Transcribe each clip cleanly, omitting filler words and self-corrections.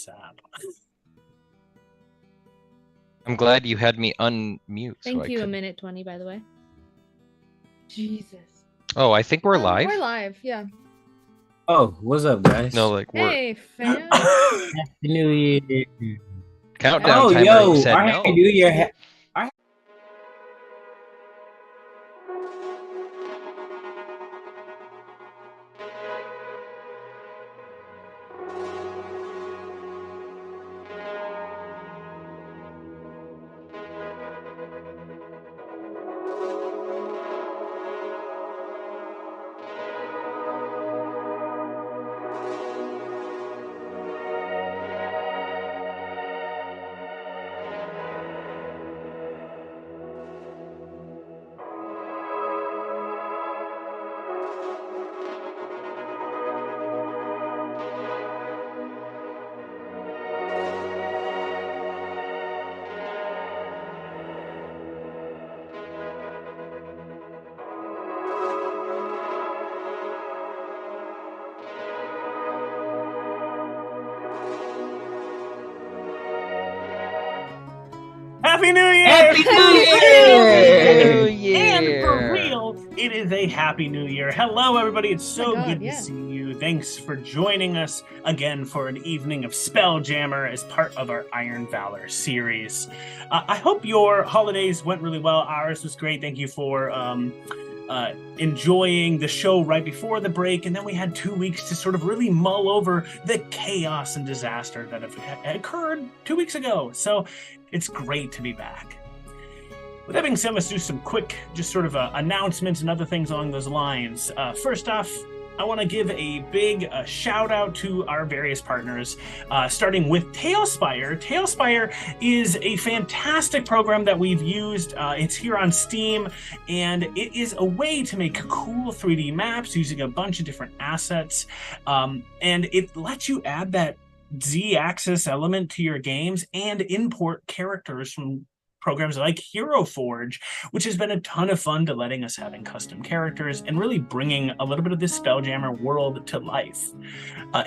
sad. I'm glad you had me unmute. Thank you, 1:20, by the way. Jesus. Oh, I think we're live. We're live, yeah. Oh, what's up, guys? No, like we're Hey, fam. Happy New Year. countdown timer. Yo, You said our no. Happy New Year. Happy New Year! Happy New Year! And for real, it is a Happy New Year. Hello, everybody. It's so good to yeah. see you. Thanks for joining us again for an evening of Spelljammer as part of our Iron Valor series. I hope your holidays went really well. Ours was great. Thank you for enjoying the show right before the break, and then we had 2 weeks to sort of really mull over the chaos and disaster that have occurred 2 weeks ago. So it's great to be back. With that being said, let's do some quick just sort of announcements and other things along those lines. First off, I want to give a big shout out to our various partners, starting with Tailspire. Tailspire is a fantastic program that we've used. It's here on Steam, and it is a way to make cool 3D maps using a bunch of different assets. And it lets you add that Z-axis element to your games and import characters from programs like Hero Forge, which has been a ton of fun to letting us having custom characters and really bringing a little bit of this Spelljammer world to life.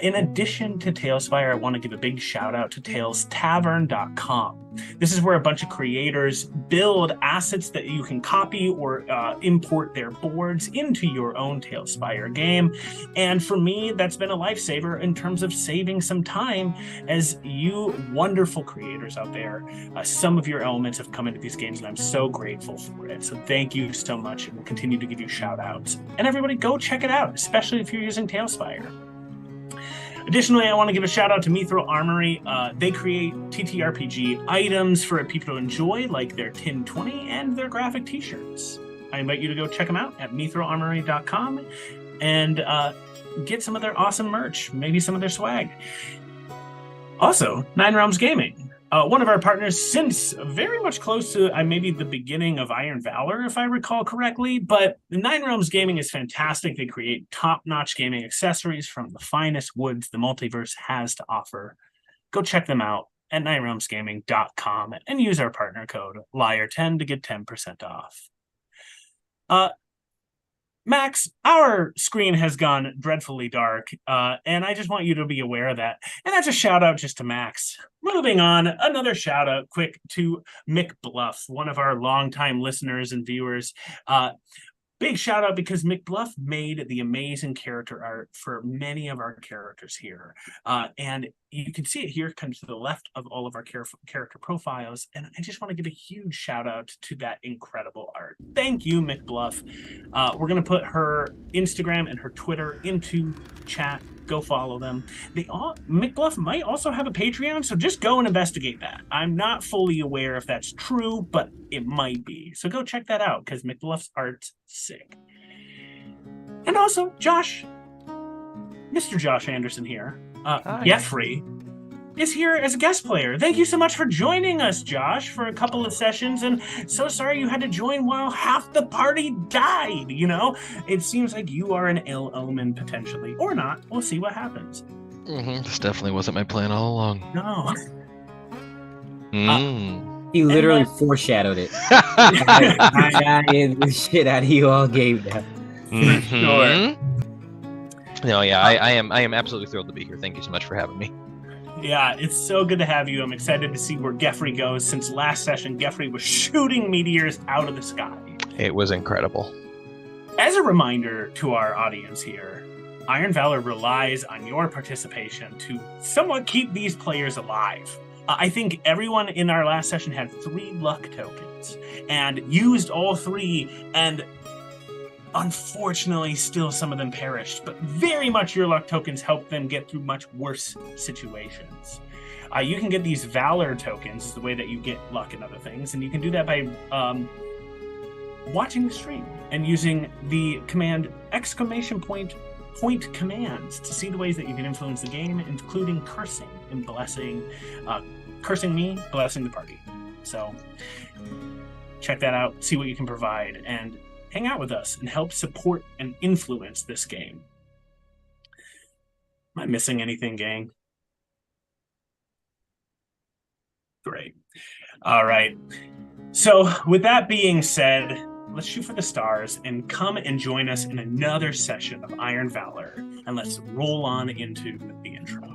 In addition to Tailspire, I want to give a big shout out to TalesTavern.com. This is where a bunch of creators build assets that you can copy or import their boards into your own Tailspire game. And for me, that's been a lifesaver in terms of saving some time, as you wonderful creators out there, some of your elements have come into these games, and I'm so grateful for it. So thank you so much, and we'll continue to give you shout outs. And everybody go check it out, especially if you're using Tailspire. Additionally, I want to give a shout out to Mithril Armory. They create TTRPG items for people to enjoy, like their Tin 20 and their graphic t-shirts. I invite you to go check them out at mithrilarmory.com and get some of their awesome merch, maybe some of their swag. Also, Nine Realms Gaming. One of our partners since very much close to maybe the beginning of Iron Valor, if I recall correctly, but Nine Realms Gaming is fantastic. They create top-notch gaming accessories from the finest woods the multiverse has to offer. Go check them out at ninerealmsgaming.com and use our partner code LIAR10 to get 10% off. Max, our screen has gone dreadfully dark, and I just want you to be aware of that. And that's a shout out just to Max. Moving on, another shout out quick to Mick Bluff, one of our longtime listeners and viewers. Big shout out because Mick Bluff made the amazing character art for many of our characters here. And you can see it here, kind of to the left of all of our character profiles. And I just want to give a huge shout out to that incredible art. Thank you, Mick Bluff. We're going to put her Instagram and her Twitter into chat. Go follow them. Mick Bluff might also have a Patreon, so just go and investigate that. I'm not fully aware if that's true, but it might be. So go check that out, because Mick Bluff's art's sick. And also, Josh, Mr. Josh Anderson here, Jeffrey, is here as a guest player. Thank you so much for joining us, Josh, for a couple of sessions, and so sorry you had to join while half the party died, you know? It seems like you are an ill omen, potentially, or not. We'll see what happens. This definitely wasn't my plan all along. No. He literally foreshadowed it. I did the shit out of you all game now. Sure. No, yeah, I am absolutely thrilled to be here. Thank you so much for having me. Yeah, it's so good to have you. I'm excited to see where Geffrey goes. Since last session, Geffrey was shooting meteors out of the sky. It was incredible. As a reminder to our audience here, Iron Valor relies on your participation to somewhat keep these players alive. I think everyone in our last session had 3 luck tokens and used all 3, and unfortunately still some of them perished, but very much your luck tokens helped them get through much worse situations. You can get these Valor tokens, is the way that you get luck and other things, and you can do that by watching the stream and using the command !point commands to see the ways that you can influence the game, including cursing and blessing, cursing me, blessing the party. So check that out, see what you can provide, and hang out with us and help support and influence this game. Am I missing anything, gang? Great. All right. So with that being said, let's shoot for the stars and come and join us in another session of Iron Valor, and let's roll on into the intro.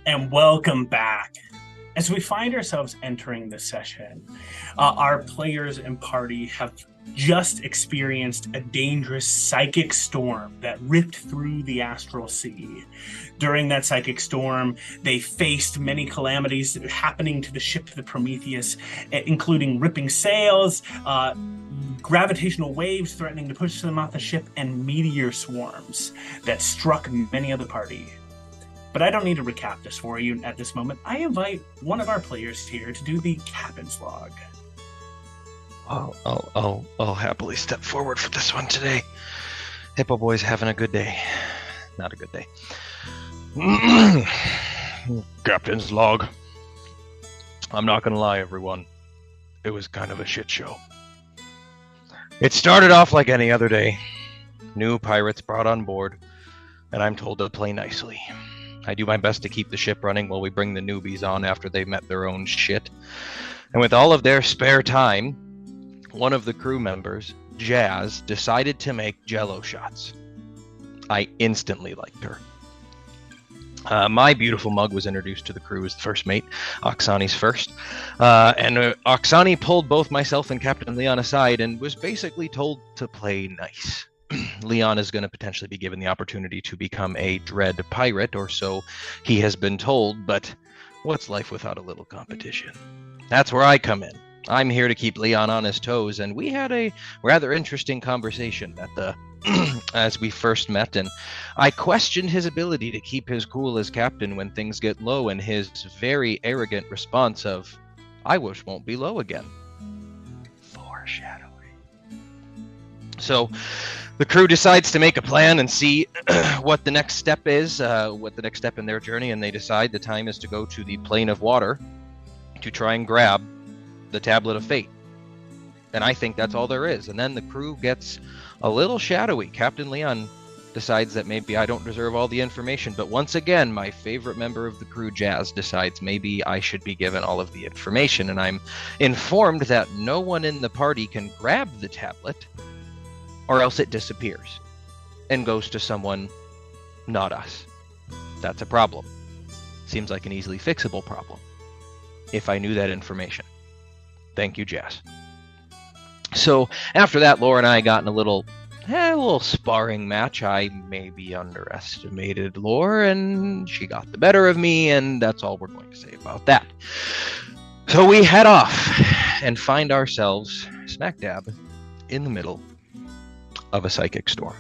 And welcome back. As we find ourselves entering the session, our players and party have just experienced a dangerous psychic storm that ripped through the astral sea. During that psychic storm, they faced many calamities happening to the ship, the Prometheus, including ripping sails, gravitational waves threatening to push them off the ship, and meteor swarms that struck many of the party. But I don't need to recap this for you at this moment. I invite one of our players here to do the captain's log. I'll happily step forward for this one today. Hippo Boy's having a good day. Not a good day. Captain's log. I'm not gonna lie, everyone. It was kind of a shit show. It started off like any other day. New pirates brought on board, and I'm told to play nicely. I do my best to keep the ship running while we bring the newbies on after they've met their own shit. And with all of their spare time, one of the crew members, Jazz, decided to make Jell-O shots. I instantly liked her. My beautiful mug was introduced to the crew as the first mate, Oksani's first. And Oksani pulled both myself and Captain Leon aside and was basically told to play nice. Leon is going to potentially be given the opportunity to become a dread pirate, or so he has been told, but what's life without a little competition? That's where I come in. I'm here to keep Leon on his toes, and we had a rather interesting conversation at the as we first met, and I questioned his ability to keep his cool as captain when things get low, and his very arrogant response of, "I wish won't be low again." Foreshadowing. So the crew decides to make a plan and see what the next step is, what the next step in their journey, and they decide the time is to go to the plane of water to try and grab the Tablet of Fate. And I think that's all there is. And then the crew gets a little shadowy. Captain Leon decides that maybe I don't deserve all the information. But once again, my favorite member of the crew, Jazz, decides maybe I should be given all of the information. And I'm informed that no one in the party can grab the tablet, or else it disappears and goes to someone not us. That's a problem. Seems like an easily fixable problem if I knew that information. Thank you, Jazz. So after that, Laura and I got in a little sparring match. I maybe underestimated Laura, and she got the better of me, and that's all we're going to say about that. So we head off and find ourselves smack dab in the middle of a psychic storm.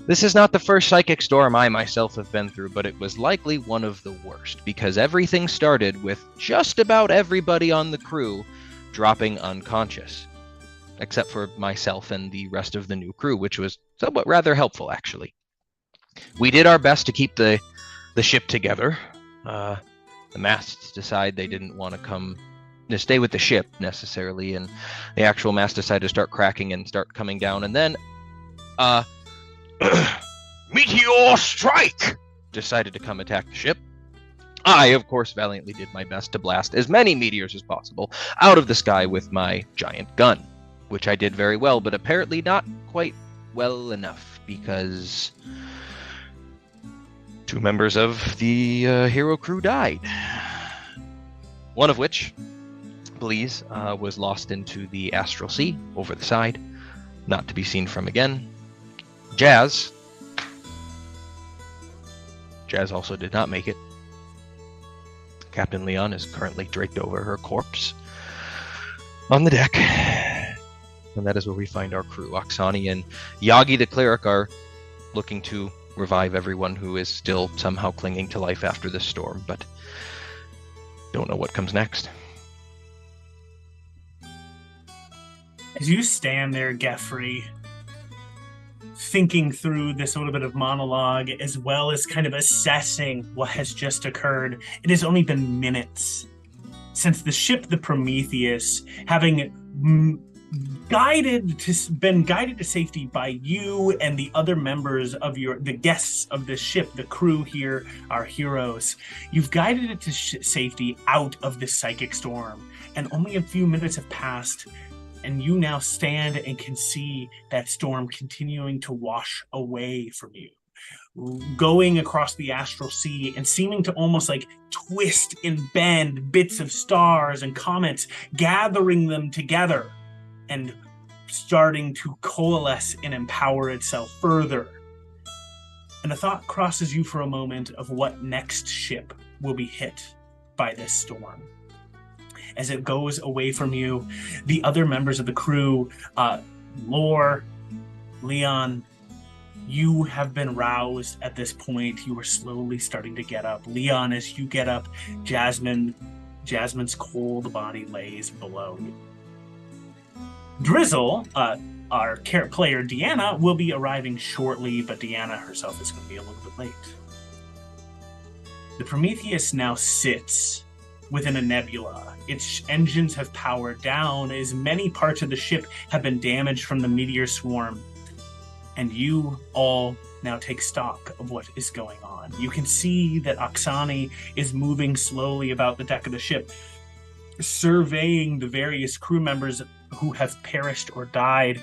This is not the first psychic storm I myself have been through, but it was likely one of the worst, because everything started with just about everybody on the crew dropping unconscious, except for myself and the rest of the new crew, which was somewhat rather helpful, actually. We did our best to keep the ship together. The masts decide they didn't want to come to stay with the ship necessarily, and the actual mast decided to start cracking and start coming down, and then Meteor Strike decided to come attack the ship. I, of course, valiantly did my best to blast as many meteors as possible out of the sky with my giant gun, which I did very well, but apparently not quite well enough, because 2 members of the hero crew died. One of which, Blaze, was lost into the astral sea over the side, not to be seen from again. Jazz also did not make it. Captain Leon is currently draped over her corpse on the deck. And that is where we find our crew. Oksani and Yagi the cleric are looking to revive everyone who is still somehow clinging to life after this storm, but don't know what comes next. As you stand there, Geoffrey, thinking through this little bit of monologue, as well as kind of assessing what has just occurred, it has only been minutes since the ship, the Prometheus, having been guided to safety by you and the other members of the guests of the ship, the crew here, our heroes. You've guided it to safety out of this psychic storm, and only a few minutes have passed. And you now stand and can see that storm continuing to wash away from you, going across the astral sea and seeming to almost like twist and bend bits of stars and comets, gathering them together and starting to coalesce and empower itself further. And a thought crosses you for a moment of what next ship will be hit by this storm. As it goes away from you, the other members of the crew, Lore, Leon, you have been roused at this point. You are slowly starting to get up. Leon, as you get up, Jasmine's cold body lays below you. Drizzle, our player Deanna, will be arriving shortly, but Deanna herself is going to be a little bit late. The Prometheus now sits within a nebula. Its engines have powered down, as many parts of the ship have been damaged from the meteor swarm. And you all now take stock of what is going on. You can see that Oksani is moving slowly about the deck of the ship, surveying the various crew members who have perished or died.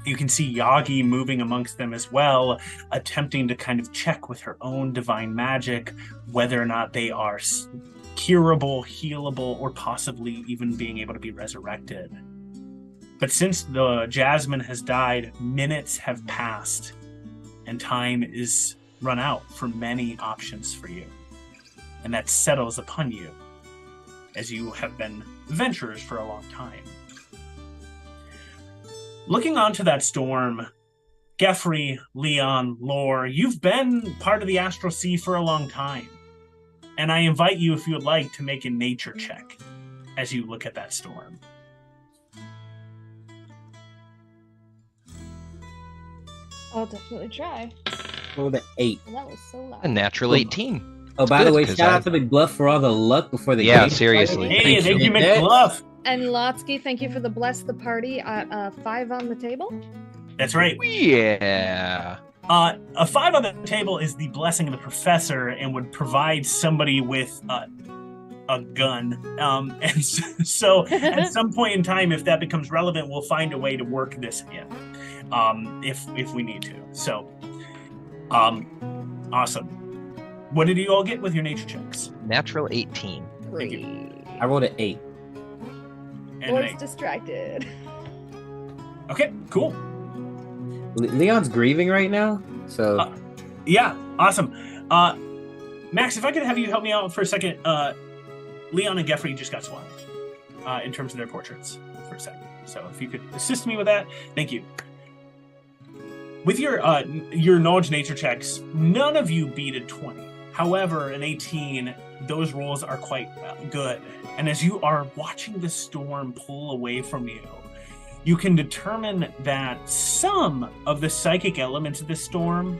You can see Yagi moving amongst them as well, attempting to kind of check with her own divine magic whether or not they are curable, healable, or possibly even being able to be resurrected. But since the Jasmine has died, minutes have passed, and time is run out for many options for you. And that settles upon you, as you have been adventurers for a long time. Looking onto that storm, Geoffrey, Leon, Lore, you've been part of the Astral Sea for a long time. And I invite you, if you would like, to make a nature check as you look at that storm. I'll definitely try. Rolled an 8. And that was so loud. A natural 18. Oh, by the way, shout out to McBluff for all the luck before the game. Seriously. Hey, thank you, McBluff. And Lotsky, thank you for the bless the party. 5 on the table. That's right. Yeah. A 5 on the table is the blessing of the professor and would provide somebody with a gun. And so at some point in time, if that becomes relevant, we'll find a way to work this in, if we need to. So, awesome. What did you all get with your nature checks? Natural 18. Thank you. I rolled an 8. And an Lord's 8. distracted. Okay, cool. Leon's grieving right now, so Yeah, awesome. Max, if I could have you help me out for a second. Leon and Geoffrey just got swapped in terms of their portraits for a second. So if you could assist me with that, thank you. With your knowledge nature checks, none of you beat a 20. However, an 18, those rolls are quite good. And as you are watching the storm pull away from you, you can determine that some of the psychic elements of the storm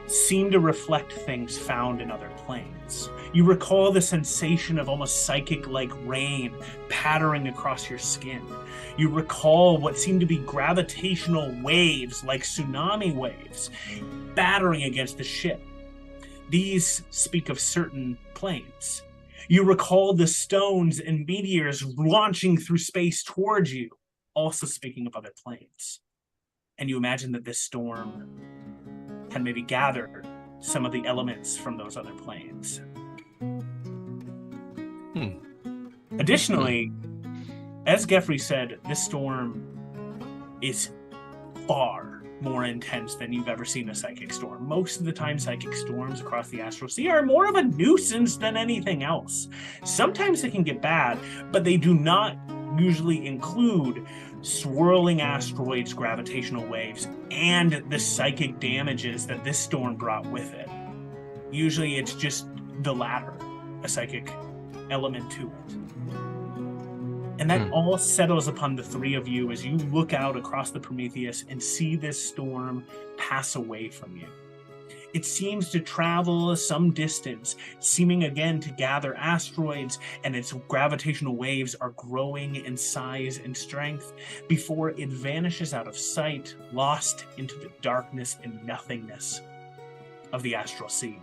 seem to reflect things found in other planes. You recall the sensation of almost psychic-like rain pattering across your skin. You recall what seemed to be gravitational waves, like tsunami waves, battering against the ship. These speak of certain planes. You recall the stones and meteors launching through space towards you, also speaking of other planes. And you imagine that this storm had maybe gathered some of the elements from those other planes. Additionally, as Geoffrey said, this storm is far more intense than you've ever seen a psychic storm. Most of the time, psychic storms across the astral sea are more of a nuisance than anything else. Sometimes they can get bad, but they do not usually include swirling asteroids, gravitational waves, and the psychic damages that this storm brought with it. Usually it's just the latter, a psychic element to it. And that all settles upon the three of you as you look out across the Prometheus and see this storm pass away from you. It seems to travel some distance, seeming again to gather asteroids, and its gravitational waves are growing in size and strength before it vanishes out of sight, lost into the darkness and nothingness of the astral sea.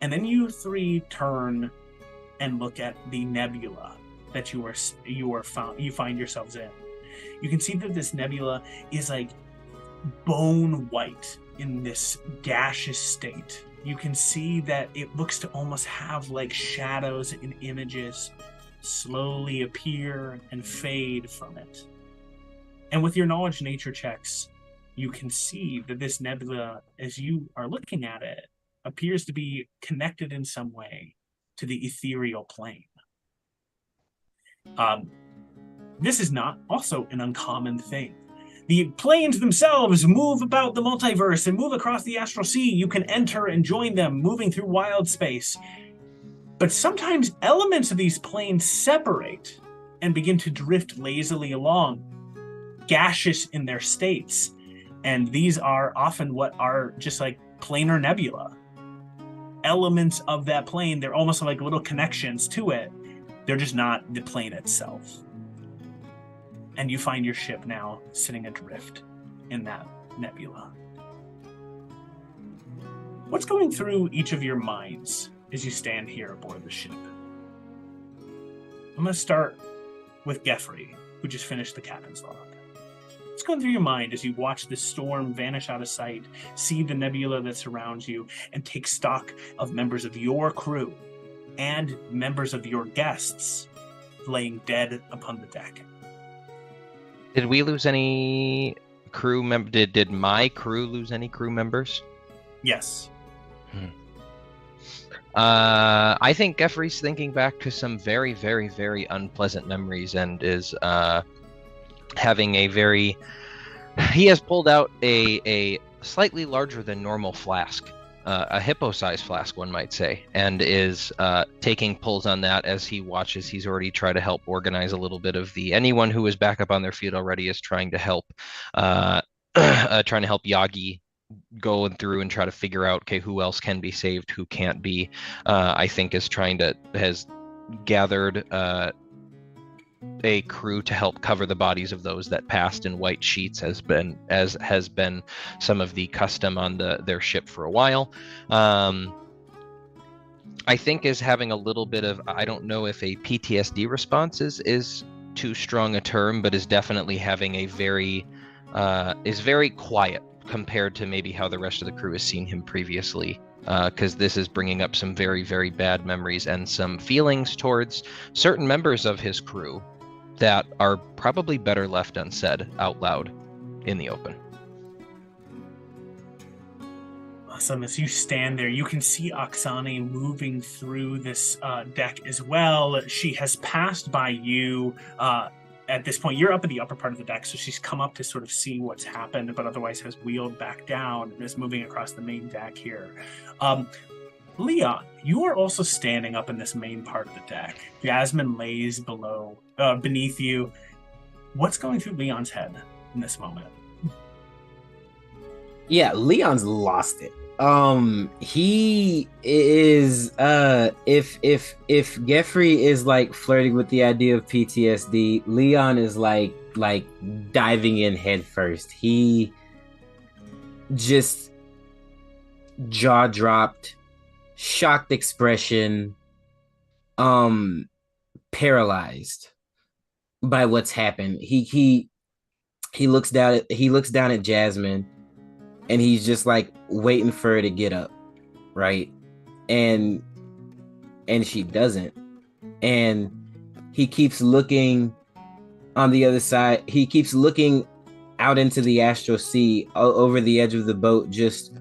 And then you three turn and look at the nebula that you find yourselves in. You can see that this nebula is like bone white in this gaseous state. You can see that it looks to almost have like shadows and images slowly appear and fade from it. And with your knowledge nature checks, you can see that this nebula, as you are looking at it, appears to be connected in some way to the ethereal plane. This is not also an uncommon thing. The planes themselves move about the multiverse and move across the astral sea. You can enter and join them, moving through wild space. But sometimes elements of these planes separate and begin to drift lazily along, gaseous in their states. And these are often what are just like planar nebula. Elements of that plane, they're almost like little connections to it. They're just not the plane itself. And you find your ship now sitting adrift in that nebula. What's going through each of your minds as you stand here aboard the ship? I'm going to start with Geoffrey, who just finished the captain's log. What's going through your mind as you watch this storm vanish out of sight, see the nebula that surrounds you, and take stock of members of your crew and members of your guests laying dead upon the deck? Did we lose any crew member? Did my crew lose any crew members? Yes. I think Geoffrey's thinking back to some very, very, very unpleasant memories and is having a very... He has pulled out a slightly larger than normal flask, a hippo-sized flask, one might say, and is taking pulls on that as he watches. He's already tried to help organize a little bit of anyone who is back up on their feet already is trying to help Yagi going through and try to figure out, okay, who else can be saved, who can't be. I think has gathered a crew to help cover the bodies of those that passed in white sheets, as has been some of the custom on their ship for a while. I think is having a little bit of, I don't know if a PTSD response is too strong a term, but is definitely having a very quiet compared to maybe how the rest of the crew has seen him previously, because this is bringing up some very, very bad memories and some feelings towards certain members of his crew that are probably better left unsaid out loud in the open. Awesome. As you stand there, you can see Oksani moving through this deck as well. She has passed by you. At this point, you're up in the upper part of the deck, so she's come up to sort of see what's happened, but otherwise has wheeled back down and is moving across the main deck here. Leon, you are also standing up in this main part of the deck. Jasmine lays beneath you. What's going through Leon's head in this moment? Yeah, Leon's lost it. He is if Geoffrey is like flirting with the idea of PTSD, Leon is like diving in head first. He just jaw dropped, shocked expression, paralyzed by what's happened. He looks down at Jasmine, and he's just like waiting for her to get up, right? And she doesn't. And he keeps looking on the other side. He keeps looking out into the astral sea over the edge of the boat, just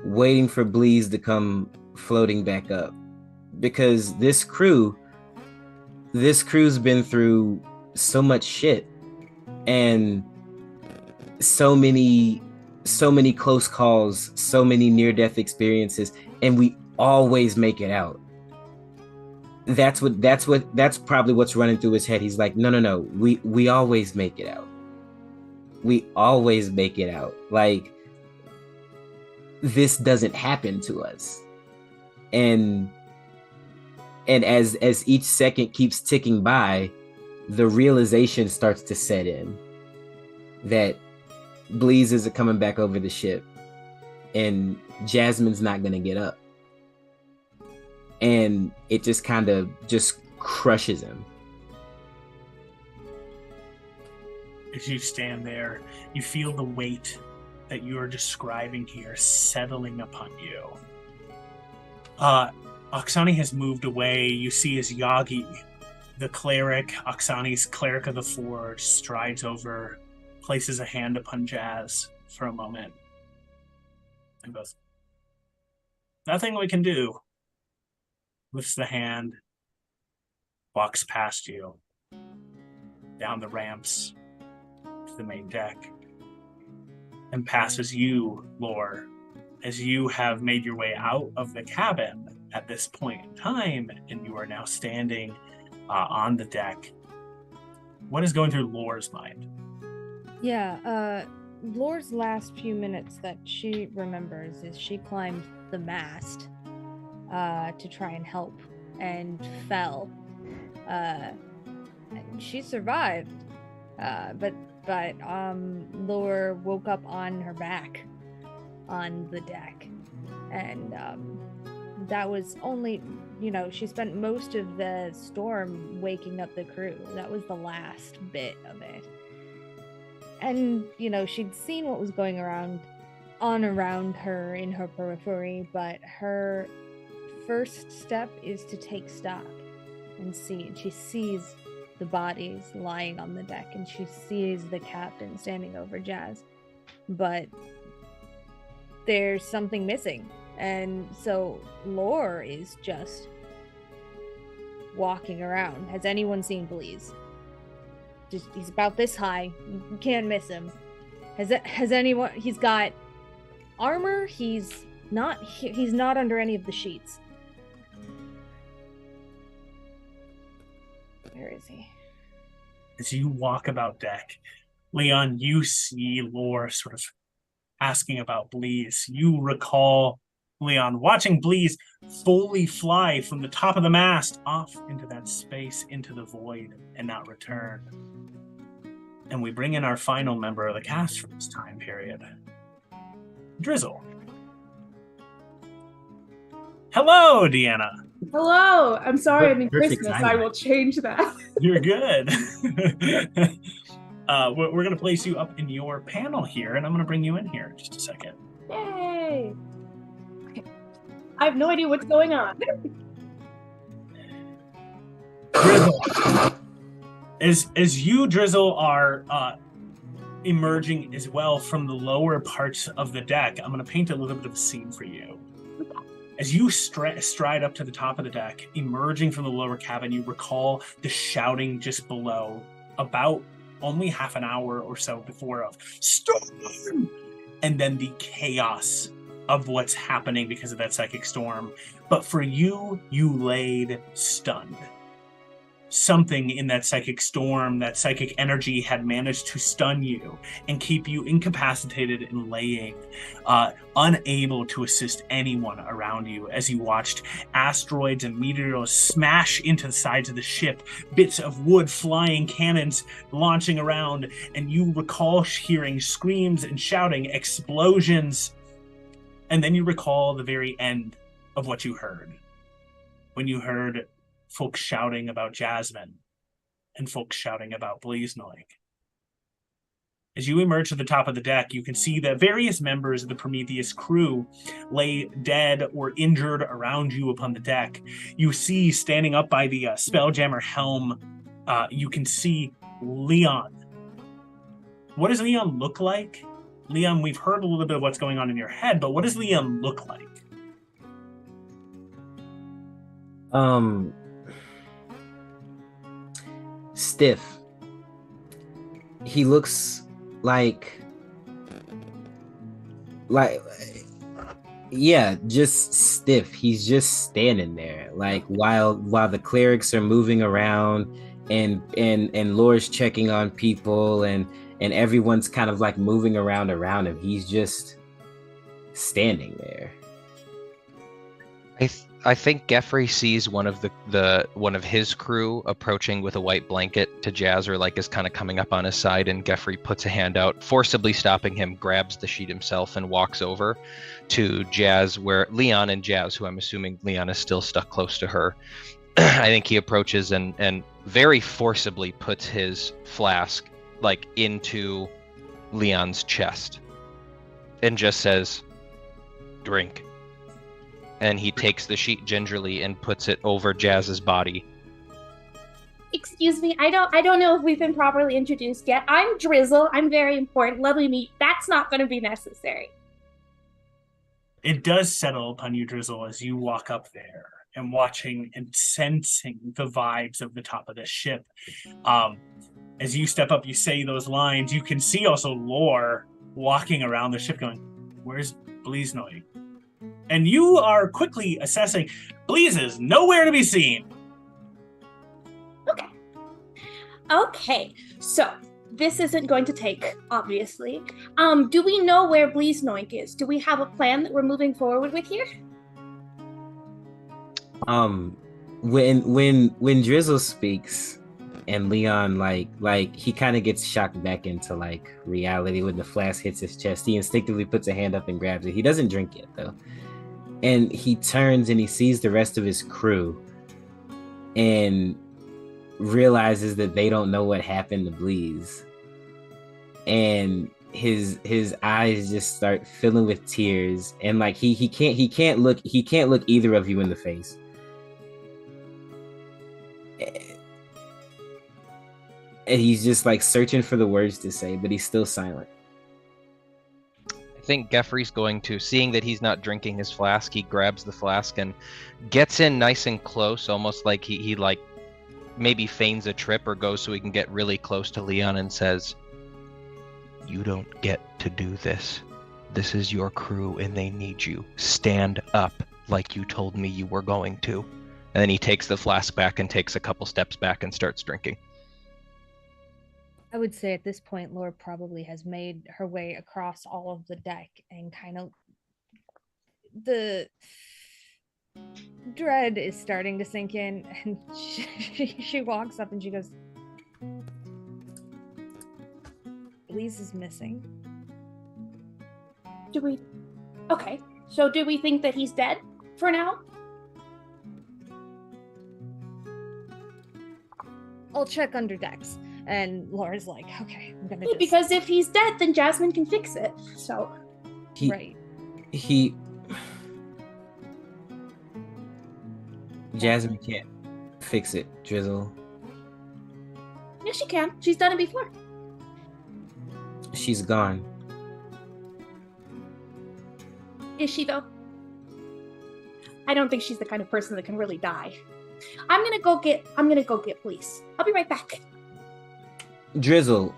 waiting for Bleeze to come floating back up. Because this crew's been through so much shit and so many close calls, so many near-death experiences, and we always make it out. That's probably what's running through his head. He's like, no, we always make it out. We always make it out. Like, this doesn't happen to us. And as each second keeps ticking by, the realization starts to set in that Bleeze isn't coming back over the ship, and Jasmine's not gonna get up, and it just kind of just crushes him. As you stand there, you feel the weight that you are describing here settling upon you. Oksani has moved away. You see as Yagi, the cleric, Oksani's cleric of the Forge, strides over, places a hand upon Jazz for a moment, and goes, "Nothing we can do." Lifts the hand, walks past you, down the ramps to the main deck, and passes you, Lore, as you have made your way out of the cabin at this point in time, and you are now standing on the deck. What is going through Lore's mind? Yeah, Lore's last few minutes that she remembers is she climbed the mast to try and help and fell. She survived, but Lore woke up on her back on the deck, and that was only, she spent most of the storm waking up the crew. That was the last bit of it. And, she'd seen what was going around her in her periphery, but her first step is to take stock and see. And she sees the bodies lying on the deck, and she sees the captain standing over Jazz. But there's something missing. And so Lore is just walking around. Has anyone seen Bleeze? He's about this high. You can't miss him. Has anyone? He's got armor. He's not under any of the sheets. Where is he? As you walk about deck, Leon, you see Lore sort of asking about Bleeze. You recall Leon, watching Bleeze fully fly from the top of the mast off into that space, into the void, and not return. And we bring in our final member of the cast for this time period, Drizzle. Hello, Deanna. Hello. I'm sorry I'm in Perfect Christmas. timing. I will change that. You're good. We're going to place you up in your panel here, and I'm going to bring you in here in just a second. Yay. Okay. I have no idea what's going on. Drizzle. As you, Drizzle, are emerging as well from the lower parts of the deck, I'm going to paint a little bit of a scene for you. As you stride up to the top of the deck, emerging from the lower cabin, you recall the shouting just below, about only half an hour or so before, of storm, and then the chaos of what's happening because of that psychic storm. But for you, you laid stunned. Something in that psychic storm, that psychic energy, had managed to stun you and keep you incapacitated and laying, unable to assist anyone around you as you watched asteroids and meteors smash into the sides of the ship, bits of wood flying, cannons launching around, and you recall hearing screams and shouting, explosions, and then you recall the very end of what you heard. When you heard folks shouting about Jasmine and folks shouting about Bleeznoig. As you emerge to the top of the deck, you can see that various members of the Prometheus crew lay dead or injured around you upon the deck. You see, standing up by the Spelljammer helm, you can see Leon. What does Leon look like? Leon, we've heard a little bit of what's going on in your head, but what does Leon look like? Stiff. He looks like yeah, just stiff. He's just standing there, like while the clerics are moving around and Lore's checking on people and everyone's kind of like moving around him. He's just standing there. I think Geoffrey sees one of one of his crew approaching with a white blanket to Jazz, or like is kind of coming up on his side, and Geoffrey puts a hand out, forcibly stopping him, grabs the sheet himself, and walks over to Jazz, where Leon and Jazz, who I'm assuming Leon is still stuck close to her. I think he approaches and very forcibly puts his flask like into Leon's chest and just says, "Drink." And he takes the sheet gingerly and puts it over Jazz's body. Excuse me, I don't know if we've been properly introduced yet. I'm Drizzle. I'm very important. Lovely meet. That's not going to be necessary. It does settle upon you, Drizzle, as you walk up there and watching and sensing the vibes of the top of the ship. As you step up, you say those lines. You can see also Lore walking around the ship going, "Where's Bleeznoig?" And you are quickly assessing, Bleeze is nowhere to be seen. Okay, so this isn't going to take, obviously. Do we know where Bleeznoig is? Do we have a plan that we're moving forward with here? When Drizzle speaks and Leon like he kind of gets shocked back into like reality when the flask hits his chest, he instinctively puts a hand up and grabs it. He doesn't drink it though. And he turns and he sees the rest of his crew and realizes that they don't know what happened to Bleeze. And his eyes just start filling with tears, and like he can't look either of you in the face. And he's just like searching for the words to say, but he's still silent. I think Geoffrey's going to, seeing that he's not drinking his flask, he grabs the flask and gets in nice and close, almost like he like maybe feigns a trip or goes so he can get really close to Leon, and says, "You don't get to do this. This is your crew and they need you. Stand up like you told me you were going to." And then he takes the flask back and takes a couple steps back and starts drinking. I would say at this point, Laura probably has made her way across all of the deck and kind of the dread is starting to sink in, and she walks up and she goes, Bleeze is missing. Okay, so do we think that he's dead for now? I'll check under decks. And Laura's like, okay, I'm gonna Because if he's dead, then Jasmine can fix it. So right. Jasmine can't fix it, Drizzle. yes, she can. She's done it before. She's gone. Is she though? I don't think she's the kind of person that can really die. I'm gonna go get police. I'll be right back. Drizzle.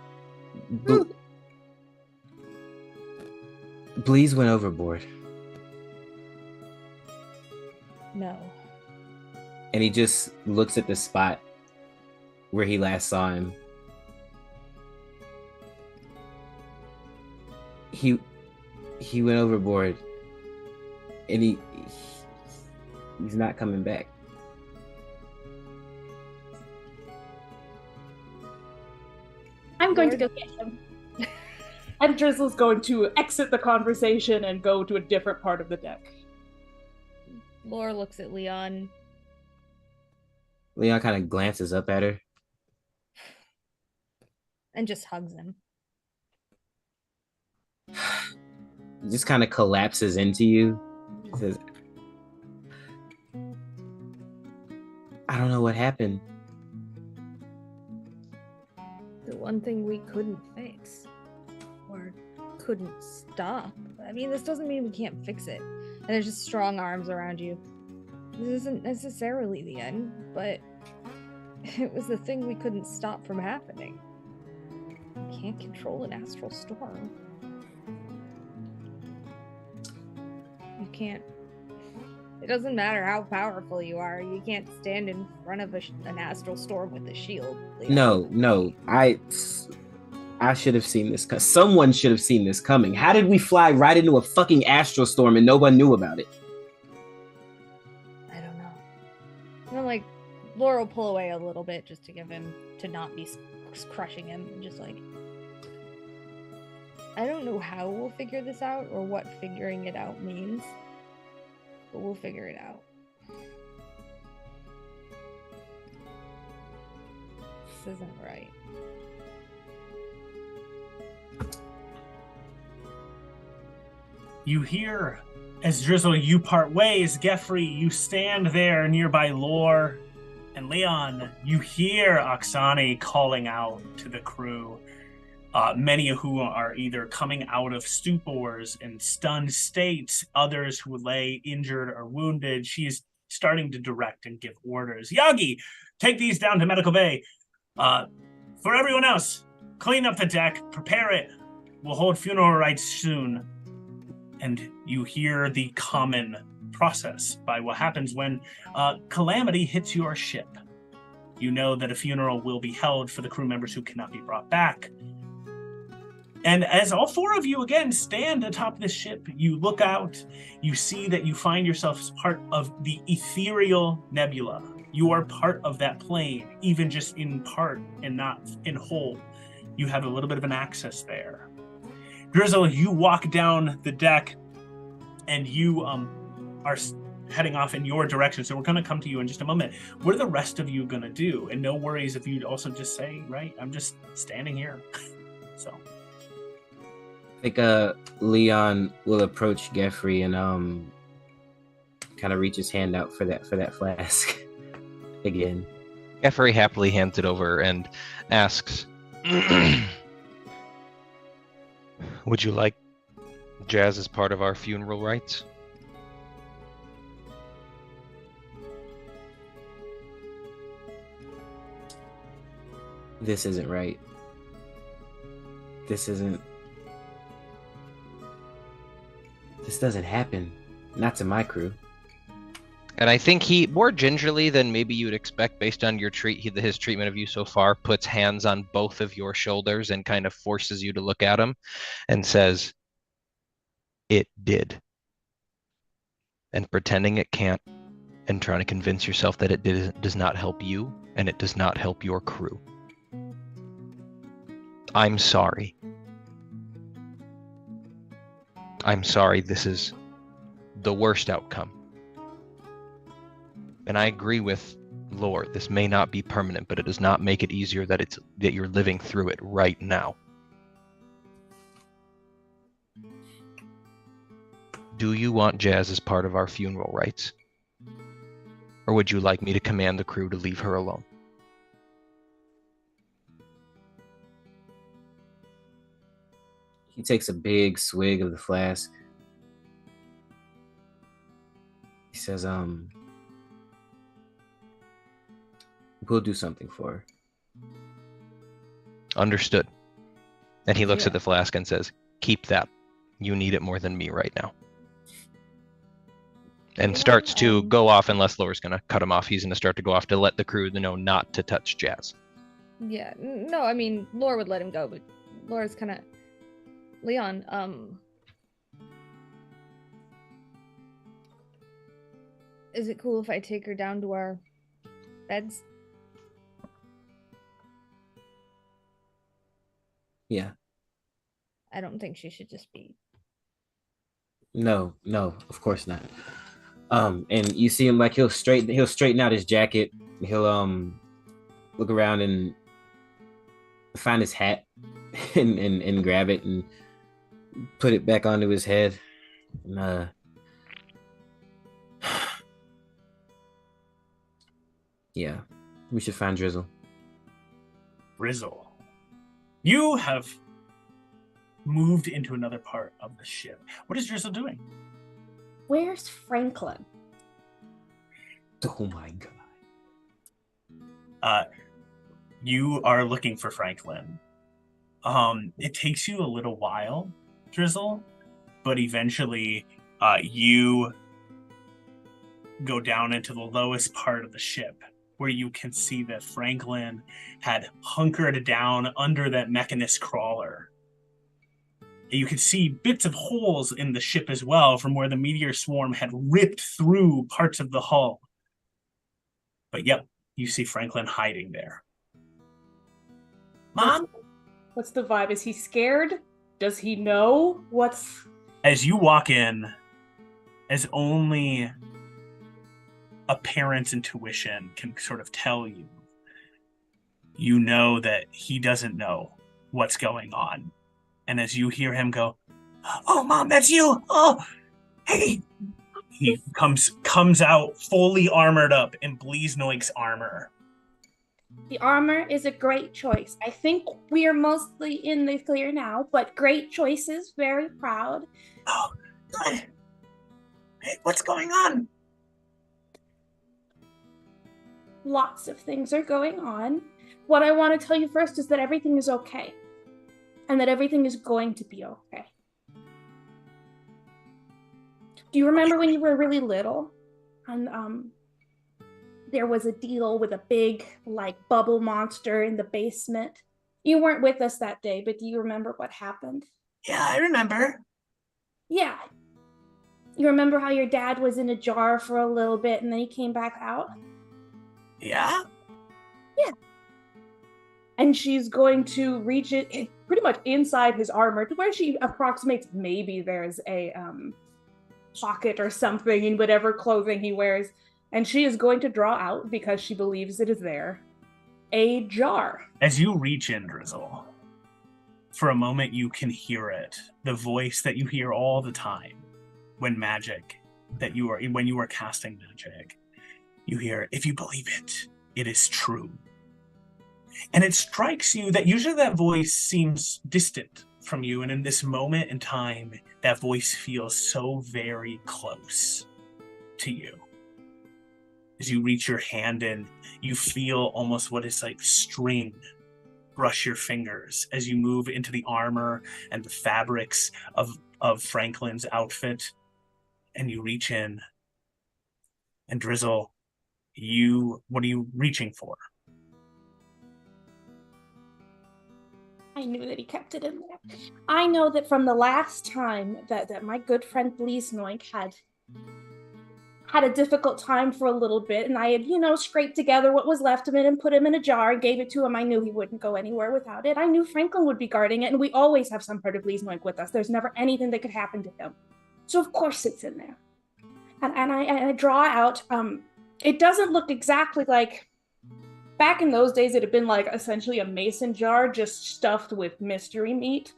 Bleeze went overboard. No. And he just looks at the spot where he last saw him. He went overboard. And he's not coming back. I'm going to go get him. And Drizzle's going to exit the conversation and go to a different part of the deck. Laura looks at Leon. Leon kind of glances up at her. And just hugs him. Just kind of collapses into you. Says, I don't know what happened. The one thing we couldn't fix. Or couldn't stop. I mean, this doesn't mean we can't fix it. And there's just strong arms around you. This isn't necessarily the end, but it was the thing we couldn't stop from happening. You can't control an astral storm. You can't. It doesn't matter how powerful you are. You can't stand in front of an astral storm with a shield. Leon. No. I should have seen this. Someone should have seen this coming. How did we fly right into a fucking astral storm and no one knew about it? I don't know. And then, like, Laura will pull away a little bit just to give him, to not be crushing him. And just like, I don't know how we'll figure this out or what figuring it out means. But we'll figure it out. This isn't right. You hear, as Drizzle, you part ways. Geoffrey, you stand there nearby Lore and Leon. You hear Oksani calling out to the crew. Many of who are either coming out of stupors and stunned states, others who lay injured or wounded. She is starting to direct and give orders. Yagi, take these down to Medical Bay. For everyone else, clean up the deck, prepare it. We'll hold funeral rites soon. And you hear the common process by what happens when calamity hits your ship. You know that a funeral will be held for the crew members who cannot be brought back. And as all four of you again stand atop this ship, you look out, you see that you find yourself as part of the ethereal nebula. You are part of that plane, even just in part and not in whole. You have a little bit of an access there. Drizzle, you walk down the deck and you are heading off in your direction. So we're going to come to you in just a moment. What are the rest of you going to do? And no worries if you'd also just say, right, I'm just standing here. So I think Leon will approach Geoffrey and kind of reach his hand out for that flask again. Geoffrey happily hands it over and asks, would you like Jazz as part of our funeral rites? This isn't right. This doesn't happen. Not to my crew. And I think he, more gingerly than maybe you would expect based on your his treatment of you so far, puts hands on both of your shoulders and kind of forces you to look at him and says, it did. and pretending it can't and trying to convince yourself that it does not help you and it does not help your crew. I'm sorry. I'm sorry this is the worst outcome. And I agree with Lord, this may not be permanent, but it does not make it easier that you're living through it right now. Do you want Jazz as part of our funeral rites? Or would you like me to command the crew to leave her alone? He takes a big swig of the flask. He says, we'll do something for her. Understood. And he looks Yeah. at the flask and says, keep that. You need it more than me right now. And starts to go off, unless Laura's going to cut him off. He's going to start to go off to let the crew know not to touch Jazz. Yeah, no, I mean, Laura would let him go, but Laura's kind of... Leon, is it cool if I take her down to our beds? Yeah. I don't think she should just be... No, of course not. And you see him like he'll straighten out his jacket. He'll look around and find his hat and grab it and put it back onto his head. And, yeah, we should find Drizzle. Drizzle. You have moved into another part of the ship. What is Drizzle doing? Where's Franklin? Oh my god. You are looking for Franklin. It takes you a little while, Drizzle, but eventually you go down into the lowest part of the ship, where you can see that Franklin had hunkered down under that mechanist crawler. You can see bits of holes in the ship as well, from where the meteor swarm had ripped through parts of the hull. But yep, you see Franklin hiding there. Mom? What's the vibe? Is he scared? Does he know what's... As you walk in, as only a parent's intuition can sort of tell you, you know that he doesn't know what's going on. And as you hear him go, "Oh, Mom, that's you! Oh, hey!" He comes out fully armored up in Bleesnoik's armor. The armor is a great choice. I think we are mostly in the clear now, but great choices, very proud. Oh, good. Hey, what's going on? Lots of things are going on. What I want to tell you first is that everything is okay. And that everything is going to be okay. Do you remember when you were really little? And there was a deal with a big, like, bubble monster in the basement. You weren't with us that day, but do you remember what happened? Yeah, I remember. Yeah. You remember how your dad was in a jar for a little bit and then he came back out? Yeah? Yeah. And she's going to reach it pretty much inside his armor to where she approximates maybe there's a pocket or something in whatever clothing he wears. And she is going to draw out, because she believes it is there, a jar. As you reach in, Drizzle, for a moment you can hear it. The voice that you hear all the time when you are casting magic. You hear, "If you believe it, it is true." And it strikes you that usually that voice seems distant from you, and in this moment in time, that voice feels so very close to you. As you reach your hand in, you feel almost what is like string brush your fingers as you move into the armor and the fabrics of Franklin's outfit, and you reach in. And Drizzle, what are you reaching for? I knew that he kept it in there. I know that from the last time that my good friend Bleesnoik had had a difficult time for a little bit, and I had, scraped together what was left of it and put him in a jar and gave it to him. I knew he wouldn't go anywhere without it. I knew Franklin would be guarding it, and we always have some part of Bleasnoig with us. There's never anything that could happen to him. So of course it's in there. And I draw out, it doesn't look exactly like, back in those days, it had been like essentially a mason jar just stuffed with mystery meat.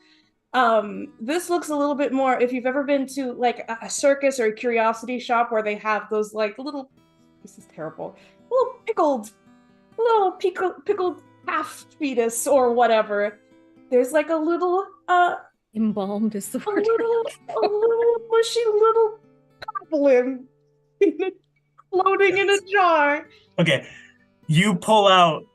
This looks a little bit more, if you've ever been to like a circus or a curiosity shop where they have those like little, this is terrible, little pickled half fetus or whatever. There's like a little, Embalmed is the word. a little mushy little goblin floating in a jar. Okay, you pull out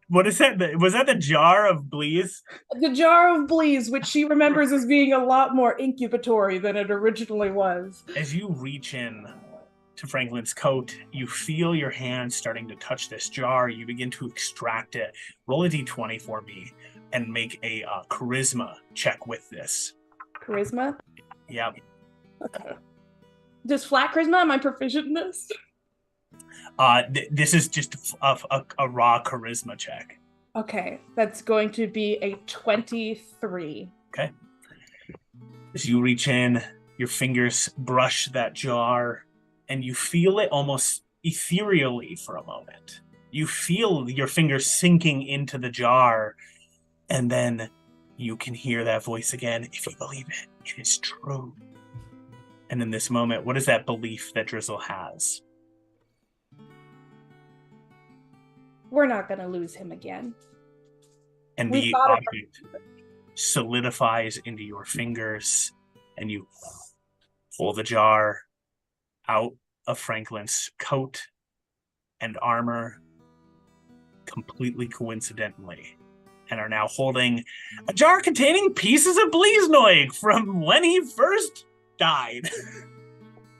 what is that? Was that the jar of Bleas? The jar of Bleas, which she remembers as being a lot more incubatory than it originally was. As you reach in to Franklin's coat, you feel your hand starting to touch this jar. You begin to extract it. Roll a d20 for me and make a charisma check with this. Charisma? Yep. Okay. Just flat charisma? Am I proficient in this? This is just a raw charisma check. Okay, that's going to be a 23. Okay. As you reach in, your fingers brush that jar, and you feel it almost ethereally for a moment. You feel your fingers sinking into the jar, and then you can hear that voice again. If you believe it, it is true. And in this moment, what is that belief that Drizzle has? We're not going to lose him again. And the object solidifies into your fingers, and you pull the jar out of Franklin's coat and armor completely coincidentally, and are now holding a jar containing pieces of Bleasnoig from when he first died.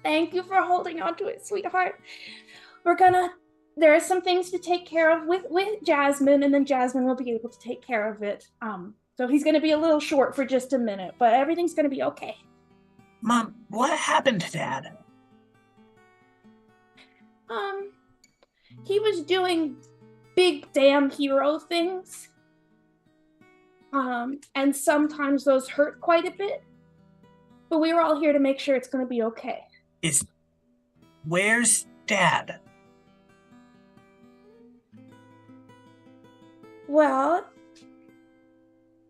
Thank you for holding on to it, sweetheart. There are some things to take care of with Jasmine, and then Jasmine will be able to take care of it. So he's going to be a little short for just a minute, but everything's going to be okay. Mom, what happened to Dad? He was doing big damn hero things. And sometimes those hurt quite a bit. But we were all here to make sure it's going to be okay. Where's Dad? Well,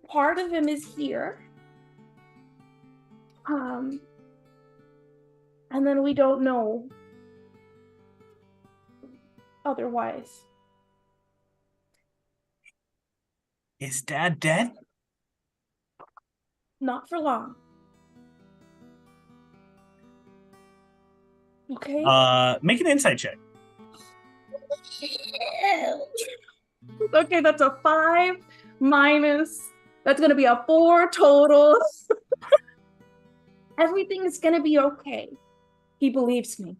part of him is here. And then we don't know otherwise. Is Dad dead? Not for long. Okay. Make an insight check. Okay, that's a 5 minus. That's going to be a 4 total. Everything is going to be okay. He believes me.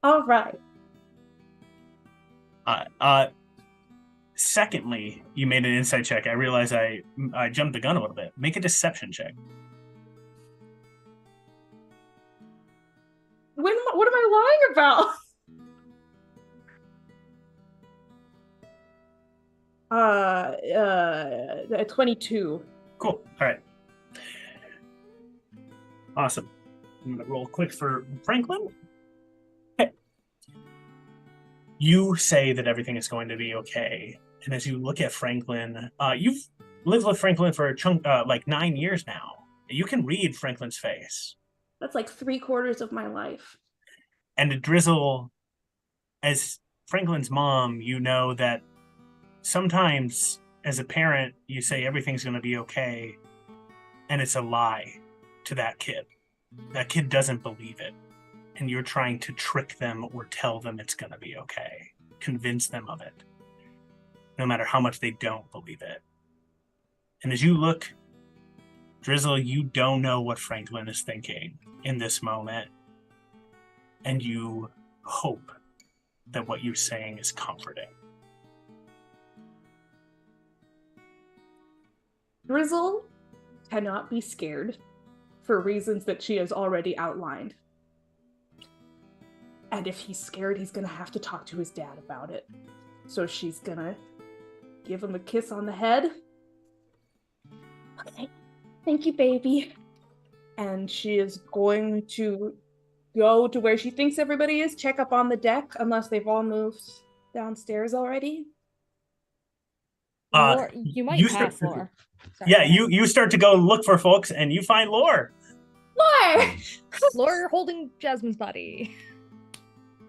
All right. Secondly, you made an insight check. I realize I jumped the gun a little bit. Make a deception check. What am I lying about? 22. Cool. All right. Awesome. I'm going to roll quick for Franklin. Okay. You say that everything is going to be okay. And as you look at Franklin, you've lived with Franklin for a chunk, like 9 years now. You can read Franklin's face. That's like 3/4 of my life. And to Drizzle, as Franklin's mom, you know that sometimes as a parent, you say everything's going to be okay, and it's a lie to that kid. That kid doesn't believe it, and you're trying to trick them or tell them it's going to be okay, convince them of it, no matter how much they don't believe it. And as you look, Drizzle, you don't know what Franklin is thinking in this moment, and you hope that what you're saying is comforting. Drizzle cannot be scared for reasons that she has already outlined. And if he's scared, he's gonna have to talk to his dad about it. So she's gonna give him a kiss on the head. Okay, thank you, baby. And she is going to go to where she thinks everybody is, check up on the deck, unless they've all moved downstairs already. Lore, you might you pass start- Lore. Sorry, Yeah, go ahead. you start to go look for folks, and you find Lore. Lore! Lore holding Jasmine's body.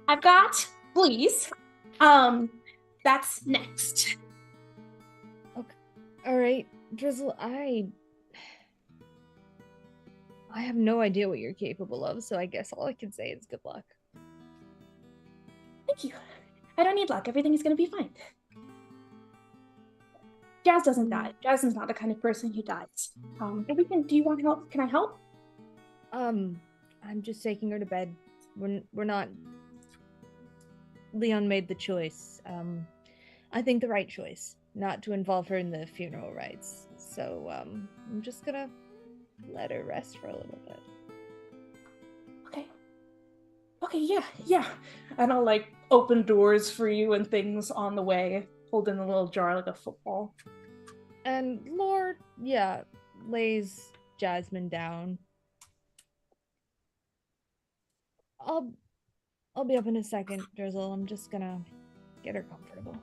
I've got, please. That's next. All right, Drizzle, I have no idea what you're capable of, so I guess all I can say is good luck. Thank you. I don't need luck. Everything is going to be fine. Jazz doesn't die. Jasmine's not the kind of person who dies. Do you want help? Can I help? I'm just taking her to bed. We're not. Leon made the choice. I think the right choice, not to involve her in the funeral rites. So, I'm just gonna let her rest for a little bit. Okay, yeah. And I'll like open doors for you and things on the way, holding a little jar like a football. And Lord, lays Jasmine down. I'll be up in a second, Drizzle. I'm just gonna get her comfortable.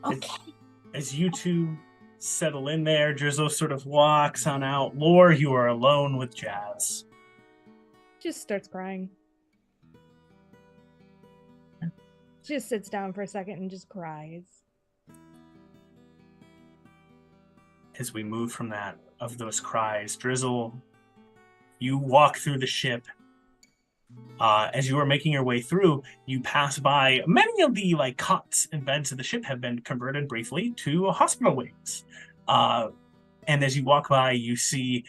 Okay. As you two settle in there, Drizzle sort of walks on out. Lore, you are alone with Jazz. Just starts crying. She just sits down for a second and just cries. As we move from those cries, Drizzle, you walk through the ship. As you are making your way through, you pass by many of the cots and beds of the ship have been converted briefly to hospital wings. And as you walk by, you see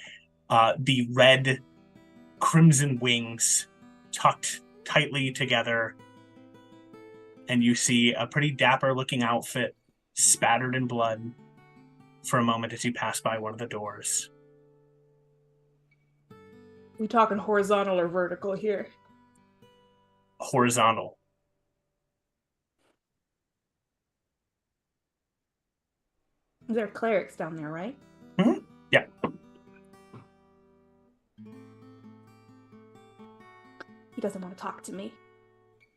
the red crimson wings tucked tightly together. And you see a pretty dapper looking outfit spattered in blood for a moment as you pass by one of the doors. We talking horizontal or vertical here? Horizontal. There are clerics down there, right? Mm-hmm. Yeah. He doesn't want to talk to me.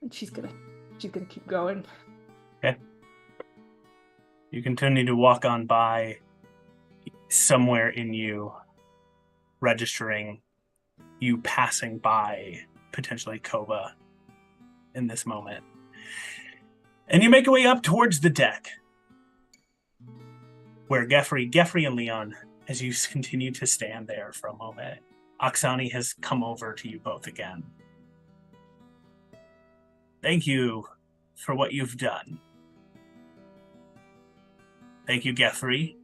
And she's gonna keep going. Okay. You continue to walk on by. Somewhere in you, registering you passing by potentially Kova in this moment. And you make your way up towards the deck, where Geoffrey and Leon, as you continue to stand there for a moment, Oksani has come over to you both again. Thank you for what you've done. Thank you, Geoffrey,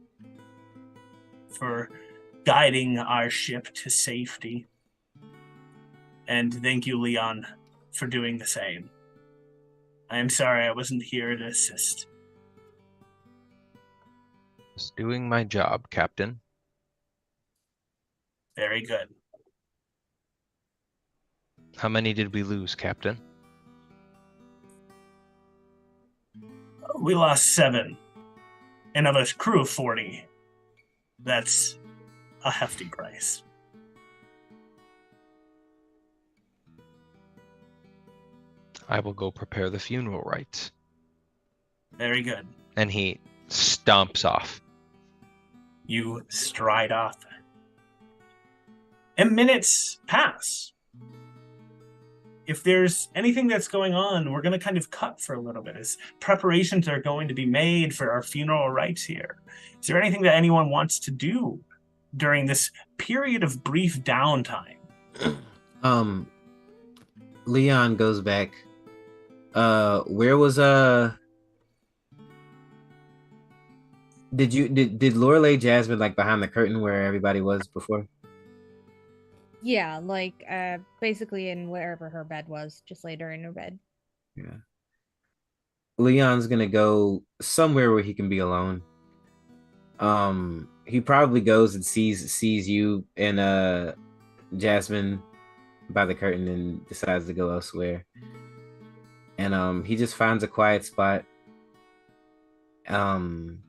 for guiding our ship to safety. And thank you, Leon, for doing the same. I am sorry I wasn't here to assist. Just doing my job, Captain. Very good. How many did we lose, Captain? We lost 7. And of a crew of 40. That's a hefty price. I will go prepare the funeral rites. Very good. And he stomps off. You stride off. And minutes pass. If there's anything that's going on, we're going to kind of cut for a little bit as preparations are going to be made for our funeral rites here. Is there anything that anyone wants to do during this period of brief downtime? Leon goes back. Where was did Lorelei Jasmine behind the curtain where everybody was before? Yeah, basically in wherever her bed was, just laid her in her bed. Yeah. Leon's gonna go somewhere where he can be alone. He probably goes and sees you and Jasmine by the curtain and decides to go elsewhere. And he just finds a quiet spot, kind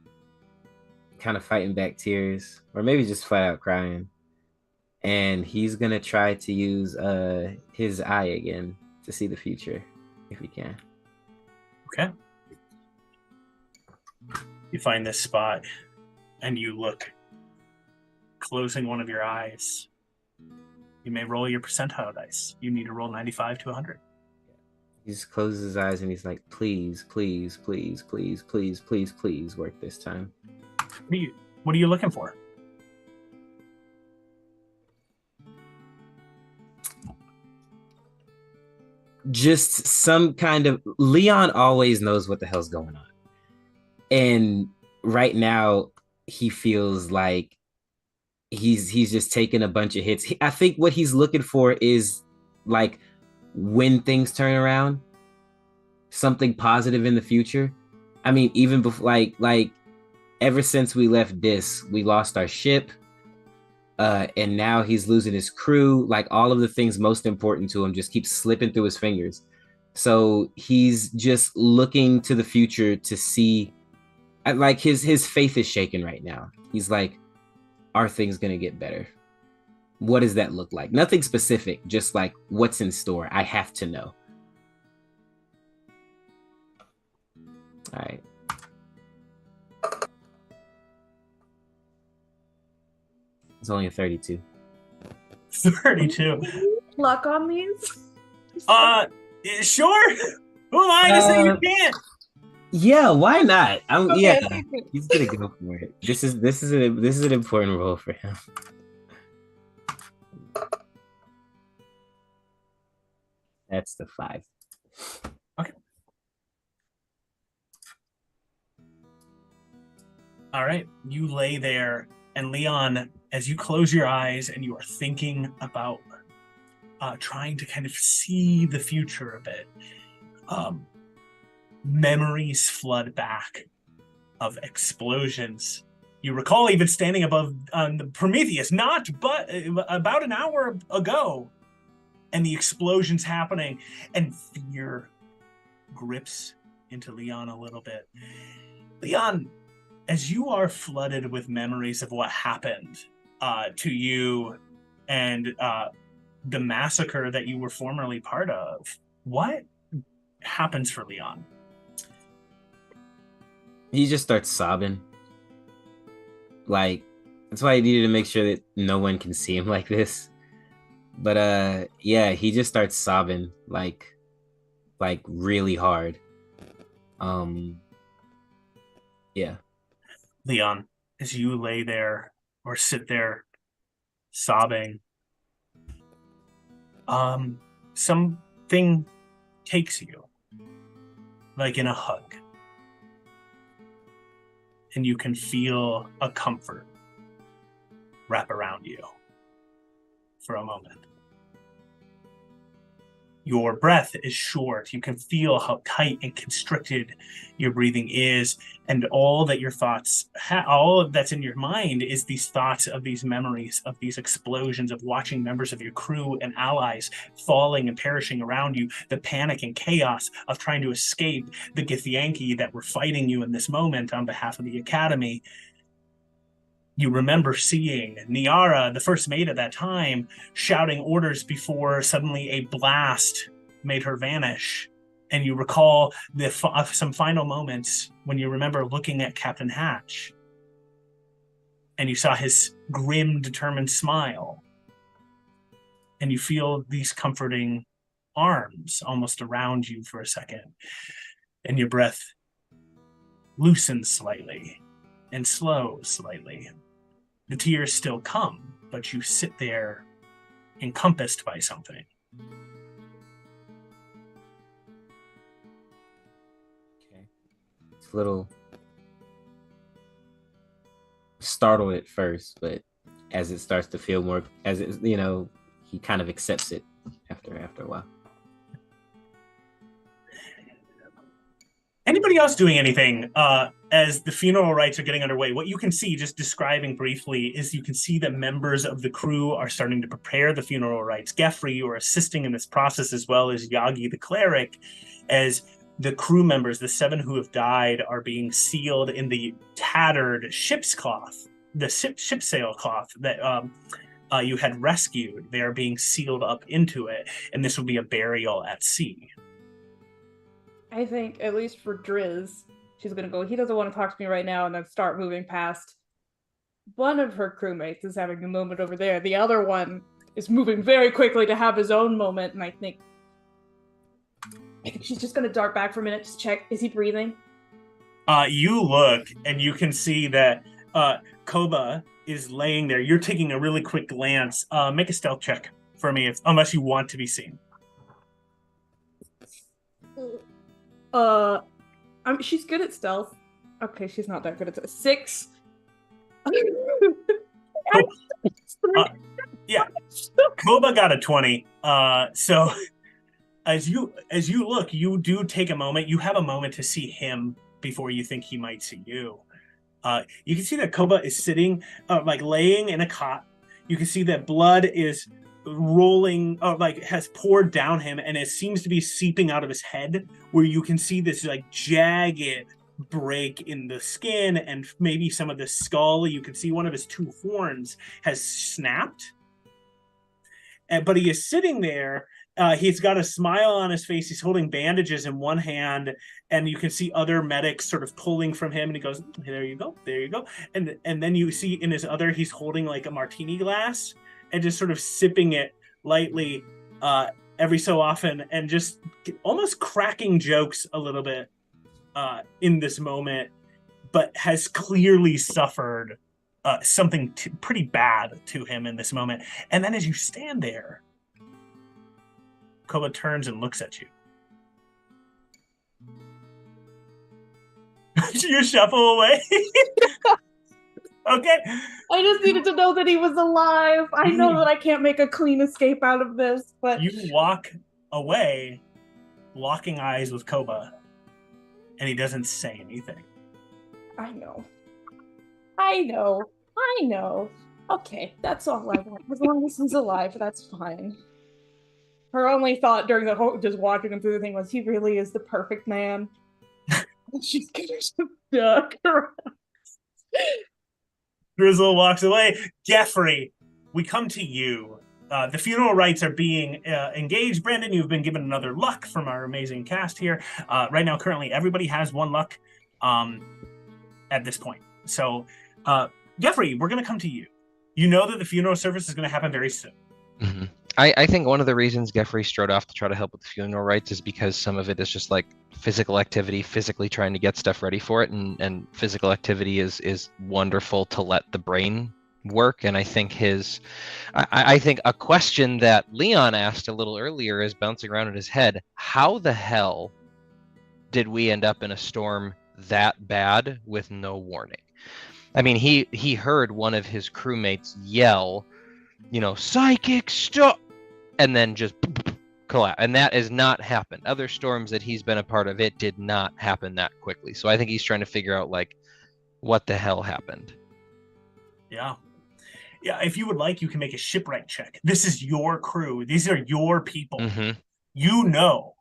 of fighting back tears, or maybe just flat out crying. And he's gonna try to use his eye again to see the future if he can. Okay. You find this spot and you look, closing one of your eyes. You may roll your percentile dice. You need to roll 95 to 100. He just closes his eyes and he's like, please, please, please, please, please, please, please work this time. What are you looking for? Just some kind of Leon always knows what the hell's going on. And right now he feels like he's just taking a bunch of hits. I think what he's looking for is like when things turn around, something positive in the future. I mean, even before like ever since we left Dis, we lost our ship. And now he's losing his crew. Like all of the things most important to him just keep slipping through his fingers. So he's just looking to the future to see, like his faith is shaken right now. He's like, are things gonna get better? What does that look like? Nothing specific, just like what's in store. I have to know. All right. It's only a 32. 32. Luck on these? Sure. Who am I to say you can't? Yeah, why not? Okay, Yeah, okay. he's gonna go for it. This is an important role for him. That's the 5. Okay. All right. You lay there, and Leon, as you close your eyes and you are thinking about trying to kind of see the future a bit, memories flood back of explosions. You recall even standing above the Prometheus, but about an hour ago, and the explosions happening, and fear grips into Leon a little bit. Leon, as you are flooded with memories of what happened to you and the massacre that you were formerly part of, what happens for Leon? He just starts sobbing. Like, that's why I needed to make sure that no one can see him like this. But yeah, he just starts sobbing like really hard. Yeah. Leon, as you lay there or sit there sobbing, something takes you, like in a hug, and you can feel a comfort wrap around you for a moment. Your breath is short. You can feel how tight and constricted your breathing is. And all that your thoughts, all that's in your mind is these thoughts of these memories, of these explosions, of watching members of your crew and allies falling and perishing around you, the panic and chaos of trying to escape the Githyanki that were fighting you in this moment on behalf of the Academy. You remember seeing Niara, the first mate at that time, shouting orders before suddenly a blast made her vanish. And you recall some final moments when you remember looking at Captain Hatch. And you saw his grim, determined smile. And you feel these comforting arms almost around you for a second. And your breath loosens slightly and slows slightly. The tears still come, but you sit there encompassed by something. Okay. It's a little startled at first, but as it starts to feel more, as it, he kind of accepts it after a while. Anybody else doing anything as the funeral rites are getting underway? What you can see, just describing briefly, is you can see that members of the crew are starting to prepare the funeral rites. Geoffrey, you are assisting in this process, as well as Yagi the cleric, as the crew members, the 7 who have died, are being sealed in the tattered ship's cloth, the ship sail cloth that you had rescued. They are being sealed up into it, and this will be a burial at sea. I think, at least for Driz, she's gonna go, he doesn't want to talk to me right now, and then start moving past. One of her crewmates is having a moment over there. The other one is moving very quickly to have his own moment, and I think she's just gonna dart back for a minute, just check, is he breathing? You look, and you can see that Koba is laying there. You're taking a really quick glance. Make a stealth check for me, unless you want to be seen. She's good at stealth. Okay, she's not that good at stealth. 6. Yeah, Koba got a 20. So as you look, you do take a moment. You have a moment to see him before you think he might see you. You can see that Koba is sitting, like laying in a cot. You can see that blood is rolling, like has poured down him, and it seems to be seeping out of his head, where you can see this like jagged break in the skin and maybe some of the skull. You can see one of his 2 horns has snapped, but he is sitting there. He's got a smile on his face. He's holding bandages in one hand, and you can see other medics sort of pulling from him, and he goes, there you go, there you go. And then you see in his other, he's holding like a martini glass and just sort of sipping it lightly every so often, and just almost cracking jokes a little bit in this moment, but has clearly suffered something pretty bad to him in this moment. And then as you stand there, Koba turns and looks at you. You shuffle away. Okay. I just needed to know that he was alive. I know that I can't make a clean escape out of this, but you walk away, locking eyes with Koba, and he doesn't say anything. I know. Okay, that's all I want. As long as he's alive, that's fine. Her only thought during the whole, just watching him through the thing, was he really is the perfect man. She's gonna just duck around. Grizzle walks away. Geoffrey, we come to you. The funeral rites are being engaged. Brandon, you've been given another luck from our amazing cast here. Right now, currently, everybody has 1 luck at this point. So, Geoffrey, we're going to come to you. You know that the funeral service is going to happen very soon. Mm-hmm. I think one of the reasons Geoffrey strode off to try to help with the funeral rites is because some of it is just like physical activity, physically trying to get stuff ready for it, and physical activity is wonderful to let the brain work. And I think I think a question that Leon asked a little earlier is bouncing around in his head. How the hell did we end up in a storm that bad with no warning? I mean, he heard one of his crewmates yell, psychic stuff, and then just collapse. And that has not happened. Other storms that he's been a part of, it did not happen that quickly. So I think he's trying to figure out, like, what the hell happened. Yeah. If you would like, you can make a shipwright check. This is your crew. These are your people. Mm-hmm. You know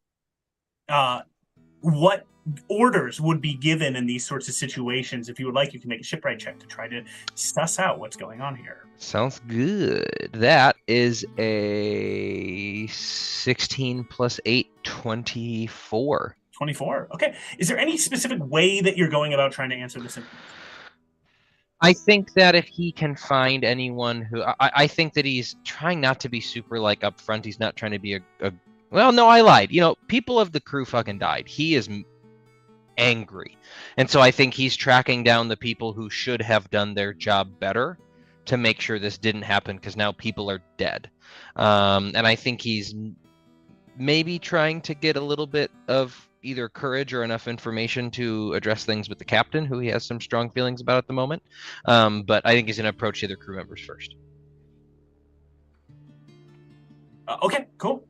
what orders would be given in these sorts of situations. If you would like, you can make a shipwright check to try to suss out what's going on here. Sounds good. That is a 16 plus 8, 24. 24. Okay. Is there any specific way that you're going about trying to answer this? I think that if he can find anyone who, I think that he's trying not to be super like upfront. He's not trying to be well, no, I lied. People of the crew fucking died. He is angry. And so I think he's tracking down the people who should have done their job better to make sure this didn't happen, because now people are dead. And I think he's maybe trying to get a little bit of either courage or enough information to address things with the captain, who he has some strong feelings about at the moment. But I think he's going to approach the other crew members first. Okay, cool.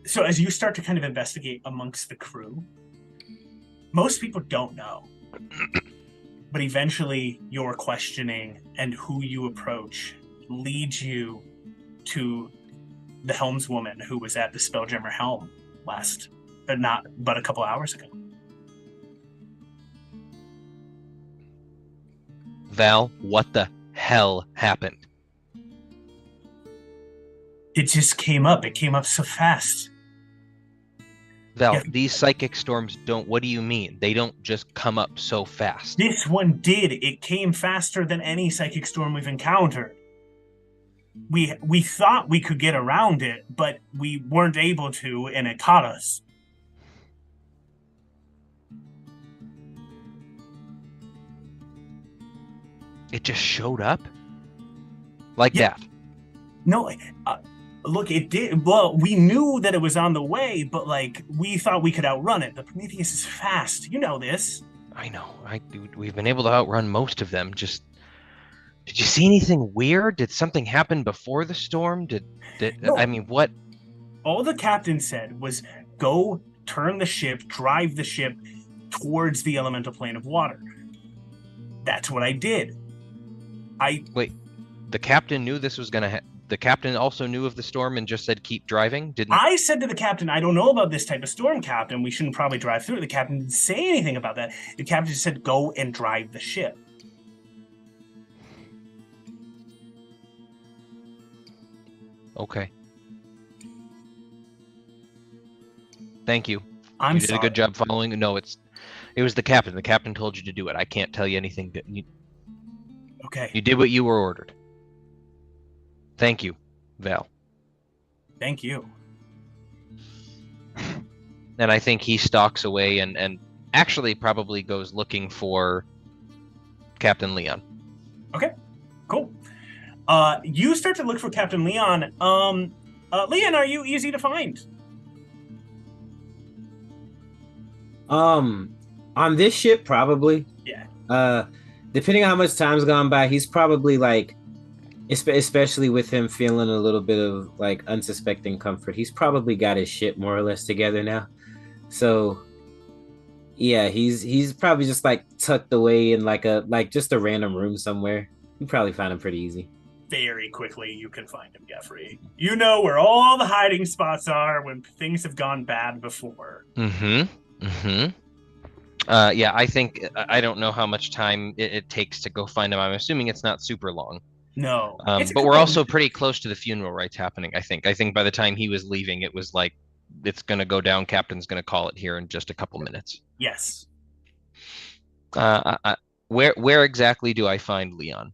So as you start to kind of investigate amongst the crew, most people don't know. But eventually your questioning and who you approach leads you to the helmswoman who was at the Spelljammer helm but a couple hours ago. Val, what the hell happened? It just came up. It came up so fast. Val, Yeah. these psychic storms don't... What do you mean? They don't just come up so fast. This one did. It came faster than any psychic storm we've encountered. We thought we could get around it, but we weren't able to, and it caught us. It just showed up? Like that? No, look, it did. Well, we knew that it was on the way, but like we thought we could outrun it. The Prometheus is fast. You know this. I know. We've been able to outrun most of them. Just, did you see anything weird? Did something happen before the storm? No. I mean, what? All the captain said was go turn the ship, drive the ship towards the elemental plane of water. That's what I did. Wait, the captain knew this was gonna the captain also knew of the storm and just said keep driving? I said to the captain, I don't know about this type of storm, Captain. We shouldn't probably drive through it. The captain didn't say anything about that. The captain just said go and drive the ship. Okay. Thank you. You did a good job following. No, it was the captain. The captain told you to do it. I can't tell you anything. Okay. You did what you were ordered. Thank you, Val. Thank you. And I think he stalks away and actually probably goes looking for Captain Leon. Okay, cool. You start to look for Captain Leon. Leon, are you easy to find? On this ship, probably. Yeah. Depending on how much time's gone by, he's probably like, especially with him feeling a little bit of like unsuspecting comfort, he's probably got his shit more or less together now. So yeah, he's probably just like tucked away in like just a random room somewhere. You probably find him pretty easy. Very quickly you can find him, Jeffrey. You know where all the hiding spots are when things have gone bad before. Yeah, I think, I don't know how much time it takes to go find him. I'm assuming it's not super long. No. But we're also pretty close to the funeral rites happening, I think. I think by the time he was leaving, it was like, it's going to go down. Captain's going to call it here in just a couple minutes. Yes. Where exactly do I find Leon?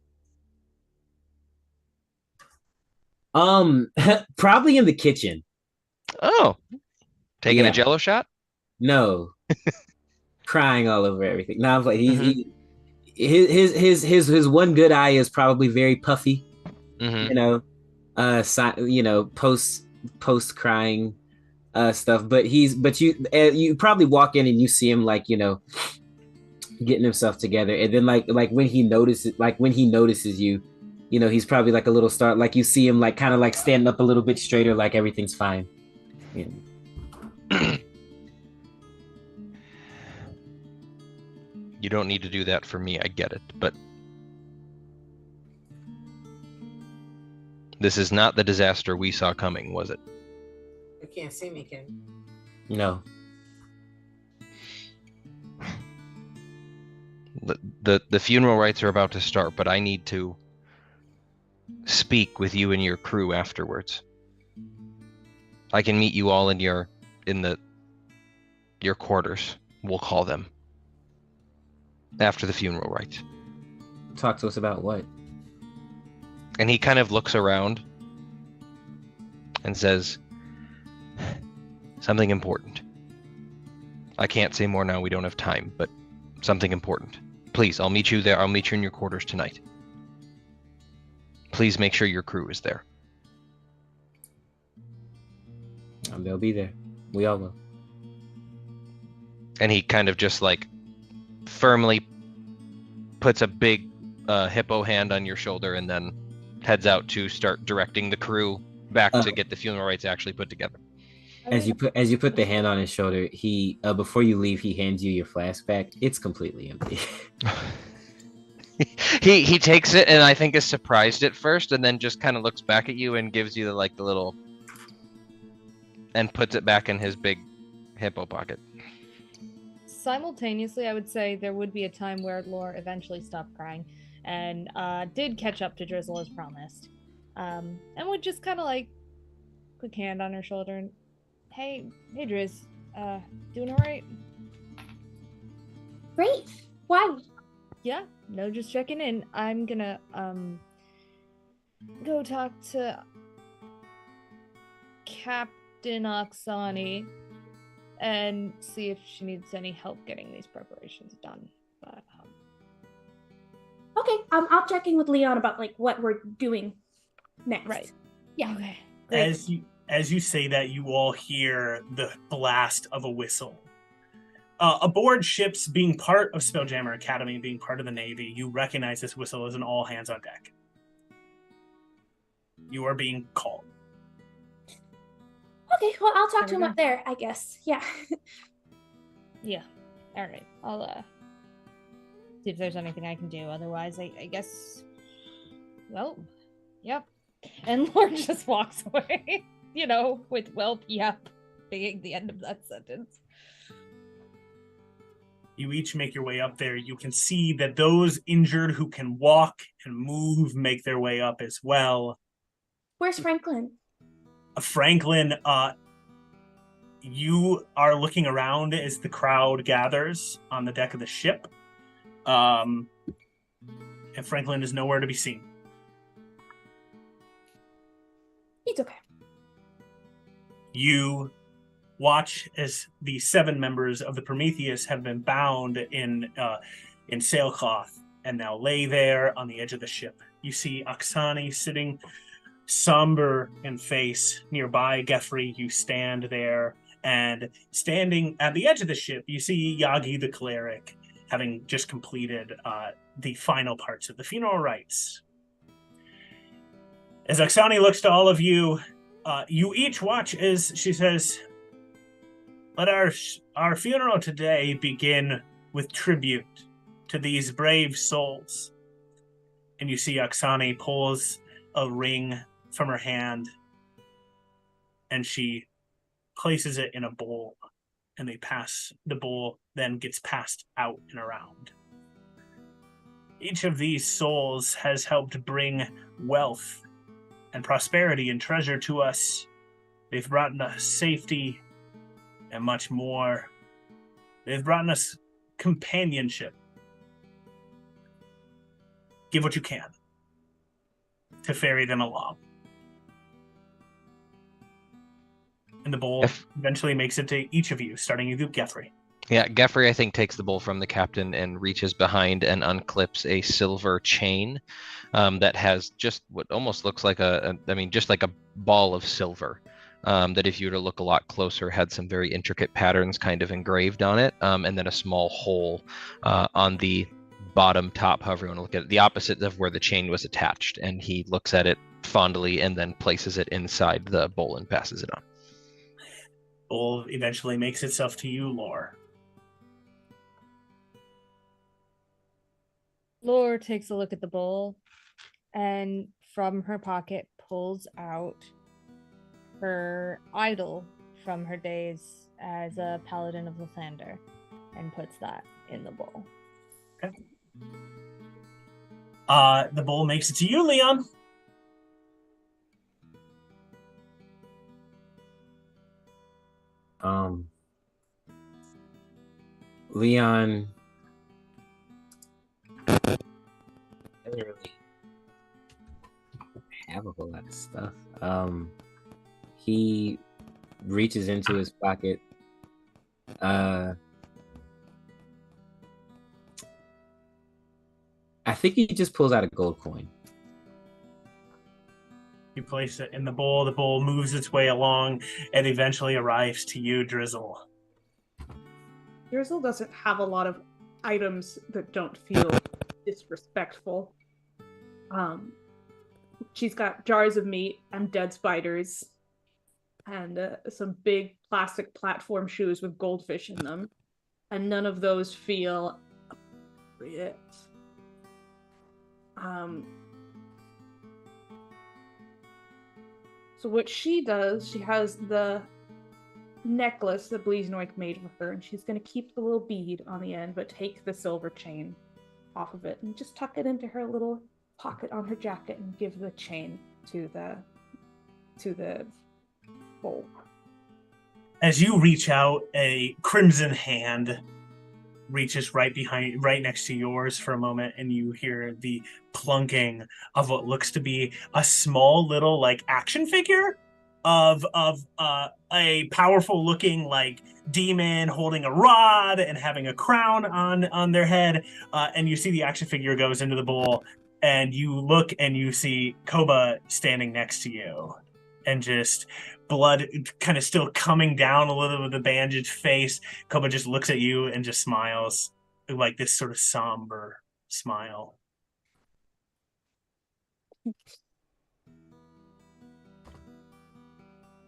Probably in the kitchen. Oh, taking a Jello shot? No. Crying all over everything. No, I'm like his one good eye is probably very puffy. Post crying stuff. But you probably walk in and you see him like getting himself together, and then like when he notices you, he's probably like a little start. Like you see him like kind of like standing up a little bit straighter, like everything's fine. You don't need to do that for me, I get it, but this is not the disaster we saw coming, was it? You can't see me, Ken. No. The funeral rites are about to start, but I need to speak with you and your crew afterwards. I can meet you all in your quarters, we'll call them. After the funeral rites. Talk to us about what? And he kind of looks around and says, something important. I can't say more now, we don't have time, but something important. Please, I'll meet you there. I'll meet you in your quarters tonight. Please make sure your crew is there. They'll be there. We all will. And he kind of just like firmly puts a big hippo hand on your shoulder and then heads out to start directing the crew back to get the funeral rites actually put together. I As mean, you put the hand on his shoulder, he before you leave, he hands you your flask back. It's completely empty. He takes it and I think is surprised at first, and then just kind of looks back at you and gives you the little, and puts it back in his big hippo pocket. simultaneously, I would say there would be a time where Lore eventually stopped crying and did catch up to Drizzle as promised. And would just kind of like quick hand on her shoulder and, hey, Driz, doing all right? Great. Why? Yeah, no, just checking in. I'm gonna go talk to Captain Oksani and see if she needs any help getting these preparations done. But Okay, I'll check in with Leon about like what we're doing next. Right. Yeah. Okay. Great. As you say that, you all hear the blast of a whistle. Aboard ships, being part of Spelljammer Academy, being part of the Navy, you recognize this whistle as an all hands on deck. You are being called. Okay, well, I'll talk There to we him go. up there, I guess. Yeah. Yeah. All right. I'll see if there's anything I can do. Otherwise, I guess. Well, yep. And Lord just walks away. With "welp, yep" being the end of that sentence. You each make your way up there. You can see that those injured who can walk and move make their way up as well. Where's Franklin? Franklin, you are looking around as the crowd gathers on the deck of the ship. And Franklin is nowhere to be seen. He's okay. You watch as the 7 members of the Prometheus have been bound in sailcloth and now lay there on the edge of the ship. You see Oksani sitting somber in face nearby. Geffrey, you stand there, and standing at the edge of the ship, you see Yagi the cleric, having just completed the final parts of the funeral rites. As Oksani looks to all of you, you each watch as she says, "Let our funeral today begin with tribute to these brave souls." And you see Oksani pulls a ring from her hand, and she places it in a bowl, and the bowl then gets passed out and around. Each of these souls has helped bring wealth and prosperity and treasure to us. They've brought us safety and much more. They've brought us companionship. Give what you can to ferry them along. And the bowl eventually makes it to each of you, starting with you, Geffrey. Yeah, Geffrey, I think, takes the bowl from the captain and reaches behind and unclips a silver chain that has just what almost looks like just like a ball of silver. That if you were to look a lot closer, had some very intricate patterns kind of engraved on it, and then a small hole on the bottom top, however you want to look at it, the opposite of where the chain was attached. And he looks at it fondly and then places it inside the bowl and passes it on. Bowl eventually makes itself to you, Lore. Lore takes a look at the bowl and from her pocket pulls out her idol from her days as a paladin of Lathander and puts that in the bowl. Okay. The bowl makes it to you, Leon. Leon doesn't really have a whole lot of stuff. He reaches into his pocket. I think he just pulls out a gold coin. You place it in the bowl. The bowl moves its way along and eventually arrives to you, Drizzle. Drizzle doesn't have a lot of items that don't feel disrespectful. She's got jars of meat and dead spiders. and some big plastic platform shoes with goldfish in them, and none of those feel appropriate. So what she does, she has the necklace that Bleasnoik made for her, and she's going to keep the little bead on the end, but take the silver chain off of it and just tuck it into her little pocket on her jacket and give the chain to the bowl. As you reach out, a crimson hand reaches right next to yours for a moment, and you hear the plunking of what looks to be a small little like action figure of a powerful looking like demon holding a rod and having a crown on their head, and you see the action figure goes into the bowl, and you look and you see Koba standing next to you, and just blood kind of still coming down a little with the bandaged face. Koba just looks at you and just smiles, like this sort of somber smile.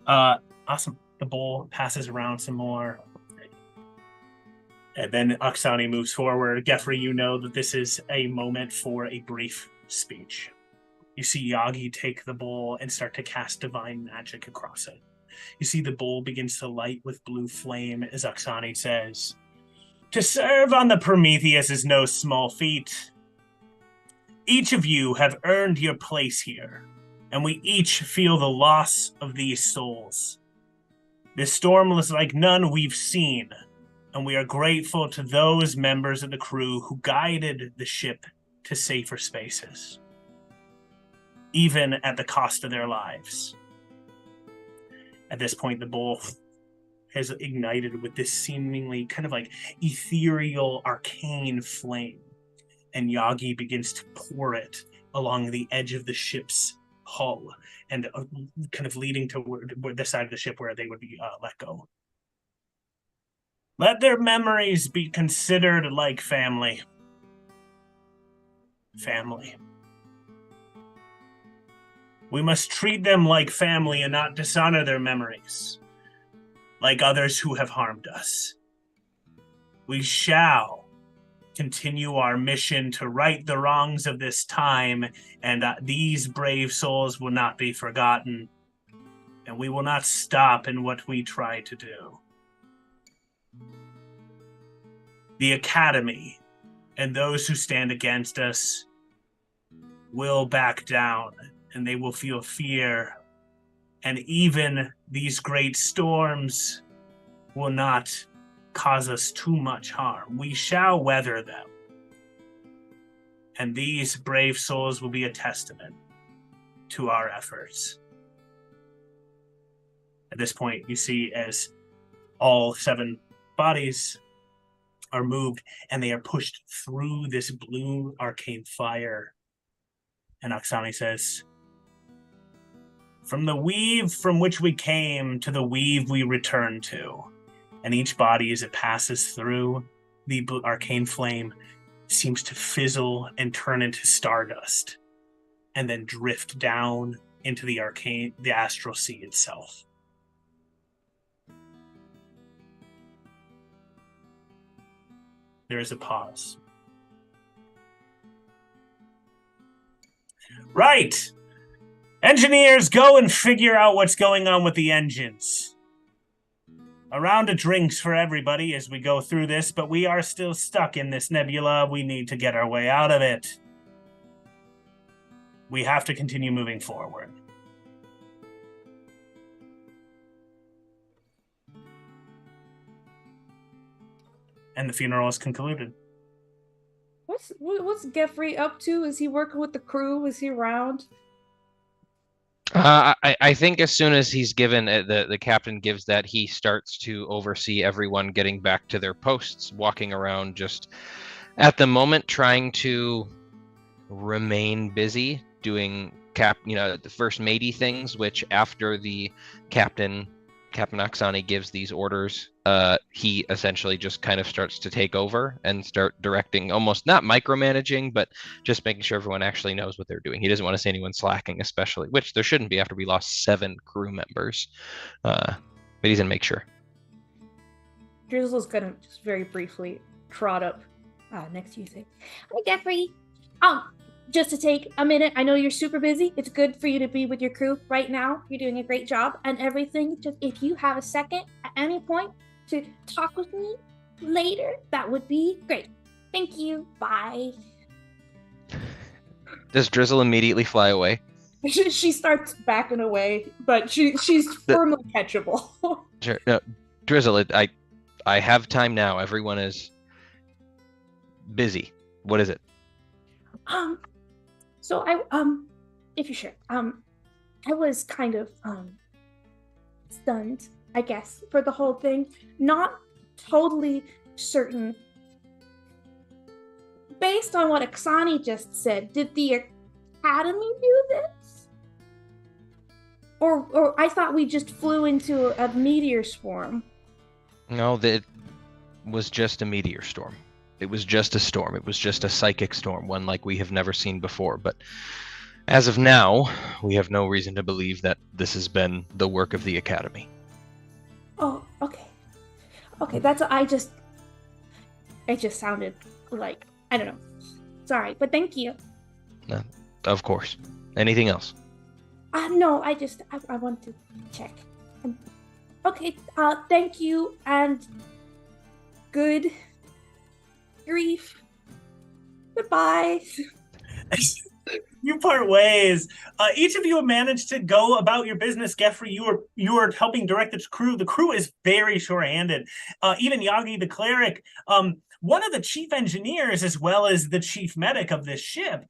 Awesome. The bowl passes around some more. And then Oksani moves forward. Geoffrey, you know that this is a moment for a brief speech. You see Yagi take the bowl and start to cast divine magic across it. You see the bowl begins to light with blue flame as Oksani says, "To serve on the Prometheus is no small feat. Each of you have earned your place here, and we each feel the loss of these souls. This storm was like none we've seen, and we are grateful to those members of the crew who guided the ship to safer spaces, even at the cost of their lives." At this point, the bowl has ignited with this seemingly kind of like ethereal, arcane flame, and Yagi begins to pour it along the edge of the ship's hull and kind of leading to the side of the ship where they would be let go. "Let their memories be considered like family. Family. We must treat them like family and not dishonor their memories, like others who have harmed us. We shall continue our mission to right the wrongs of this time, and these brave souls will not be forgotten, and we will not stop in what we try to do. The Academy and those who stand against us will back down, and they will feel fear, and even these great storms will not cause us too much harm. We shall weather them, and these brave souls will be a testament to our efforts." At this point, you see as all 7 bodies are moved, and they are pushed through this blue arcane fire, and Oksani says, "From the weave from which we came to the weave we return to." And each body, as it passes through the arcane flame, seems to fizzle and turn into stardust, and then drift down into the astral sea itself. There is a pause. "Right! Engineers, go and figure out what's going on with the engines. A round of drinks for everybody as we go through this, but we are still stuck in this nebula. We need to get our way out of it. We have to continue moving forward." And the funeral is concluded. What's Geoffrey up to? Is he working with the crew? Is he around? I think as soon as he's given the captain gives that, he starts to oversee everyone getting back to their posts, walking around just at the moment trying to remain busy doing the first matey things, which after the captain Captain Oksani gives these orders, he essentially just kind of starts to take over and start directing, almost not micromanaging, but just making sure everyone actually knows what they're doing. He doesn't want to see anyone slacking, especially, which there shouldn't be after we lost 7 crew members. But he's gonna make sure. Drizzle's gonna just very briefly trot up next to you, say, Hi, Jeffrey. Just to take a minute, I know you're super busy. It's good for you to be with your crew right now. You're doing a great job and everything. Just if you have a second at any point to talk with me later, that would be great. Thank you. Bye. Does Drizzle immediately fly away? She starts backing away, but she's firmly catchable. Sure. No, Drizzle, I have time now. Everyone is busy. What is it? So if you're sure, I was kind of stunned, I guess, for the whole thing. Not totally certain. Based on what Oksani just said, did the Academy do this? Or I thought we just flew into a meteor swarm. No, that was just a meteor storm. It was just a storm. It was just a psychic storm, one like we have never seen before. But as of now, we have no reason to believe that this has been the work of the Academy. Oh, okay. Okay, it just sounded like, I don't know. Sorry, but thank you. Of course. Anything else? No, I want to check. Okay, thank you, and good grief. Goodbye. You part ways. Each of you have managed to go about your business. Geoffrey, you are helping direct the crew. The crew is very short-handed. Even Yagi, the cleric, one of the chief engineers, as well as the chief medic of this ship,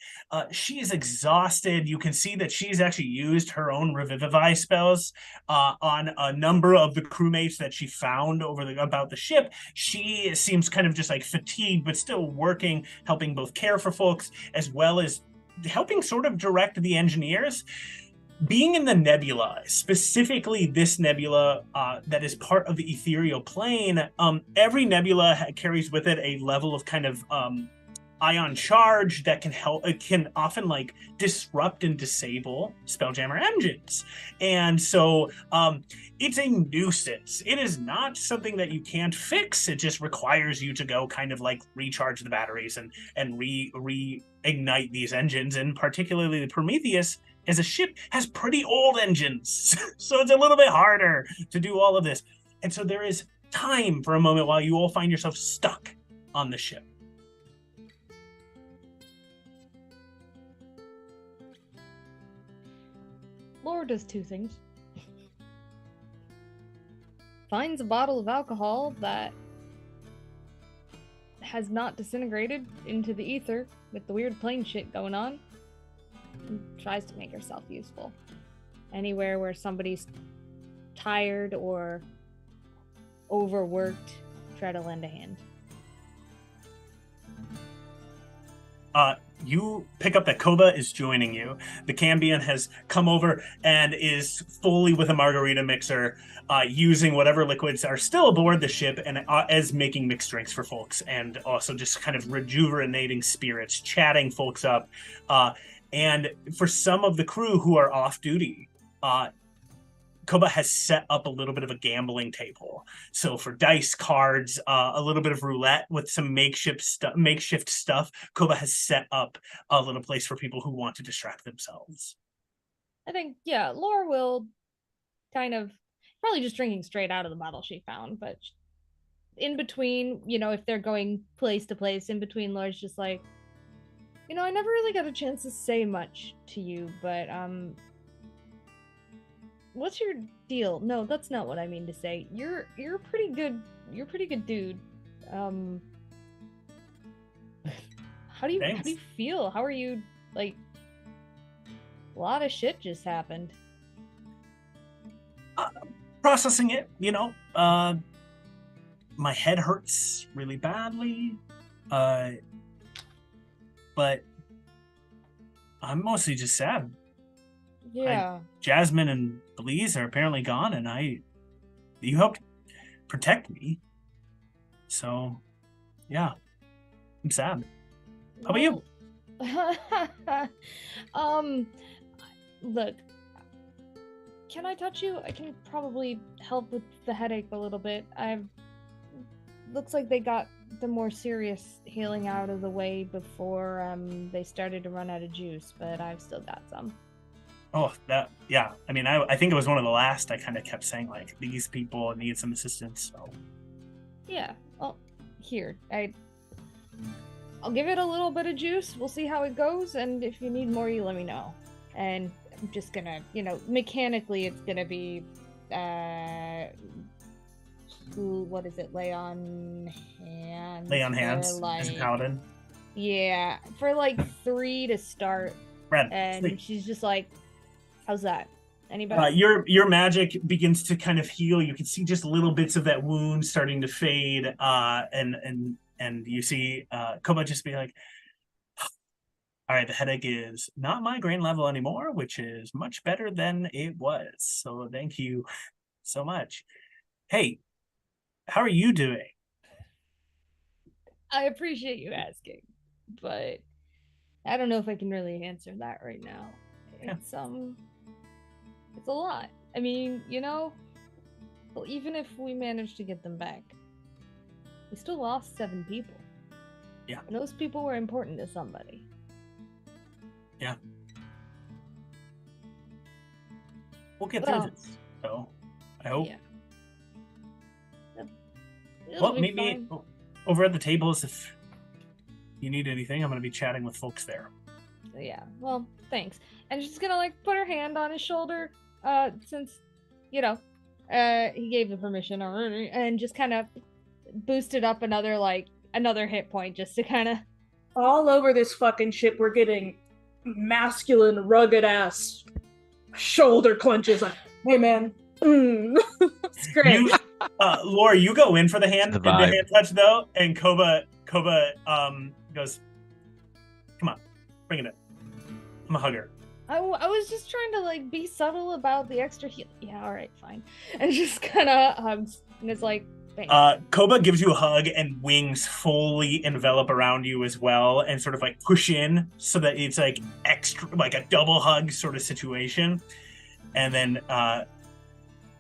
she is exhausted. You can see that she's actually used her own revivify spells on a number of the crewmates that she found about the ship. She seems kind of just like fatigued, but still working, helping both care for folks, as well as helping sort of direct the engineers. Being in the nebula, specifically this nebula that is part of the ethereal plane, every nebula carries with it a level of kind of ion charge that can often like disrupt and disable Spelljammer engines. And so it's a nuisance. It is not something that you can't fix. It just requires you to go kind of like recharge the batteries and reignite these engines. And particularly the Prometheus as a ship has pretty old engines. So it's a little bit harder to do all of this. And so there is time for a moment while you all find yourself stuck on the ship. Laura does 2 things. Finds a bottle of alcohol that has not disintegrated into the ether with the weird plane shit going on, and tries to make herself useful. Anywhere where somebody's tired or overworked, try to lend a hand. You pick up that Koba is joining you. The Cambion has come over and is fully with a margarita mixer, using whatever liquids are still aboard the ship and as making mixed drinks for folks, and also just kind of rejuvenating spirits, chatting folks up. And for some of the crew who are off duty, Koba has set up a little bit of a gambling table. So for dice, cards, a little bit of roulette with some makeshift stuff, Koba has set up a little place for people who want to distract themselves. I think, yeah, Laura will kind of, probably just drinking straight out of the bottle she found, but in between, if they're going place to place, in between, Laura's just like, I never really got a chance to say much to you, but, what's your deal? No, that's not what I mean to say. You're a pretty good dude. How do you feel? How are you, like, a lot of shit just happened. Processing it, my head hurts really badly. But I'm mostly just sad. Yeah. Jasmine and Belize are apparently gone, and you helped protect me. So, yeah, I'm sad. How about you? Look, can I touch you? I can probably help with the headache a little bit. Looks like they got the more serious healing out of the way before they started to run out of juice, but I've still got some. Oh, yeah. I mean, I think it was one of the last I kind of kept saying, like, these people need some assistance, so. Yeah, well, here, I'll give it a little bit of juice. We'll see how it goes, and if you need more, you let me know. And I'm just gonna, mechanically it's gonna be, what is it? Lay on hands. Lay on hands like, as a paladin. Yeah, for like 3 to start. Brad, and sleep. She's just like, how's that? Anybody? Your magic begins to kind of heal. You can see just little bits of that wound starting to fade, and you see Koba just be like, all right, the headache is not migraine level anymore, which is much better than it was. So thank you so much. Hey, how are you doing? I appreciate you asking, but I don't know if I can really answer that right now. It's a lot. I mean, well, even if we managed to get them back, we still lost 7 people. Yeah. And those people were important to somebody. Yeah. We'll get through this. So, I hope. Yeah. Well, meet me over at the tables if you need anything. I'm going to be chatting with folks there. Yeah, well, thanks. And she's gonna put her hand on his shoulder, since, he gave the permission already, and just kind of boosted up another hit point just to kind of. All over this fucking ship, we're getting masculine, rugged ass shoulder clenches. Like, hey man, it's great. Laura, you go in for the hand touch though, and Koba goes, come on, bring it in. I'm a hugger. I was just trying to be subtle about the extra heal. Yeah, all right, fine. And just kind of hugs, and it's like, thanks. Koba gives you a hug, and wings fully envelop around you as well, and sort of push in so that it's extra, a double hug sort of situation. And then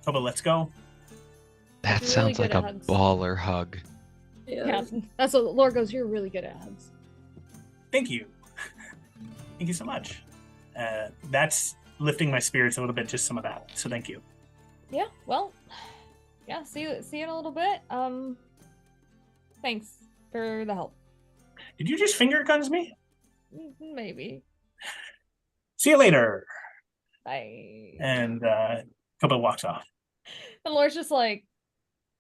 Koba, let's go. That You're sounds really like a good at hugs. baller hug. Yeah, that's what Laura goes. You're really good at hugs. Thank you. Thank you so much. That's lifting my spirits a little bit, just some of that. So thank you. Yeah, well, yeah, see you in a little bit. Thanks for the help. Did you just finger guns me? Maybe. See you later. Bye. And Koba walks off. And Laura's just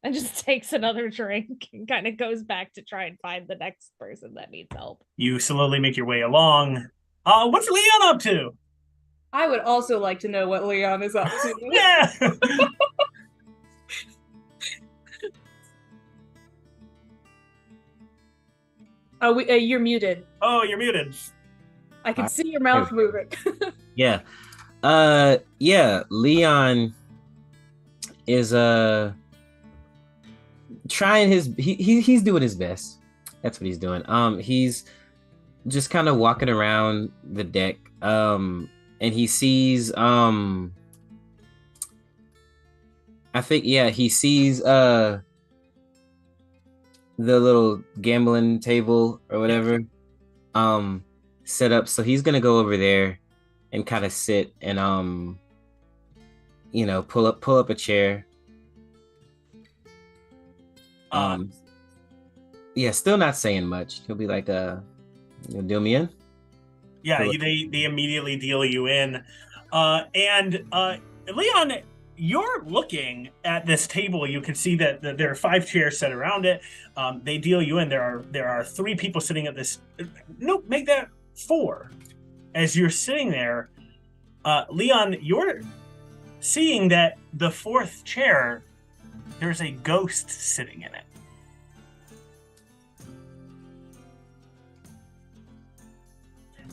and just takes another drink and kind of goes back to try and find the next person that needs help. You slowly make your way along. What's Leon up to? I would also like to know what Leon is up to. Yeah. Oh, you're muted. Oh, you're muted. I can see your mouth moving. Yeah. Yeah, Leon is trying he's doing his best. That's what he's doing. He's just kind of walking around the deck, and he sees he sees the little gambling table or whatever set up. So he's gonna go over there and kind of sit and pull up a chair. Still not saying much. He'll be like, you'll deal me in? Yeah, they immediately deal you in. And Leon, you're looking at this table. You can see that there are 5 chairs set around it. They deal you in. There are 3 people sitting at this. Nope, make that 4. As you're sitting there, Leon, you're seeing that the 4th chair, there's a ghost sitting in it.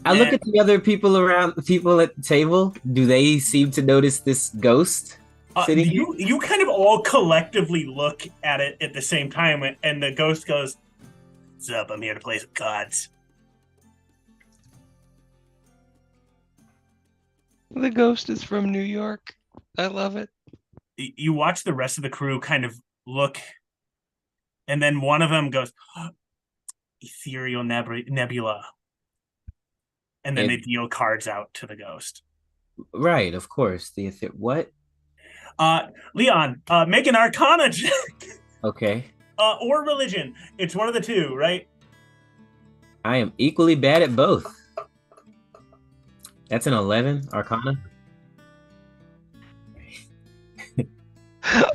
I look at the other people at the table. Do they seem to notice this ghost? sitting here? You kind of all collectively look at it at the same time, and the ghost goes, "What's up? I'm here to play some cards." The ghost is from New York. I love it. You watch the rest of the crew kind of look, and then one of them goes, "Ethereal nebula," and then they deal cards out to the ghost. Right, of course. What? Leon, make an Arcana check. Okay. Or religion. It's one of the two, right? I am equally bad at both. That's an 11, Arcana.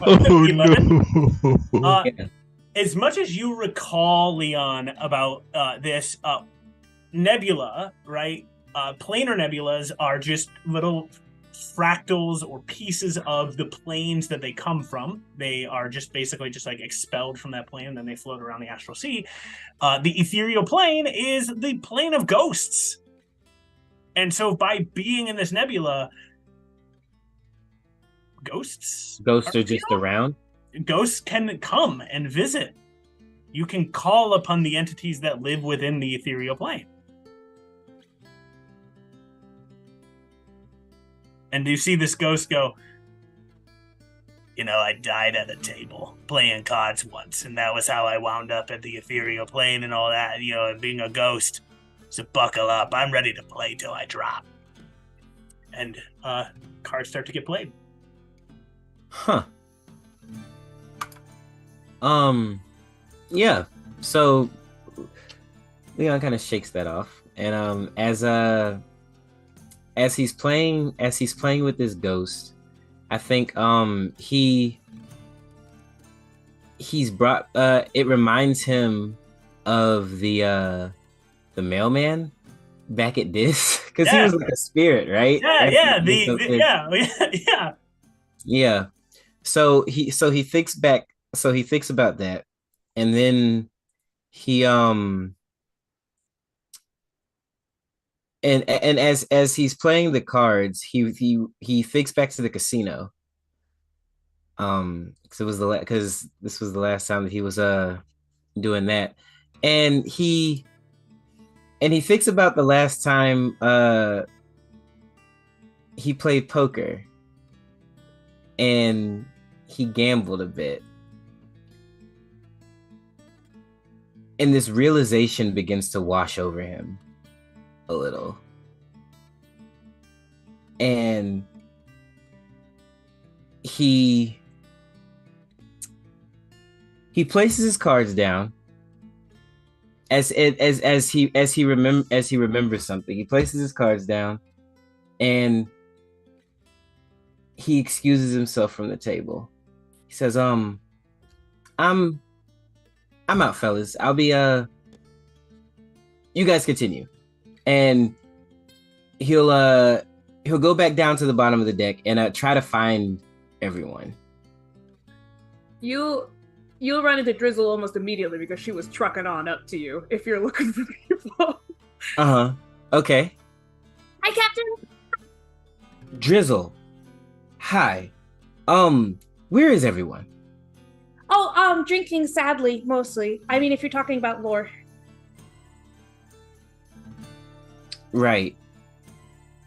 Oh 11? no! Yeah. As much as you recall, Leon, about this nebula, right? Planar nebulas are just little fractals or pieces of the planes that they come from. They are just basically just like expelled from that plane, and then they float around the astral sea. The ethereal plane is the plane of ghosts. And so by being in this nebula, ghosts Are real. just around? Ghosts can come and visit. You can call upon the entities that live within the ethereal plane. And you see this ghost go, I died at a table playing cards once, and that was how I wound up at the ethereal plane and all that, being a ghost. So buckle up. I'm ready to play till I drop. And cards start to get played. Huh. Yeah. So Leon kind of shakes that off, and as he's playing with this ghost, I think he's brought it reminds him of the mailman back at this, because he was like a spirit, right? Yeah. So he thinks about that, and then he and as he's playing the cards, he thinks back to the casino. Because this was the last time that he was doing that, and he thinks about the last time he played poker, and he gambled a bit, and this realization begins to wash over him a little, and he places his cards down as he remembers something. He places his cards down, and he excuses himself from the table. He says, I'm out, fellas. I'll be you guys continue. And he'll go back down to the bottom of the deck and try to find everyone. You'll run into Drizzle almost immediately because she was trucking on up to you if you're looking for people. Okay. Hi, Captain. Drizzle. Hi. Where is everyone? Oh, drinking, sadly, mostly. I mean, if you're talking about lore. Right.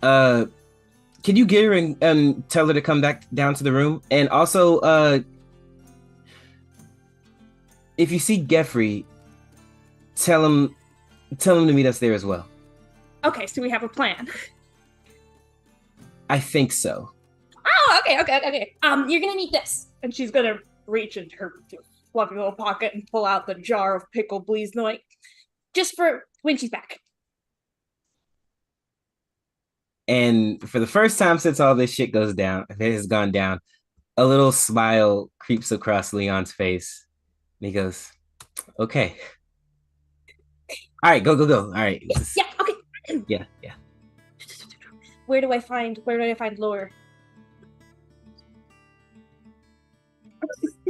Can you get her and tell her to come back down to the room? And also, if you see Geffrey, tell him to meet us there as well. Okay, so we have a plan. I think so. Oh, okay. You're gonna need this. And she's gonna reach into her fluffy little pocket and pull out the jar of pickled Bleasnoy. Just for when she's back. And for the first time since all this shit has gone down, a little smile creeps across Leon's face. And he goes, okay. All right, go. All right. Yeah, okay. Yeah. Where do I find lore?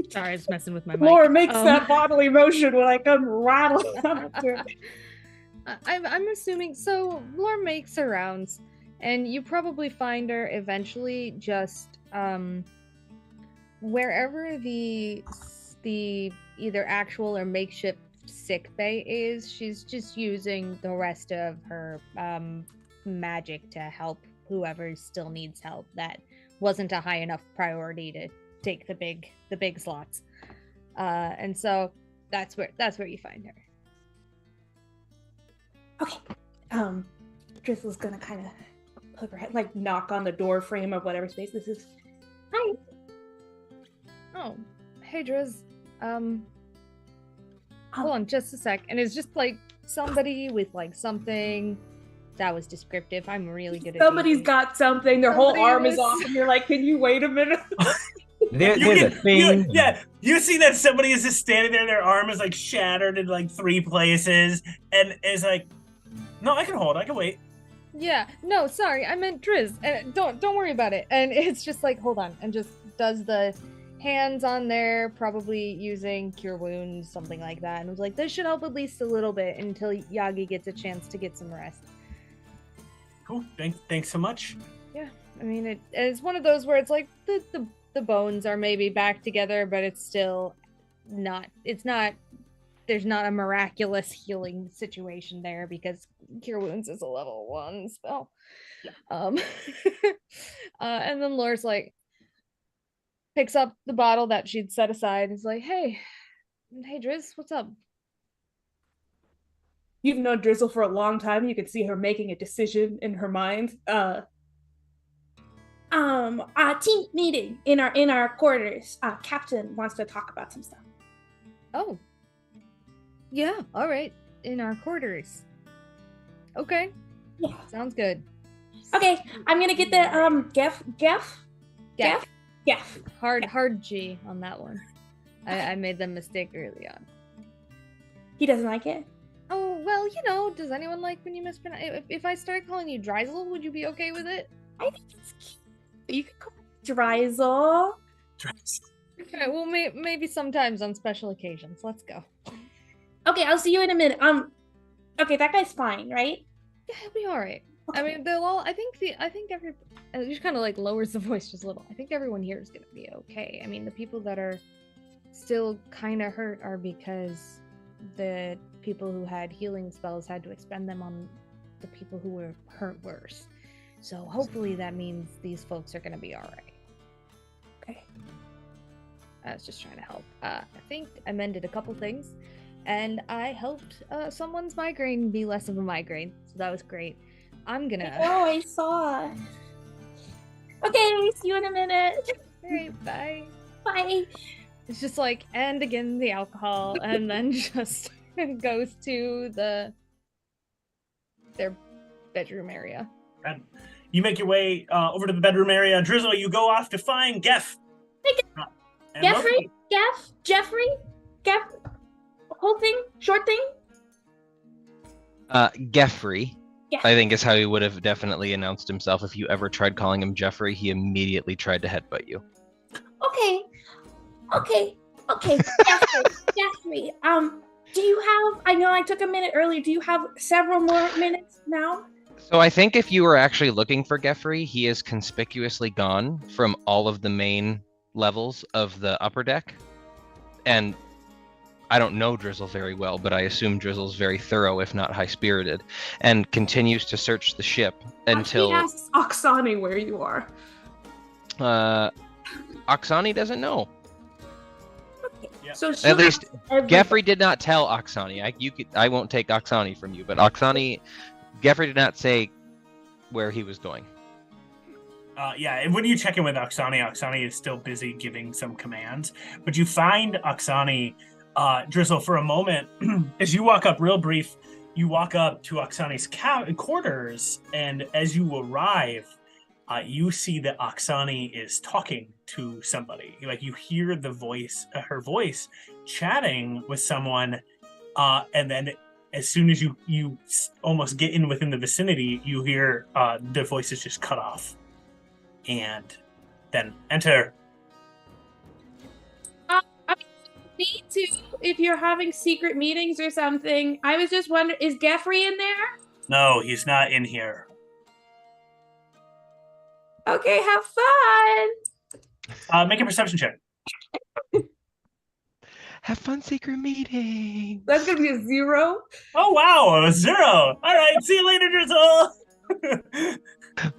Sorry, I was messing with my mic. Lore makes that bodily motion when I come rattling after. I'm assuming so. Lore makes her rounds, and you probably find her eventually just wherever the either actual or makeshift sick bay is, she's just using the rest of her magic to help whoever still needs help. That wasn't a high enough priority to take the big slots, and so that's where you find her. Okay. Drizzle's gonna kind of poke her head, like knock on the door frame of whatever space this is. Hi. Oh, hey Drizz. Hold on just a sec. And it's just like somebody with like something that was descriptive. I'm really good at Somebody's these. got something, their whole arm is off, and you're like, can you wait a minute? There's a thing. You see that somebody is just standing there, their arm is like shattered in like 3 places, and is like, no, I can wait. Yeah, no, sorry, I meant Drizz. And don't worry about it. And it's just like, hold on, and just does the hands on there, probably using cure wounds, something like that. And was like, this should help at least a little bit until Yagi gets a chance to get some rest. Cool. Thanks so much. Yeah, I mean, it's one of those where it's like the bones are maybe back together, but it's still not. It's not. There's not a miraculous healing situation there because cure wounds is a level 1 spell. Yeah. And then Laura's like, picks up the bottle that she'd set aside and is like, hey Drizz, what's up? You've known Drizzle for a long time. You can see her making a decision in her mind. Team meeting in our quarters. Captain wants to talk about some stuff. Oh. Yeah, all right. In our quarters. Okay. Yeah. Sounds good. Okay, I'm gonna get the Geff. Hard G on that one. I made the mistake early on. He doesn't like it. Oh well, you know. Does anyone like when you mispronounce? If I start calling you Dryzel, would you be okay with it? I think it's cute. You could call it Dryzel. Okay. Well, maybe sometimes on special occasions. Let's go. Okay, I'll see you in a minute. Okay, that guy's fine, right? Yeah, he'll be all right. Okay. I mean, they'll all. I think every. Just kind of like lowers the voice just a little. I think everyone here is gonna be okay. I mean, the people that are still kind of hurt are because the people who had healing spells had to expend them on the people who were hurt worse. So hopefully that means these folks are gonna be all right. Okay. I was just trying to help. I think I mended a couple things, and I helped someone's migraine be less of a migraine. So that was great. I'm gonna. Oh, I saw. Okay, see you in a minute. All right, bye. Bye. It's just like, and again the alcohol, and then just goes to their bedroom area. And you make your way over to the bedroom area. Drizzle, you go off to find Geff. Jeffrey, whole thing, short thing. Geffrey, Yeah. I think is how he would have definitely announced himself. If you ever tried calling him Jeffrey, he immediately tried to headbutt you. Okay. Jeffrey. Do you have? I know I took a minute earlier. Do you have several more minutes now? So I think if you were actually looking for Geffrey, he is conspicuously gone from all of the main levels of the upper deck. And I don't know Drizzle very well, but I assume Drizzle's very thorough, if not high-spirited, and continues to search the ship until... He asks Oksani where you are. Oksani doesn't know. Yeah. So At least everybody. Geffrey did not tell Oksani. I won't take Oksani from you, but Geffrey did not say where he was going. Yeah, and when you check in with Oksani is still busy giving some commands. But you find Oksani, Drizzle, for a moment, as you walk up real brief, you walk up to Oksani's quarters, and as you arrive, you see that Oksani is talking to somebody. Like, you hear the voice, her voice, chatting with someone, and then as soon as you almost get in within the vicinity, you hear the voice is just cut off. And then enter. I need to, if you're having secret meetings or something. I was just wondering, is Geffrey in there? No, he's not in here. Okay, have fun. Make a perception check. Have fun, secret meeting. That's gonna be a 0. Oh wow, a 0. All right, see you later, Drizzle.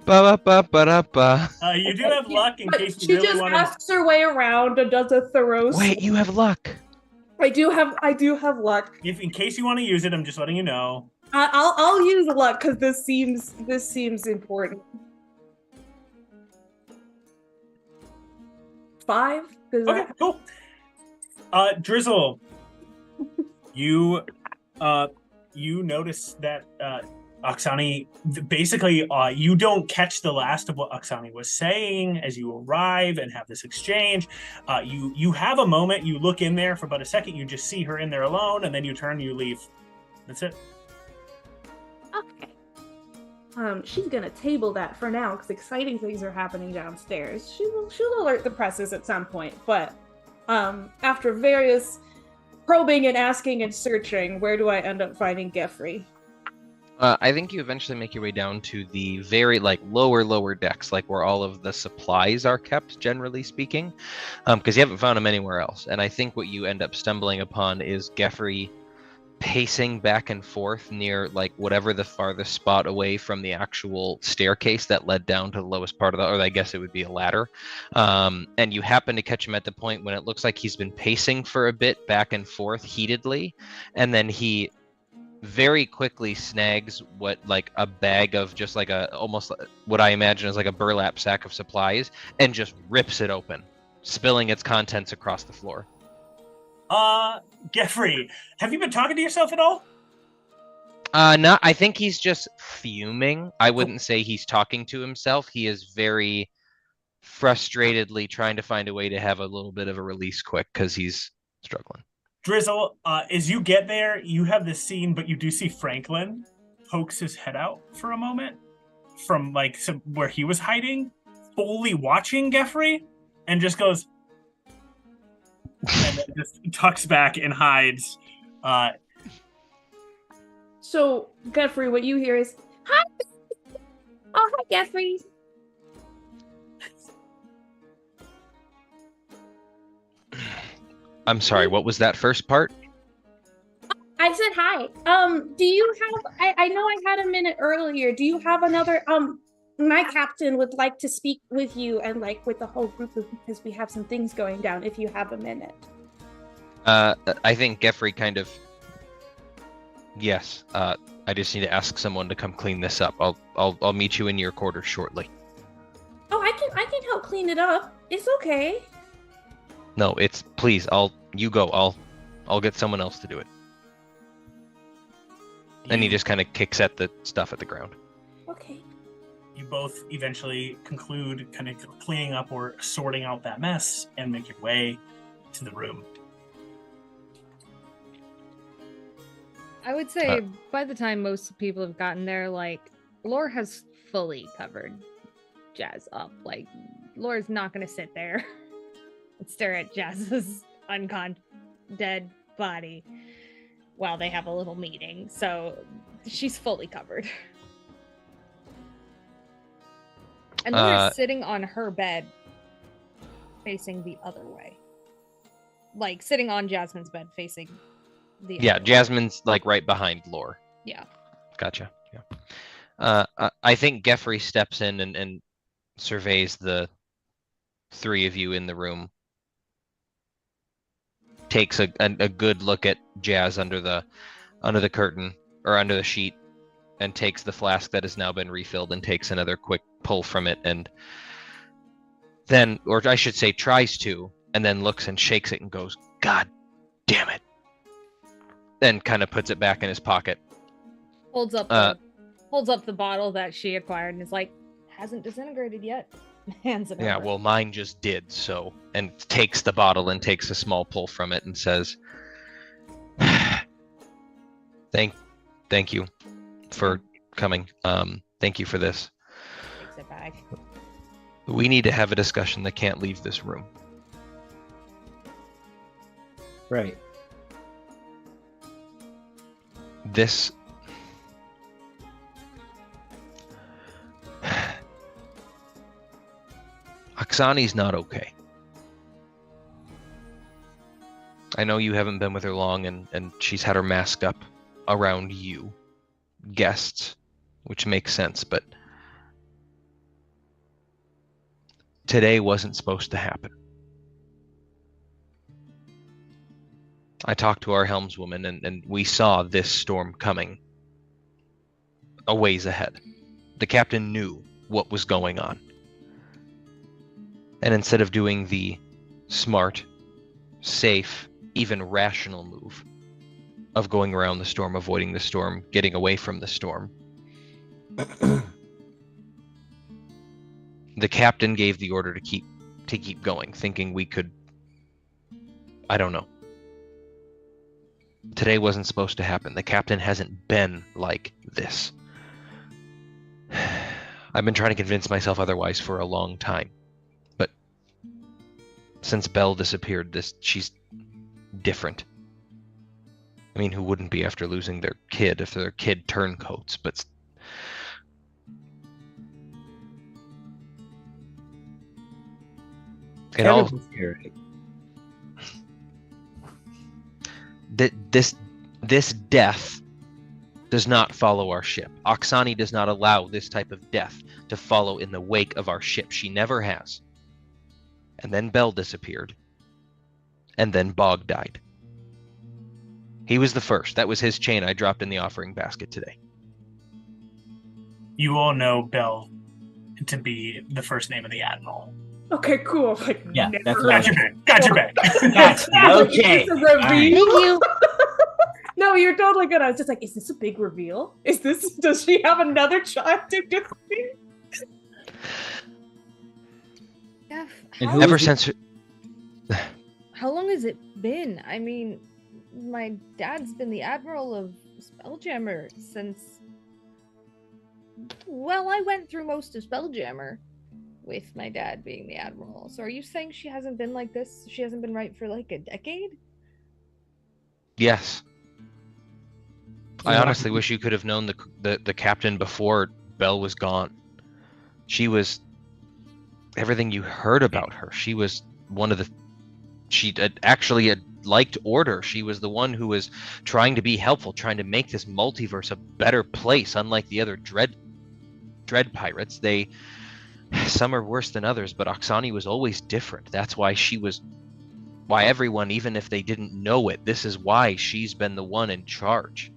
Ba-ba-ba-ba-da-ba. You do have luck in But case you she really just want to. asks her way around and does a thorough. Wait, you have luck. I do have luck. If in case you want to use it, I'm just letting you know. I'll use luck because this seems important. 5. Okay, cool. Drizzle, you notice that Oksani, basically, you don't catch the last of what Oksani was saying as you arrive and have this exchange. You have a moment, you look in there for about a second, you just see her in there alone, and then you turn, you leave. That's it. Okay. She's gonna table that for now because exciting things are happening downstairs. She'll alert the presses at some point, but after various probing and asking and searching, where do I end up finding Geoffrey? I think you eventually make your way down to the very lower decks, like where all of the supplies are kept, generally speaking, because you haven't found them anywhere else. And I think what you end up stumbling upon is Geoffrey pacing back and forth near whatever the farthest spot away from the actual staircase that led down to the lowest part of or I guess it would be a ladder. And you happen to catch him at the point when it looks like he's been pacing for a bit back and forth heatedly, and then he very quickly snags a bag of just almost what I imagine is like a burlap sack of supplies and just rips it open, spilling its contents across the floor. Geoffrey, have you been talking to yourself at all? No, I think he's just fuming. I wouldn't say he's talking to himself. He is very frustratedly trying to find a way to have a little bit of a release quick because he's struggling. Drizzle, as you get there, you have this scene, but you do see Franklin pokes his head out for a moment from where he was hiding, fully watching Geoffrey, and just goes, and then just tucks back and hides. So, Geoffrey, what you hear is, Hi. Oh, hi, Geoffrey. I'm sorry, what was that first part? I said hi. Do you have? I know I had a minute earlier. Do you have another? My captain would like to speak with you and with the whole group because we have some things going down. If you have a minute. I think Geoffrey kind of. Yes. I just need to ask someone to come clean this up. I'll meet you in your quarters shortly. Oh, I can help clean it up. It's okay. No, please. You go. I'll get someone else to do it. And he just kind of kicks at the stuff at the ground. Okay. You both eventually conclude kind of cleaning up or sorting out that mess and make your way to the room. I would say by the time most people have gotten there, Lore has fully covered Jazz up. Lore's not going to sit there and stare at Jazz's dead body while they have a little meeting. So she's fully covered. And Lore's sitting on her bed facing the other way. Sitting on Jasmine's bed facing the other way. Jasmine's right behind Lore. Yeah. Gotcha. Yeah. I think Geoffrey steps in and surveys the three of you in the room. Takes a good look at Jazz under the curtain or under the sheet, and takes the flask that has now been refilled and takes another quick pull from it, and then, or I should say, tries to, and then looks and shakes it and goes, "God damn it!" Then kind of puts it back in his pocket. Holds up the bottle that she acquired and is hasn't disintegrated yet. Hands it over. Well, mine just did so, and takes the bottle and takes a small pull from it and says, Thank you for coming. Thank you for this. Takes it back. We need to have a discussion that can't leave this room. Right. This Oksani's not okay. I know you haven't been with her long, and she's had her mask up around you, guests, which makes sense, but today wasn't supposed to happen. I talked to our helmswoman, and we saw this storm coming a ways ahead. The captain knew what was going on. And instead of doing the smart, safe, even rational move of going around the storm, avoiding the storm, getting away from the storm, the captain gave the order to keep going, thinking we could, I don't know. Today wasn't supposed to happen. The captain hasn't been like this. I've been trying to convince myself otherwise for a long time. But since Belle disappeared, she's different. I mean, who wouldn't be after losing their kid if their kid turncoats, but it all this death does not follow our ship. Oksani does not allow this type of death to follow in the wake of our ship. She never has. And then Belle disappeared. And then Bog died. He was the first. That was his chain I dropped in the offering basket today. You all know Belle to be the first name of the Admiral. Okay, cool. Like, Yeah, never that's Got your back. Got your back. Okay. It's a reveal. Thank you. No, you're totally good. I was just like, is this a big reveal? Does she have another child to do? Yeah, And how, who Ever was since how long has it been? I mean, my dad's been the Admiral of Spelljammer since... Well, I went through most of Spelljammer with my dad being the Admiral. So are you saying she hasn't been like this? She hasn't been right for like a decade? Yes. I Yeah. honestly wish you could have known the captain before Belle was gone. She was everything you heard about her. She was one of the... She actually had liked order. She was the one who was trying to be helpful, trying to make this multiverse a better place, unlike the other dread pirates. Some are worse than others, but Oksani was always different. That's why why everyone, even if they didn't know it, this is why she's been the one in charge.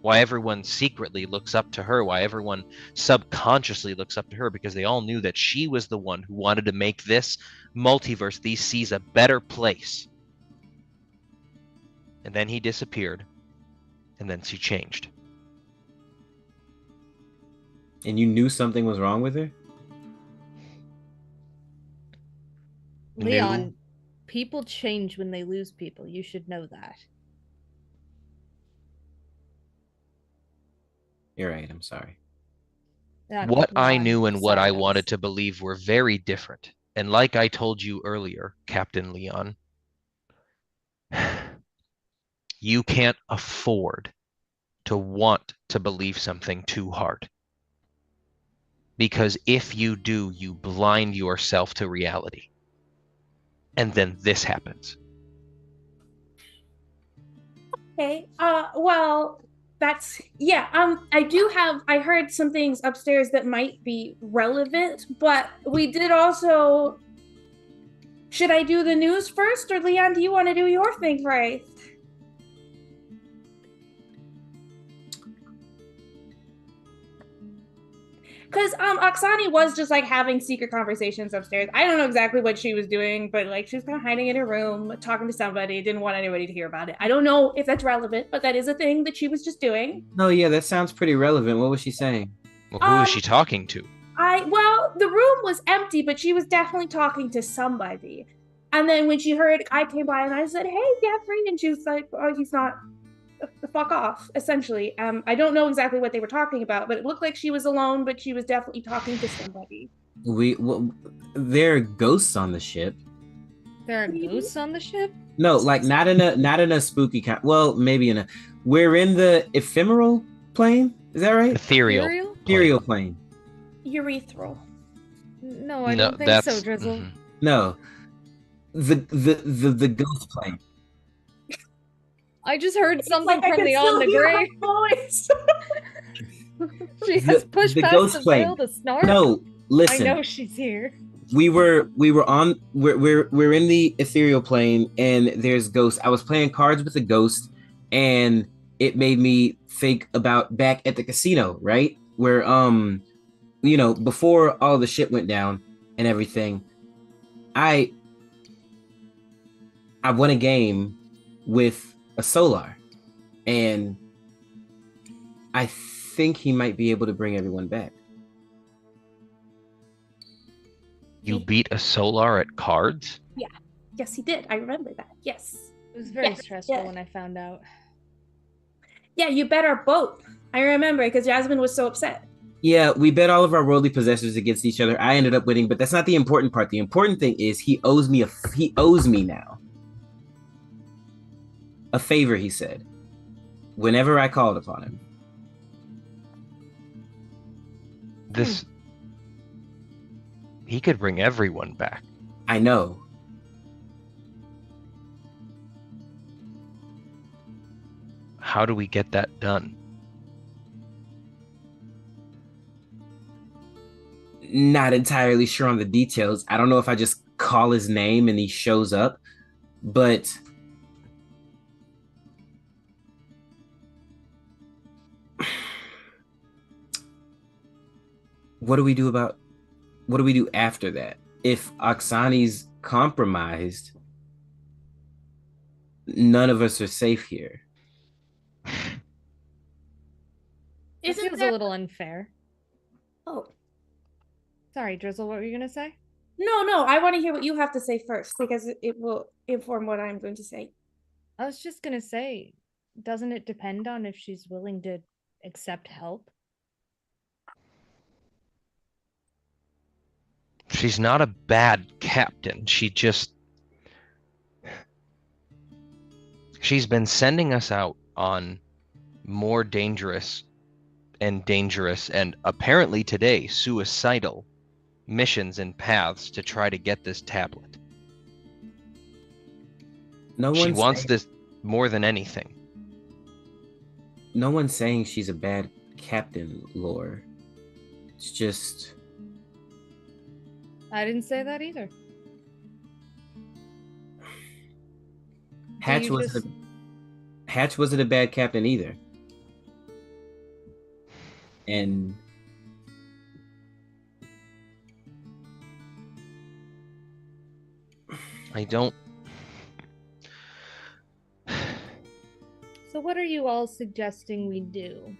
Why everyone secretly looks up to her, why everyone subconsciously looks up to her, because they all knew that she was the one who wanted to make this multiverse, these seas, a better place. And then he disappeared, and then she changed. And you knew something was wrong with her? Leon, New. people change when they lose people. You should know that. You're right, I'm sorry. What I Leon, knew and what I sorry, wanted guys. to believe were very different. And like I told you earlier, Captain Leon, you can't afford to want to believe something too hard. Because if you do, you blind yourself to reality. And then this happens. Okay. Well, that's I heard some things upstairs that might be relevant, but we did also... Should I do the news first, or Leon, do you want to do your thing first? Because Oksani was just like having secret conversations upstairs. I don't know exactly what she was doing, but like she was kind of hiding in her room, talking to somebody, didn't want anybody to hear about it. I don't know if that's relevant, but that is a thing that she was just doing. No, yeah, that sounds pretty relevant. What was she saying? Well, who is she talking to? Well, the room was empty, but she was definitely talking to somebody. And then when she heard, I came by and I said, "Hey, Jeffrey," and she was like, "Oh, he's not." Fuck off, essentially. I don't know exactly what they were talking about, but it looked like she was alone, but she was definitely talking to somebody. There are ghosts on the ship. There are ghosts on the ship? No, like not in a spooky kind. Well, maybe in a. We're in the ephemeral plane. Is that right? Ethereal. Ethereal plane. Urethral. No, I don't think so, Drizzle. Mhm. No, the ghost plane. I just heard It's something like I from can the still on the hear gray. her voice. She has pushed the past ghost the plane. veil to snark. No, I listen. know she's here. We're in the ethereal plane, and there's ghosts. I was playing cards with a ghost, and it made me think about back at the casino, right? Where before all the shit went down and everything, I won a game with a Solar, and I think he might be able to bring everyone back. You beat a Solar at cards? Yes, he did. I remember that. Yes. It was very Yes, stressful yeah. when I found out. Yeah, you bet our boat. I remember because Jasmine was so upset. Yeah, we bet all of our worldly possessors against each other. I ended up winning, but that's not the important part. The important thing is he owes me now a favor, he said, whenever I called upon him. He could bring everyone back. I know. How do we get that done? Not entirely sure on the details. I don't know if I just call his name and he shows up, but what do we do after that? If Oksani's compromised, none of us are safe here. It Isn't feels there... a little unfair. Oh. Sorry, Drizzle, what were you gonna say? No, I want to hear what you have to say first because it will inform what I'm going to say. I was just gonna say, doesn't it depend on if she's willing to accept help? She's not a bad captain. She's been sending us out on more dangerous and apparently today suicidal missions and paths to try to get this tablet. She wants this more than anything. No one's saying she's a bad captain, Lore. It's just... I didn't say that either. Hatch wasn't a bad captain either. And I don't... So what are you all suggesting we do?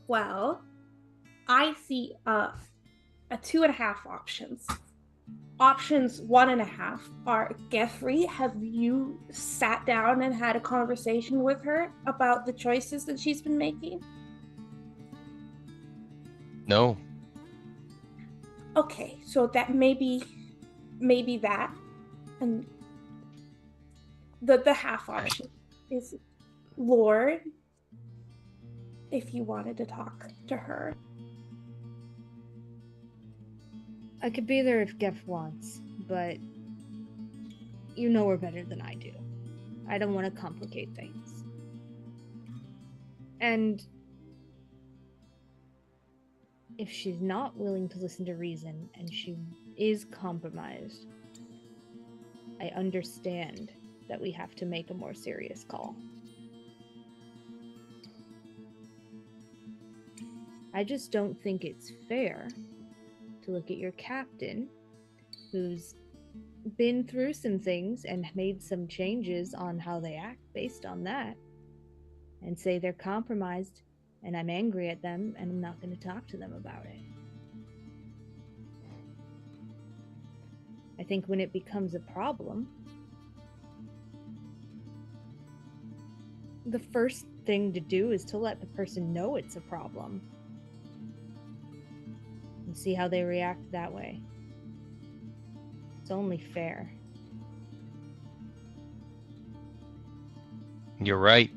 Well, I see 2.5 options. Options 1.5 are Geoffrey, have you sat down and had a conversation with her about the choices that she's been making? No. Okay, so that maybe that, and the half option is Lord, if you wanted to talk to her. I could be there if Geff wants, but you know her better than I do. I don't want to complicate things. And if she's not willing to listen to reason and she is compromised, I understand that we have to make a more serious call. I just don't think it's fair to look at your captain, who's been through some things and made some changes on how they act based on that, and say they're compromised and I'm angry at them and I'm not going to talk to them about it. I think when it becomes a problem, the first thing to do is to let the person know it's a problem and see how they react that way. It's only fair. You're right.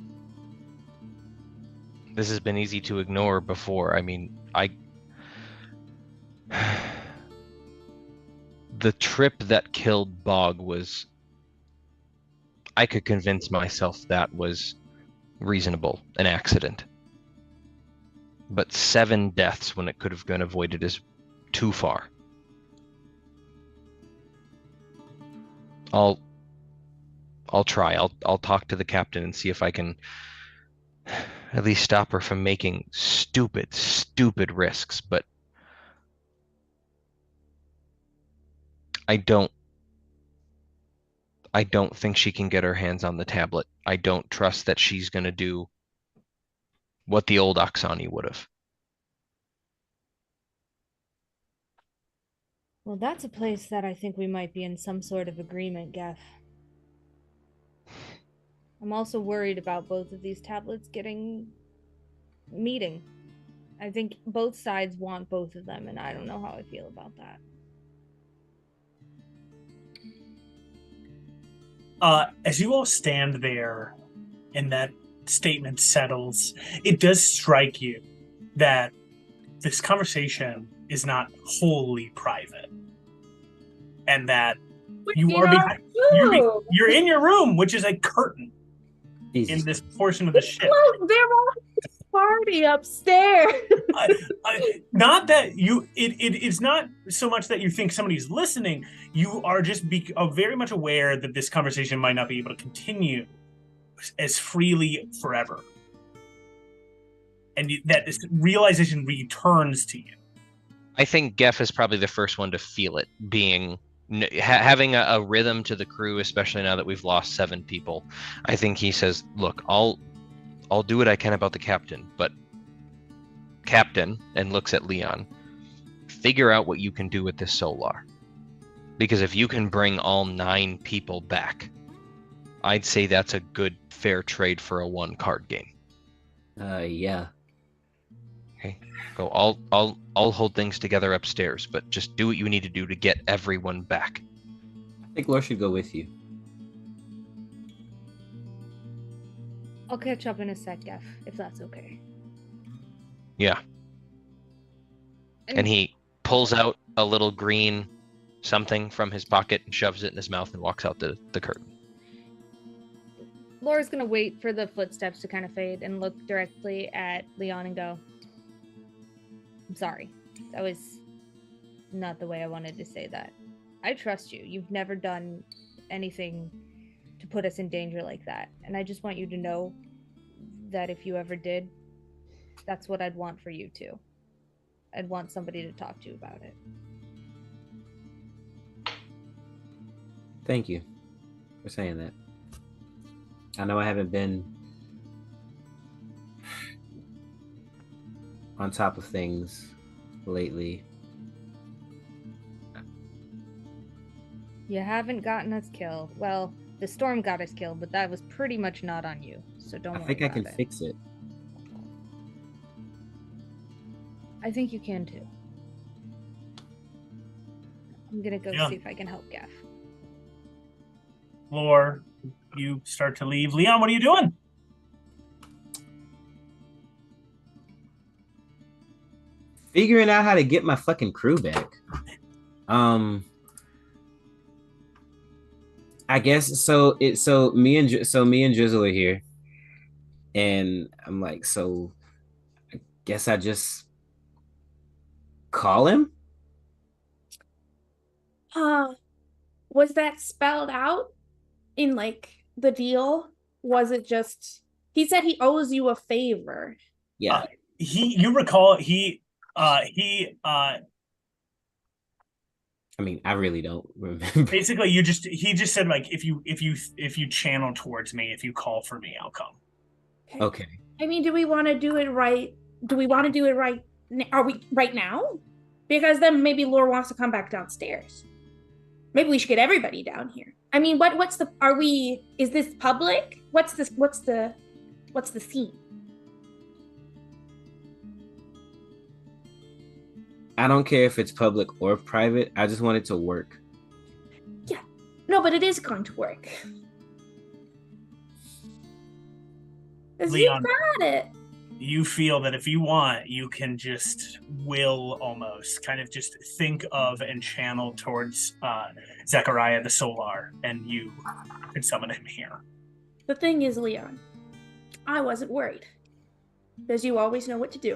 This has been easy to ignore before. I mean, the trip that killed Bog was I could convince myself that was reasonable, an accident. But 7 deaths when it could have been avoided is too far. I'll try. I'll talk to the captain and see if I can at least stop her from making stupid risks, but I don't think she can get her hands on the tablet. I don't trust that she's going to do what the old Oksani would have. Well, that's a place that I think we might be in some sort of agreement, Geff. I'm also worried about both of these tablets meeting. I think both sides want both of them, and I don't know how I feel about that. As you all stand there and that statement settles, it does strike you that this conversation is not wholly private, and that you're in your room, which is a curtain in this portion of the ship. Look, they're all at this party upstairs. Not that it's not so much that you think somebody's listening. You are just very much aware that this conversation might not be able to continue as freely forever, and that this realization returns to you. I think Geff is probably the first one to feel it, having a rhythm to the crew, especially now that we've lost 7 people. I think he says, "Look, I'll do what I can about the captain, but Captain," and looks at Leon, "figure out what you can do with this solar. Because if you can bring all 9 people back, I'd say that's a good, fair trade for a 1-card game." Yeah. Okay. Go. I'll hold things together upstairs, but just do what you need to do to get everyone back. I think Laura should go with you. I'll catch up in a sec, Geff, if that's okay. Yeah. And he pulls out a little green something from his pocket and shoves it in his mouth and walks out the curtain. Laura's gonna wait for the footsteps to kind of fade and look directly at Leon and go, "I'm sorry. That was not the way I wanted to say that. I trust you. You've never done anything to put us in danger like that. And I just want you to know that if you ever did, that's what I'd want for you too. I'd want somebody to talk to about it." Thank you for saying that. I know I haven't been on top of things lately. You haven't gotten us killed. Well, the storm got us killed, but that was pretty much not on you. So don't worry I think I about can it. fix it. I think you can too. I'm gonna go see if I can help Geff. Lore, you start to leave. Leon, what are you doing? Figuring out how to get my fucking crew back. I guess so. Me and Drizzle are here, and I'm like, so I guess I just call him. Was that spelled out in like the deal? Was it just he said he owes you a favor? Yeah. You recall I mean, I really don't remember. Basically, he just said, like, if you channel towards me, if you call for me, I'll come. Okay. I mean, do we want to do it right? Do we want to do it right? Are we right now? Because then maybe Lore wants to come back downstairs. Maybe we should get everybody down here. I mean, what's the? Is this public? What's the scene? I don't care if it's public or private. I just want it to work. Yeah. No, but it is going to work. Leon, you got it. you feel that if you want, you can just will almost kind of just think of and channel towards Zechariah the Solar, and you can summon him here. The thing is, Leon, I wasn't worried. Because you always know what to do.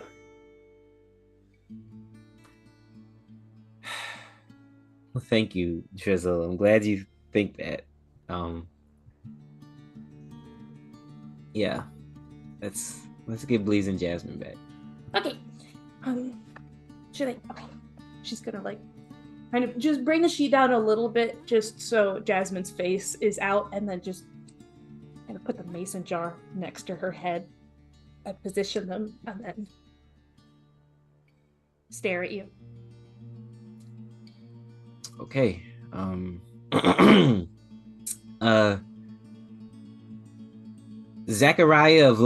Well, thank you, Drizzle. I'm glad you think that. Yeah. Let's get Bleeze and Jasmine back. Okay. Should I? Okay. She's gonna like kind of just bring the sheet down a little bit, just so Jasmine's face is out, and then just kind of put the mason jar next to her head and position them, and then stare at you. Okay. Zachariah of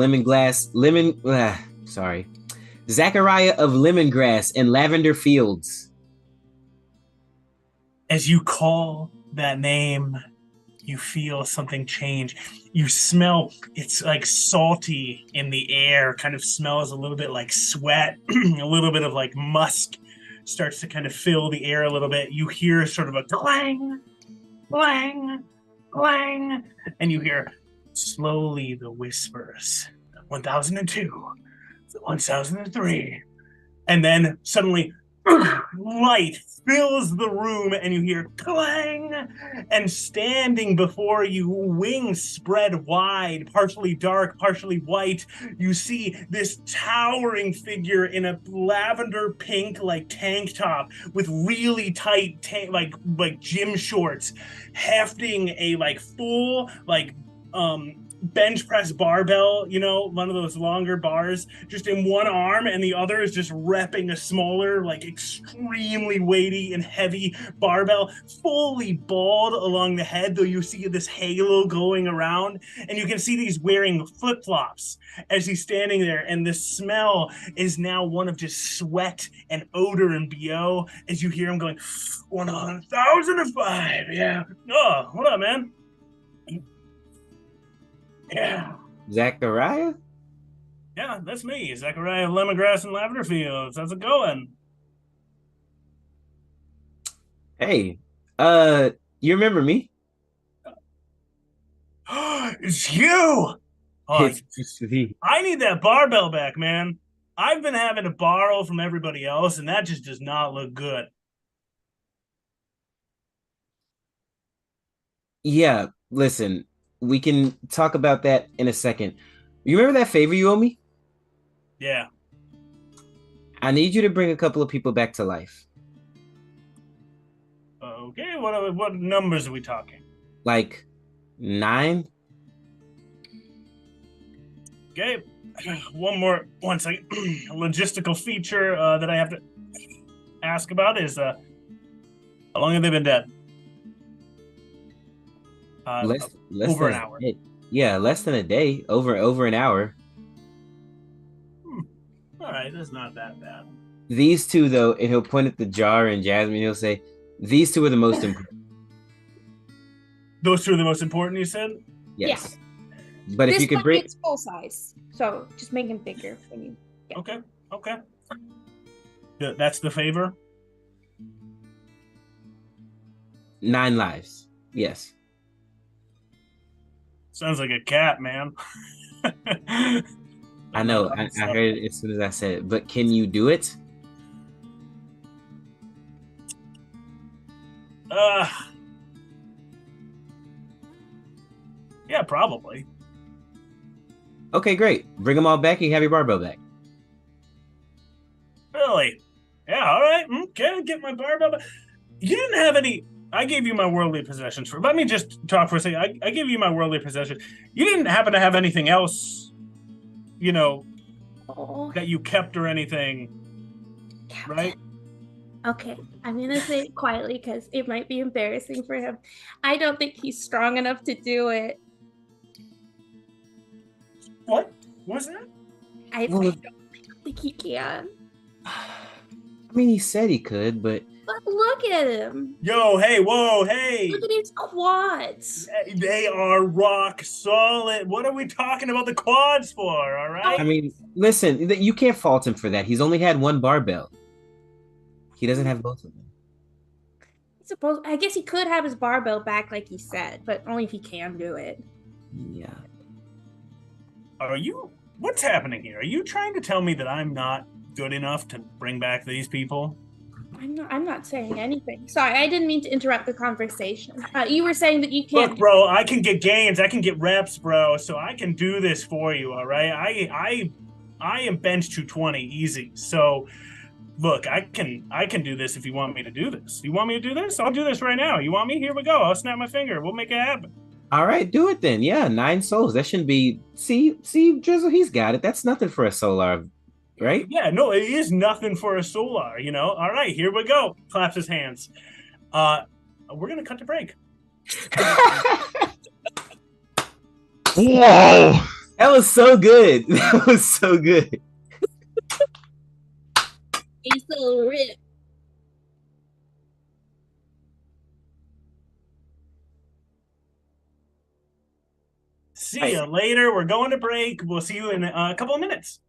Zachariah of Lemongrass and Lavender Fields. As you call that name, you feel something change. You smell, it's like salty in the air, kind of smells a little bit like sweat, a little bit of like musk starts to kind of fill the air a little bit. You hear sort of a clang, clang, clang, and you hear slowly the whispers. 1002, 1003, and then suddenly light fills the room and you hear clang, and standing before you, wings spread wide, partially dark, partially white, you see this towering figure in a lavender pink like tank top with really tight like gym shorts, hefting a like full like bench press barbell, you know, one of those longer bars, just in one arm, and the other is just repping a smaller, like extremely weighty and heavy barbell, fully bald along the head, though you see this halo going around, and you can see he's wearing flip-flops as he's standing there, and the smell is now one of just sweat and odor and BO as you hear him going, 1005, yeah. Oh, what up, man? Yeah. Zachariah? Yeah, that's me, Zechariah of Lemongrass and Lavender Fields. How's it going? Hey, you remember me? It's you! Oh, It's me. I need that barbell back, man. I've been having to borrow from everybody else, and that just does not look good. Yeah, listen, we can talk about that in a second. You remember that favor you owe me? Yeah. I need you to bring a couple of people back to life. Okay, what numbers are we talking? Like 9? Okay, one second. A logistical feature that I have to ask about is how long have they been dead? Less over than an hour. Yeah, less than a day. Over an hour. All right, that's not that bad. These two, though, and he'll point at the jar and Jasmine. He'll say, "These two are the most important." Those two are the most important, you said? Yes. But if This you could one bring, is full size, so just make him bigger when you. Yeah. Okay. That's the favor? 9 lives. Yes. Sounds like a cat, man. I know. I heard it as soon as I said it. But can you do it? Yeah, probably. Okay, great. Bring them all back. You have your barbell back. Really? Yeah, all right. Okay, get my barbell back. You didn't have any... I gave you my worldly possessions for... Let me just talk for a second. I gave you my worldly possessions. You didn't happen to have anything else, you know, that you kept or anything, right? Okay, I'm gonna say it quietly because it might be embarrassing for him. I don't think he's strong enough to do it. What was that? I don't think he can. I mean, he said he could, but But look at him. Yo, hey, whoa, hey. Look at his quads. They are rock solid. What are we talking about the quads for, all right? I mean, listen, you can't fault him for that. He's only had one barbell. He doesn't have both of them. I guess he could have his barbell back, like he said, but only if he can do it. Yeah. What's happening here? Are you trying to tell me that I'm not good enough to bring back these people? I'm not saying anything. Sorry, I didn't mean to interrupt the conversation. You were saying that you can't. Look, bro, I can get gains, I can get reps, bro, so I can do this for you, all right? I am bench 220 easy. So, look, I can do this if you want me to do this. You want me to do this? I'll do this right now. You want me? Here we go. I'll snap my finger. We'll make it happen. All right, do it then. Yeah, 9 souls. That shouldn't be. See, Drizzle, he's got it. That's nothing for a solar, right? Yeah, no, it is nothing for a solar, you know? All right, here we go. Claps his hands. We're going to cut to break. Whoa! That was so good. That was so good. He's so ripped. See you later. We're going to break. We'll see you in a couple of minutes.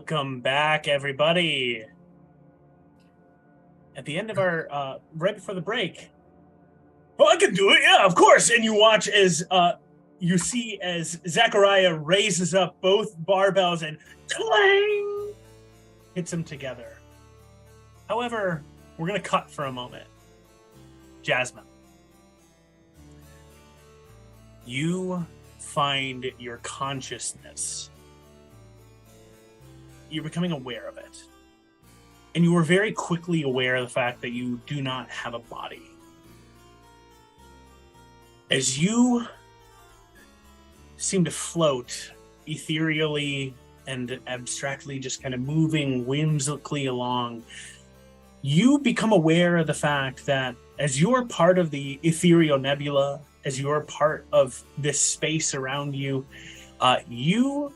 Welcome back, everybody. At the end of our, right before the break. Oh, I can do it, yeah, of course. And you watch as, you see as Zachariah raises up both barbells and clang! Hits them together. However, we're going to cut for a moment. Jasmine. You find your consciousness. You're becoming aware of it. And you are very quickly aware of the fact that you do not have a body. As you seem to float ethereally and abstractly, just kind of moving whimsically along, you become aware of the fact that as you're part of the ethereal nebula, as you're part of this space around you, you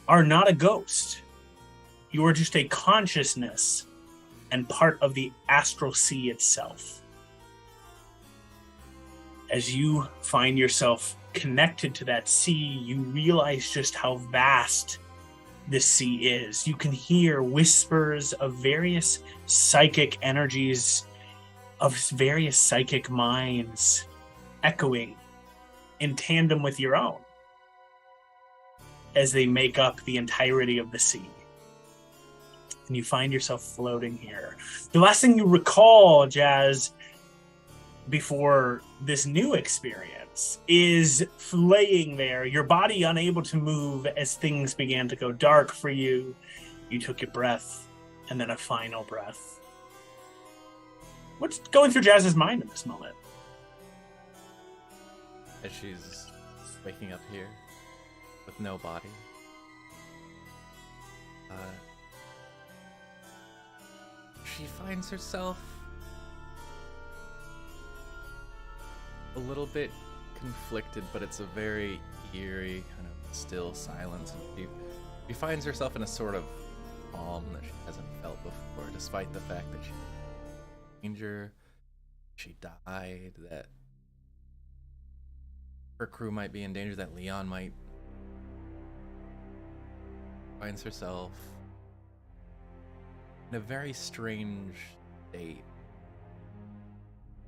are not a ghost. You are just a consciousness and part of the astral sea itself. As you find yourself connected to that sea, you realize just how vast this sea is. You can hear whispers of various psychic energies, of various psychic minds echoing in tandem with your own as they make up the entirety of the sea. And you find yourself floating here. The last thing you recall, Jazz, before this new experience is laying there, your body unable to move as things began to go dark for you. You took a breath and then a final breath. What's going through Jazz's mind in this moment? As she's waking up here with no body, she finds herself a little bit conflicted, but it's a very eerie, kind of still silence. And she finds herself in a sort of calm that she hasn't felt before, despite the fact that she's in danger, she died, that her crew might be in danger, that Leon might. Finds herself in a very strange state.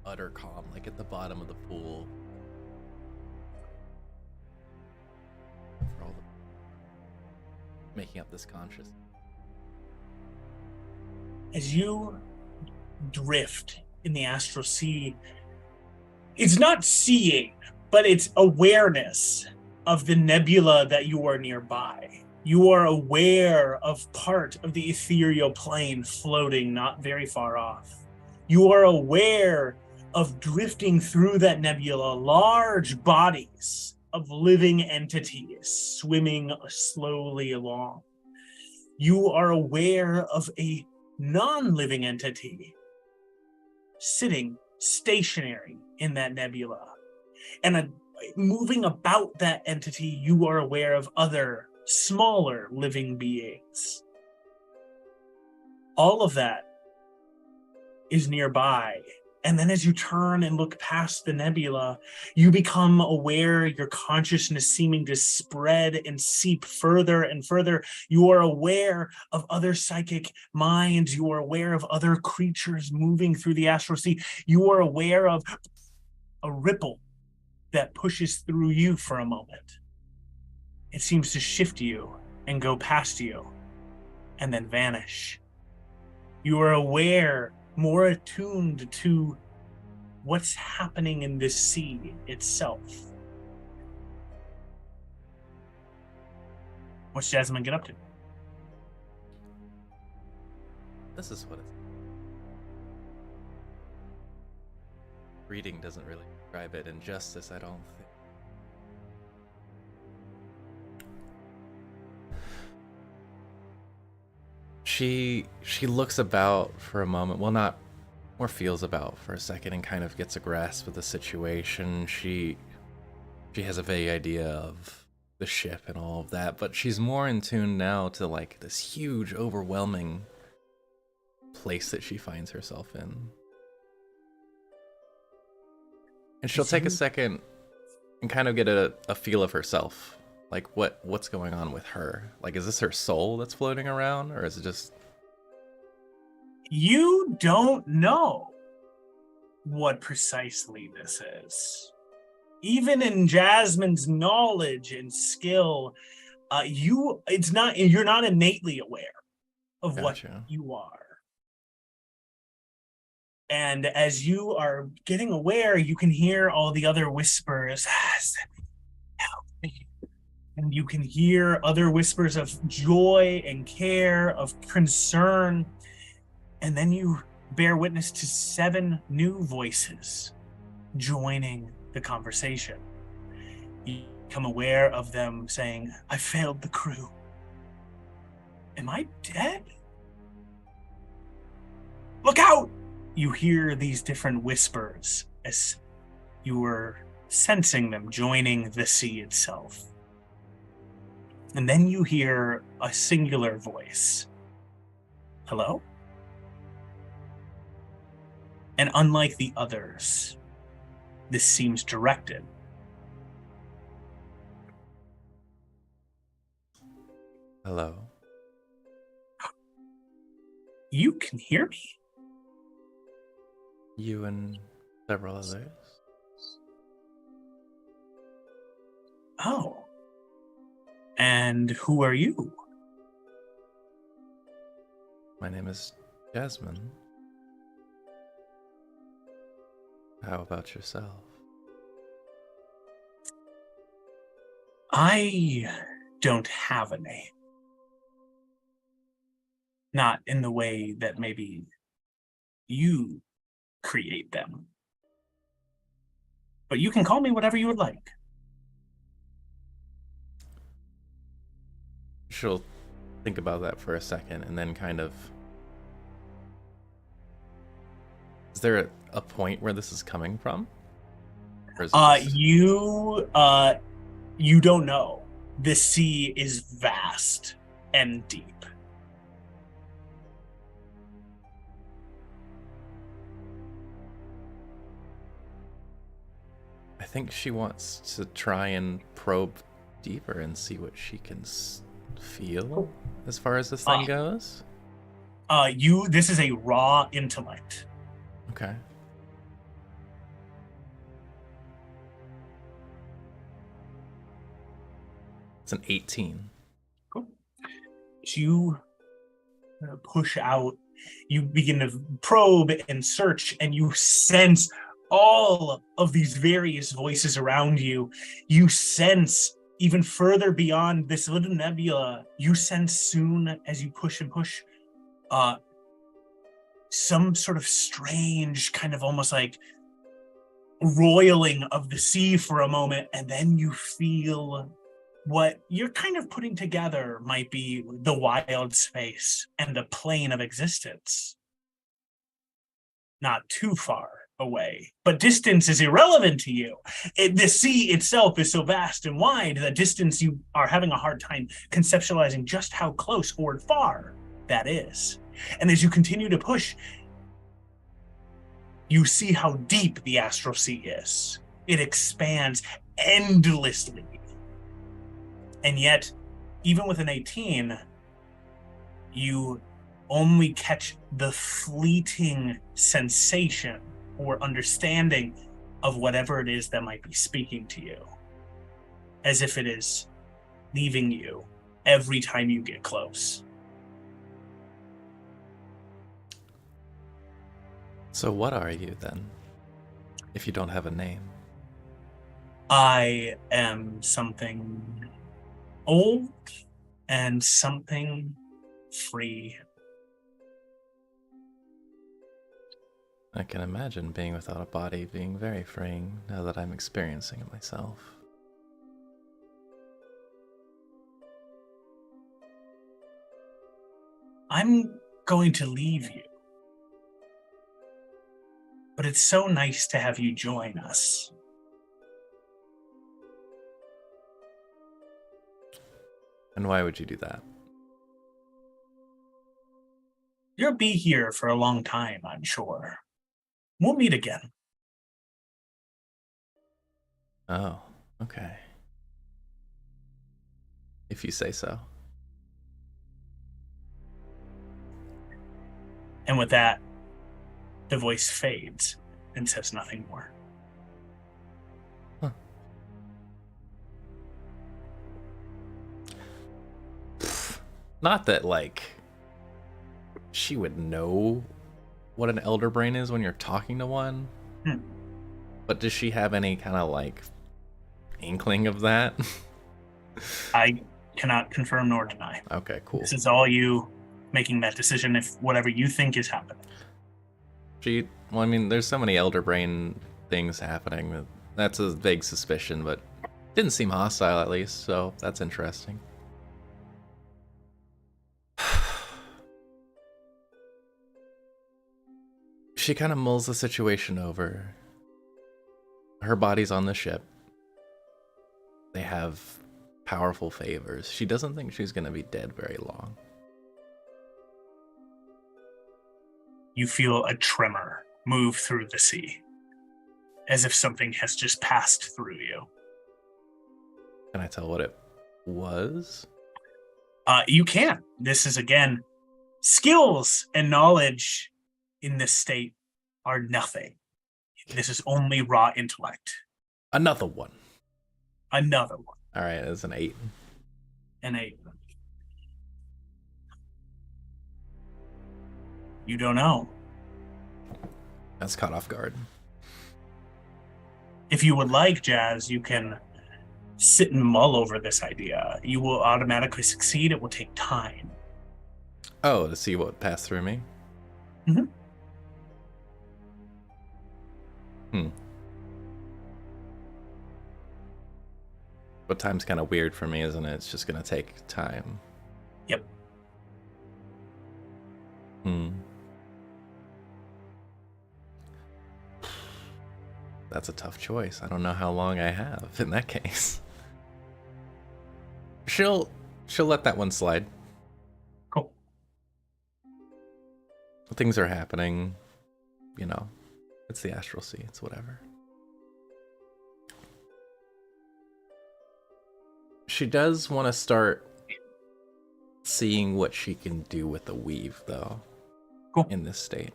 Utter calm, like at the bottom of the pool. For all the making up this conscious. As you drift in the astral sea, it's not seeing, but it's awareness of the nebula that you are nearby. You are aware of part of the ethereal plane floating not very far off. You are aware of drifting through that nebula, large bodies of living entities swimming slowly along. You are aware of a non-living entity sitting stationary in that nebula. And moving about that entity, you are aware of other smaller living beings. All of that is nearby. And then as you turn and look past the nebula, you become aware, your consciousness seeming to spread and seep further and further. You are aware of other psychic minds. You are aware of other creatures moving through the astral sea. You are aware of a ripple that pushes through you for a moment. It seems to shift you and go past you and then vanish. You are aware, more attuned to what's happening in this sea itself. What's Jasmine get up to? This is what it's. Reading doesn't really describe it in justice, I don't think. She looks about for a moment, well, not, or feels about for a second, and kind of gets a grasp of the situation. She has a vague idea of the ship and all of that, but she's more in tune now to like this huge, overwhelming place that she finds herself in. And she'll take a second and kind of get a feel of herself Like, what's going on with her? Like, is this her soul that's floating around, or is it just... You don't know what precisely this is. Even in Jasmine's knowledge and skill, you're not innately aware of what Gotcha. you are. And as you are getting aware, you can hear all the other whispers. Help me. And you can hear other whispers of joy and care, of concern. And then you bear witness to 7 new voices joining the conversation. You become aware of them saying, I failed the crew. Am I dead? Look out! You hear these different whispers as you were sensing them joining the sea itself. And then you hear a singular voice. Hello? And unlike the others, this seems directed. Hello? You can hear me? You and several others? Oh. And who are you? My name is Jasmine. How about yourself? I don't have a name. Not in the way that maybe you create them. But you can call me whatever you would like. She'll think about that for a second and then kind of... Is there a point where this is coming from? Or is it just... You don't know. The sea is vast and deep. I think she wants to try and probe deeper and see what she can feel as far as this thing goes. This is a raw intellect. Okay. It's an 18. Cool. So you push out, you begin to probe and search, and you sense all of these various voices around you. You sense even further beyond this little nebula, you sense soon as you push and push, some sort of strange kind of almost like roiling of the sea for a moment, and then you feel what you're kind of putting together might be the wild space and the plane of existence. Not too far away, but distance is irrelevant to you. The sea itself is so vast and wide that distance, you are having a hard time conceptualizing just how close or far that is. And as you continue to push, you see how deep the astral sea is. It expands endlessly. And yet, even with an 18, you only catch the fleeting sensation or understanding of whatever it is that might be speaking to you, as if it is leaving you every time you get close. So what are you then, if you don't have a name? I am something old and something free. I can imagine being without a body being very freeing now that I'm experiencing it myself. I'm going to leave you. But it's so nice to have you join us. And why would you do that? You'll be here for a long time, I'm sure. We'll meet again. Oh, okay. if you say so. And with that, the voice fades and says nothing more. Huh. Not that, like, she would know what an elder brain is when you're talking to one. But does she have any kind of, like, inkling of that? I cannot confirm nor deny. Okay, cool. This is all you making that decision if whatever you think is happening. Well, I mean, there's so many elder brain things happening. That's a vague suspicion, but didn't seem hostile at least, so that's interesting. She kind of mulls the situation over. Her body's on the ship. They have powerful favors. She doesn't think she's going to be dead very long. You feel a tremor move through the sea, as if something has just passed through you. Can I tell what it was? You can. This is, again, skills and knowledge in this state are nothing. This is only raw intellect. Another one. Another one. All right, that's an 8. An 8. You don't know. That's caught off guard. If you would like, Jazz, you can sit and mull over this idea. You will automatically succeed. It will take time. Oh, to see what passed through me? Mm-hmm. But time's kind of weird for me, isn't it? It's just going to take time. Yep. That's a tough choice. I don't know how long I have in that case. She'll let that one slide. Cool. Things are happening, you know. It's the astral sea. It's whatever. She does want to start seeing what she can do with the weave, though, cool. in this state.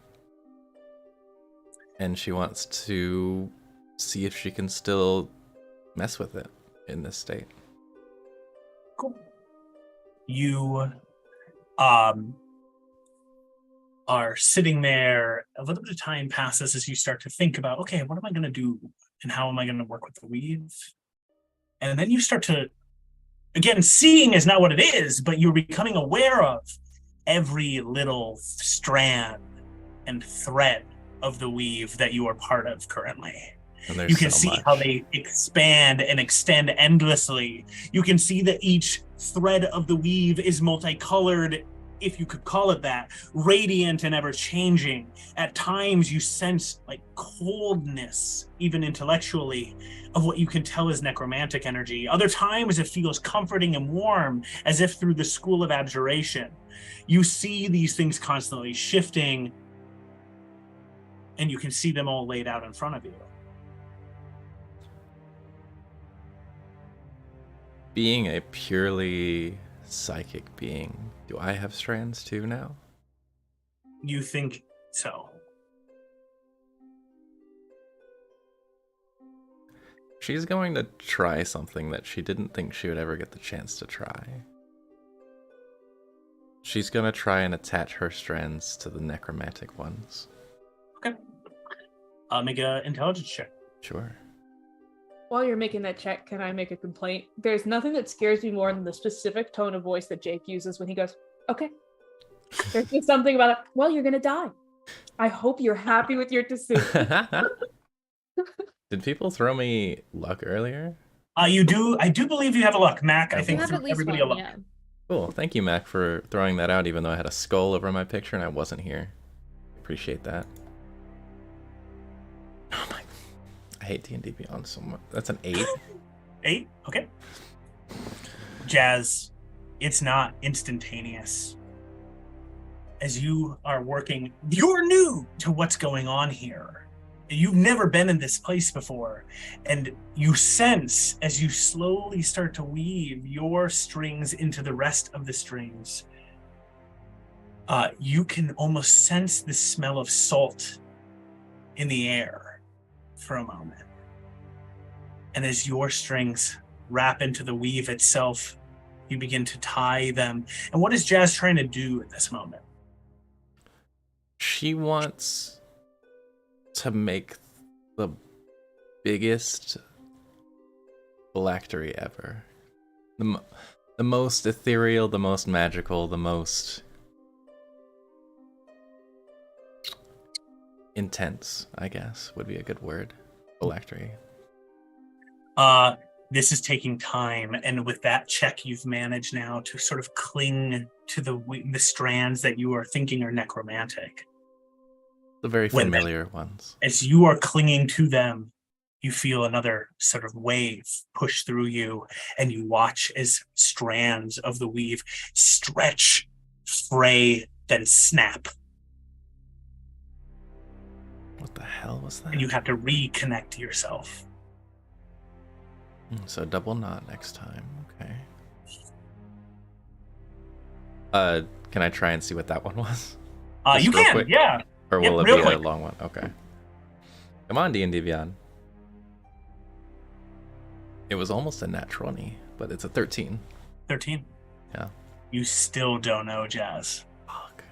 And she wants to see if she can still mess with it in this state. Cool. You are sitting there. A little bit of time passes as you start to think about, okay, what am I going to do and how am I going to work with the weave? And then you start to, again, seeing is not what it is, but you're becoming aware of every little strand and thread of the weave that you are part of currently. You can see how they expand and extend endlessly. You can see that each thread of the weave is multicolored, if you could call it that, radiant and ever-changing. At times you sense like coldness, even intellectually, of what you can tell is necromantic energy. Other times it feels comforting and warm, as if through the school of abjuration. You see these things constantly shifting, and you can see them all laid out in front of you. Being a purely psychic being, do I have strands too now? You think so? She's going to try something that she didn't think she would ever get the chance to try. She's going to try and attach her strands to the necromantic ones. Okay. Make an intelligence check. Sure. While you're making that check, can I make a complaint? There's nothing that scares me more than the specific tone of voice that Jake uses when he goes, okay. There's just something about it. Well, you're going to die. I hope you're happy with your decision. Did people throw me luck earlier? You do. I do believe you have a luck, Mac. I think have at least everybody one, a luck. yeah. Cool. Thank you, Mac, for throwing that out, even though I had a skull over my picture and I wasn't here. Appreciate that. Oh my. I hate D&D Beyond so much. That's an 8. 8? Okay. Jazz, it's not instantaneous. As you are working, you're new to what's going on here. You've never been in this place before, and you sense as you slowly start to weave your strings into the rest of the strings, you can almost sense the smell of salt in the air for a moment. And as your strings wrap into the weave itself, you begin to tie them. And what is Jazz trying to do at this moment? She wants to make the biggest phylactery ever. The most ethereal, the most magical, the most intense, I guess, would be a good word. Phylactery. This is taking time, and with that check, you've managed now to sort of cling to the strands that you are thinking are necromantic. The very familiar ones. As you are clinging to them, you feel another sort of wave push through you, and you watch as strands of the weave stretch, fray, then snap. What the hell was that? And you have to reconnect yourself. So double knot next time. Okay. Can I try and see what that one was? You can, quick? Yeah. Or will it be a long one? Okay. Come on, D&D Beyond. It was almost a nat 20, but it's a 13. 13? Yeah. You still don't know, Jazz. Fuck.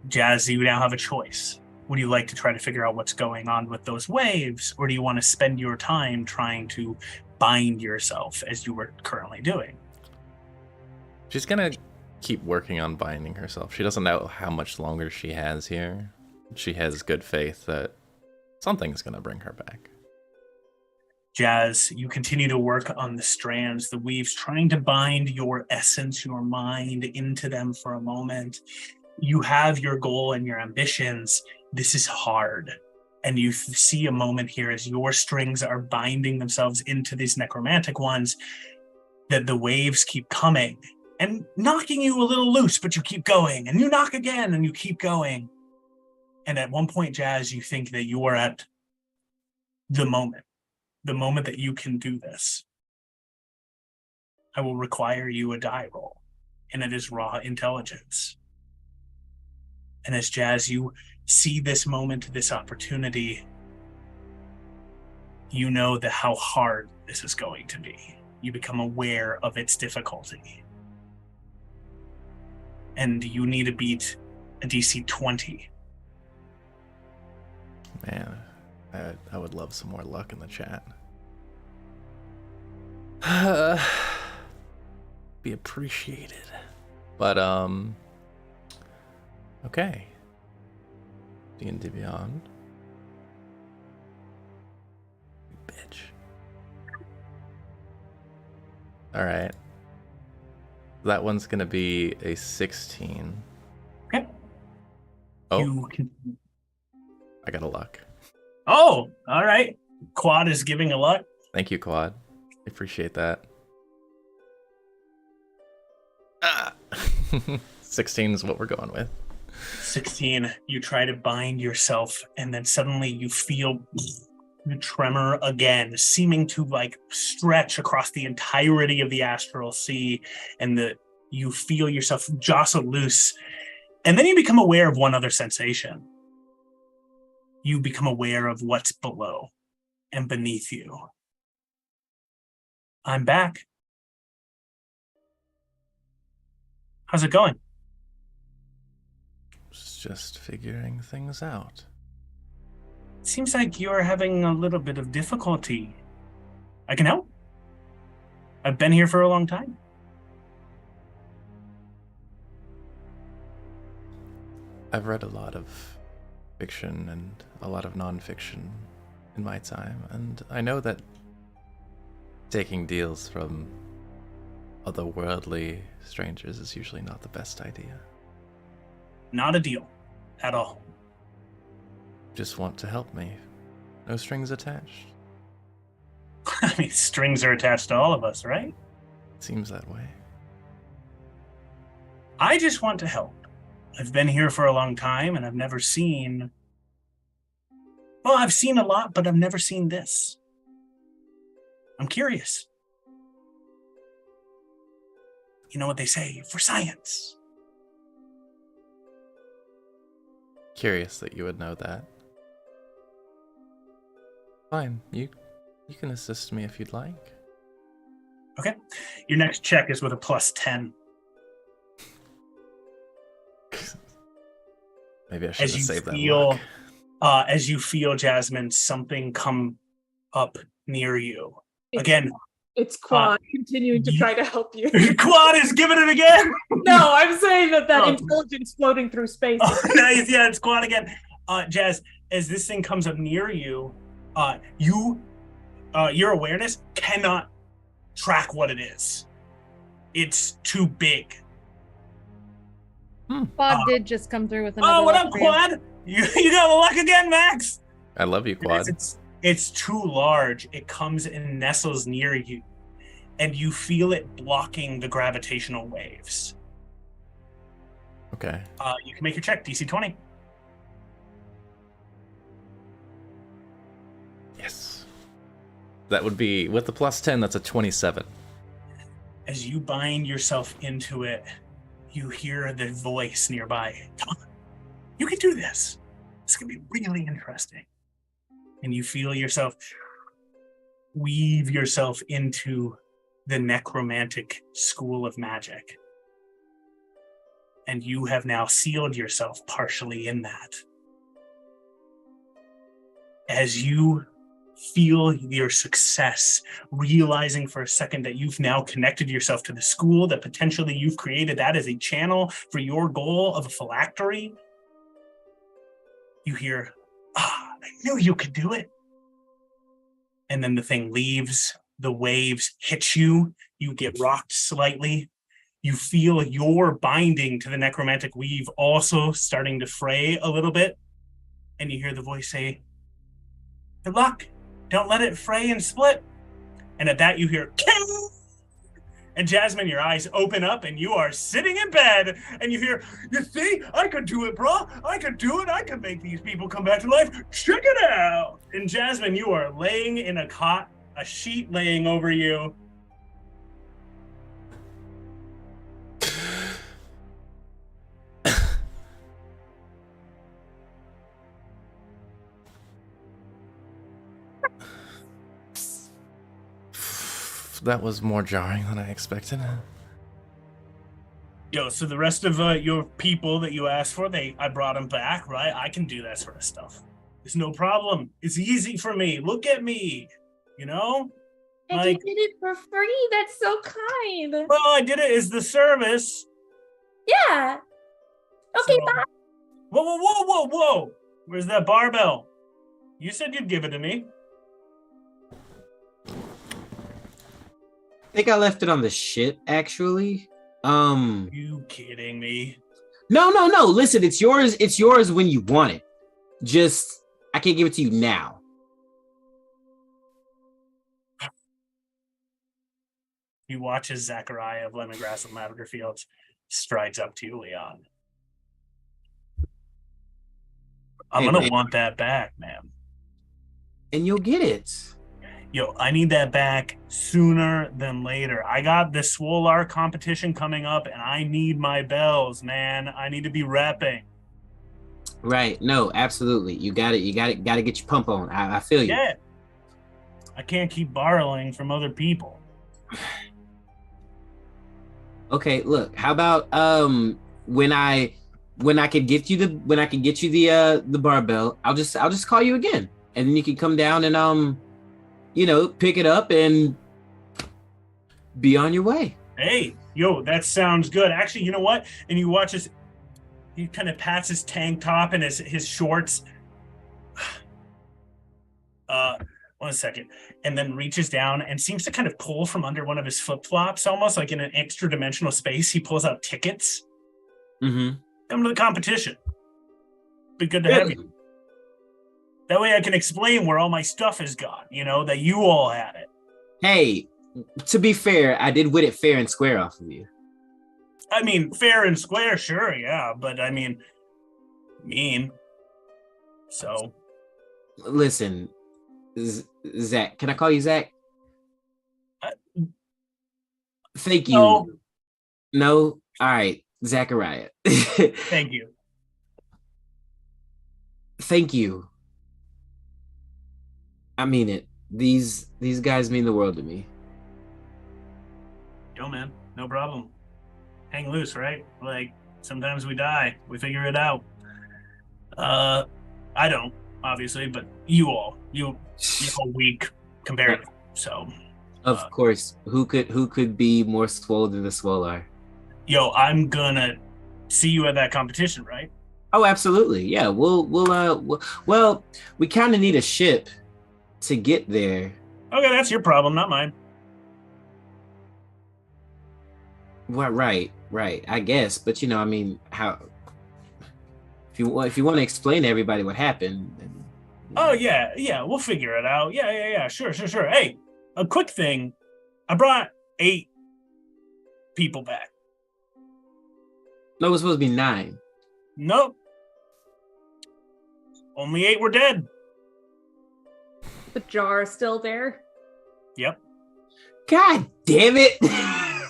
Jazz, you now have a choice. Would you like to try to figure out what's going on with those waves, or do you want to spend your time trying to bind yourself as you were currently doing? She's gonna keep working on binding herself. She doesn't know how much longer she has here. She has good faith that something's gonna bring her back. Jazz, you continue to work on the strands, the weaves, trying to bind your essence, your mind into them for a moment. You have your goal and your ambitions. This is hard. And you see a moment here as your strings are binding themselves into these necromantic ones, that the waves keep coming and knocking you a little loose, but you keep going, and you knock again, and you keep going. And at one point, Jazz, you think that you are at the moment that you can do this. I will require you a die roll, and it is raw intelligence. And as Jazz, you see this moment, this opportunity, you know that how hard this is going to be. You become aware of its difficulty. And you need to beat a DC 20. Man, I would love some more luck in the chat. Be appreciated. But, okay. D&D Beyond. Bitch. Alright. That one's gonna be a 16. Okay. Oh, I got a luck. Oh, all right. Quad is giving a luck. Thank you, Quad. I appreciate that. 16 is what we're going with. 16, you try to bind yourself, and then suddenly you feel the tremor again, seeming to like stretch across the entirety of the astral sea, and you feel yourself jostle loose. And then you become aware of one other sensation. You become aware of what's below and beneath you. I'm back. How's it going? Just figuring things out. Seems like you're having a little bit of difficulty. I can help. I've been here for a long time. I've read a lot of fiction and a lot of non-fiction in my time, and I know that taking deals from otherworldly strangers is usually not the best idea. Not a deal at all. Just want to help me. No strings attached. I mean, strings are attached to all of us, right? Seems that way. I just want to help. I've been here for a long time, and I've never seen Well, I've seen a lot, but I've never seen this. I'm curious. You know what they say for science. Curious that you would know that. Fine, you can assist me if you'd like. Okay. Your next check is with a +10. Maybe I should As have you saved that feel, luck. as you feel, Jasmine, something come up near you. Again, It's Quad continuing to try to help you. Quad is giving it again. No, I'm saying that Oh. intelligence floating through space. Oh, nice. Yeah, it's Quad again. Jazz, as this thing comes up near you, your awareness cannot track what it is. It's too big. Quad did just come through with another. Oh, what luck up, for you. Quad? You got the luck again, Max? I love you, Quad. It's too large. It comes and nestles near you, and you feel it blocking the gravitational waves. Okay. You can make your check, DC 20. Yes. That would be, with the +10, that's a 27. As you bind yourself into it, you hear the voice nearby. Come on, you can do this. It's going to be really interesting. And you feel yourself weave yourself into the necromantic school of magic. And you have now sealed yourself partially in that. As you feel your success, realizing for a second that you've now connected yourself to the school, that potentially you've created that as a channel for your goal of a phylactery, you hear, I knew you could do it. And then the thing leaves, the waves hit you, you get rocked slightly. You feel your binding to the necromantic weave also starting to fray a little bit. And you hear the voice say, good luck. Don't let it fray and split. And at that you hear, King! And Jasmine, your eyes open up and you are sitting in bed and you hear, you see, I could do it, bro. I could do it. I could make these people come back to life. Check it out. And Jasmine, you are laying in a cot, a sheet laying over you. That was more jarring than I expected. Yo, so the rest of your people that you asked for, I brought them back, right? I can do that sort of stuff. It's no problem. It's easy for me. Look at me, you know? And you did it for free. That's so kind. Well, I did it as the service. Yeah. Okay, So- bye. Whoa. Where's that barbell? You said you'd give it to me. I think I left it on the ship, actually. You kidding me? No. Listen, it's yours. It's yours when you want it. Just, I can't give it to you now. You watch as Zachariah of Lemongrass and Lavender Fields strides up to you, Leon. I'm Hey, gonna man. want that back, man. And you'll get it. Yo, I need that back sooner than later. I got the Swolar competition coming up, and I need my bells, man. I need to be repping. Right. No, absolutely. You got it. Got to get your pump on. I feel you. Yeah. I can't keep borrowing from other people. Okay, look, how about when I can get you the barbell, I'll just call you again. And then you can come down and pick it up and be on your way. Hey, yo, that sounds good. Actually, you know what? And you watch this, he kind of pats his tank top and his shorts. 1 second. And then reaches down and seems to kind of pull from under one of his flip-flops, almost like in an extra dimensional space. He pulls out tickets. Mm-hmm. Come to the competition. Be good to have you. That way I can explain where all my stuff is gone, that you all had it. Hey, to be fair, I did win it fair and square off of you. I mean, fair and square, sure, yeah, but I mean, mean. So. Listen, Zach. Can I call you Zach? Uh, Thank you. No. No? All right. Zachariah. Thank you. Thank you. I mean it. These guys mean the world to me. Yo, man, no problem. Hang loose, right? Like, sometimes we die. We figure it out. I don't, obviously, but you're all weak compared to me, so. Of course. Who could be more swole than the Swolar? Yo, I'm gonna see you at that competition, right? Oh, absolutely. Yeah, well, we kind of need a ship to get there. Okay, that's your problem, not mine. Well, right. I guess, but I mean, how? If you want to explain to everybody what happened. Then, Oh yeah, we'll figure it out. Yeah. Sure. Hey, a quick thing. I brought 8 people back. No, it was supposed to be 9. Nope. Only 8 were dead. The jar is still there. Yep. God damn it! I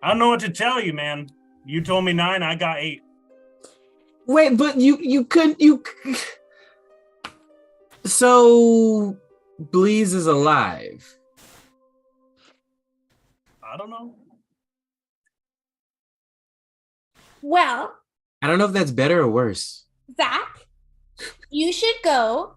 don't know what to tell you, man. You told me 9, I got 8. Wait, but you couldn't. So, Bleeze is alive. I don't know. Well, I don't know if that's better or worse. Zach, you should go.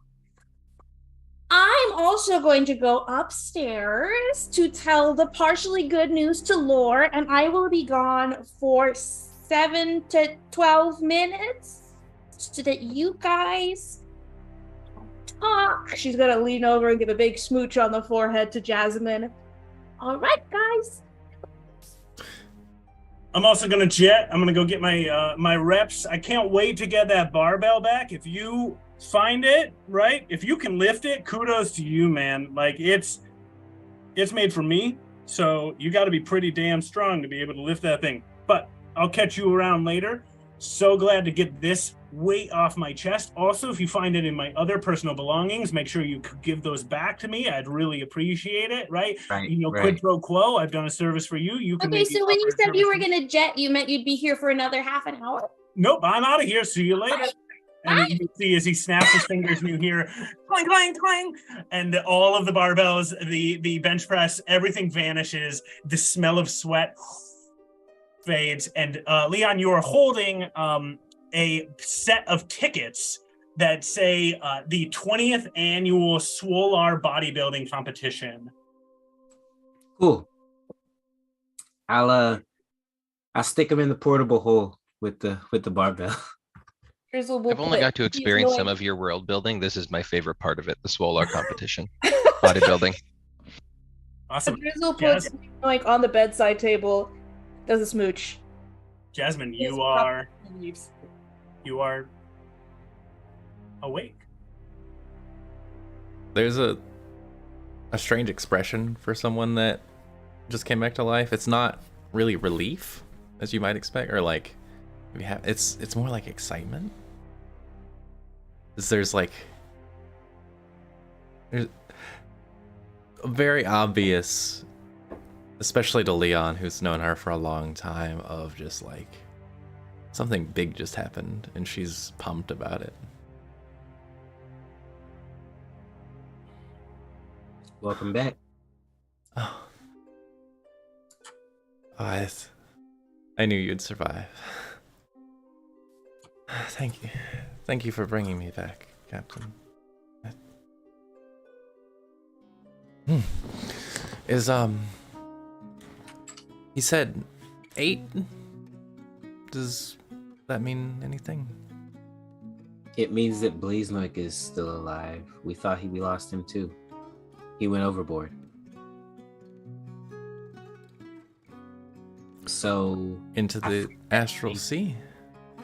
I'm also going to go upstairs to tell the partially good news to Lore, and I will be gone for 7 to 12 minutes so that you guys talk. She's gonna lean over and give a big smooch on the forehead to Jasmine. All right, guys. I'm also gonna jet. I'm gonna go get my reps. I can't wait to get that barbell back. If you find it, right? If you can lift it, kudos to you, man. Like it's made for me, so you got to be pretty damn strong to be able to lift that thing. But I'll catch you around later. So glad to get this weight off my chest. Also, if you find it in my other personal belongings, make sure you give those back to me. I'd really appreciate it, right? Right. Quid pro quo. I've done a service for you. You can. Okay, so when you said you were gonna jet, you meant you'd be here for another half an hour? Nope, I'm out of here. See you later. Bye. And you can see as he snaps his fingers, and you hear clang, clang, clang, and all of the barbells, the bench press, everything vanishes. The smell of sweat fades, and Leon, you are holding a set of tickets that say the 20th annual Swolar bodybuilding competition. Cool. I'll stick them in the portable hole with the barbell. I've only got to experience some of your world building. This is my favorite part of it, the Swolar competition. Bodybuilding. Awesome. Drizzle puts like on the bedside table, does a smooch. Jasmine, you are awake. There's a strange expression for someone that just came back to life. It's not really relief, as you might expect, or like it's more like excitement. There's a very obvious, especially to Leon, who's known her for a long time, of just like something big just happened and she's pumped about it. Welcome back. Oh, I knew you'd survive. Thank you for bringing me back, Captain. He said 8. Does that mean anything? It means that Bleeznoik is still alive. We thought we lost him too. He went overboard. So into the astral sea?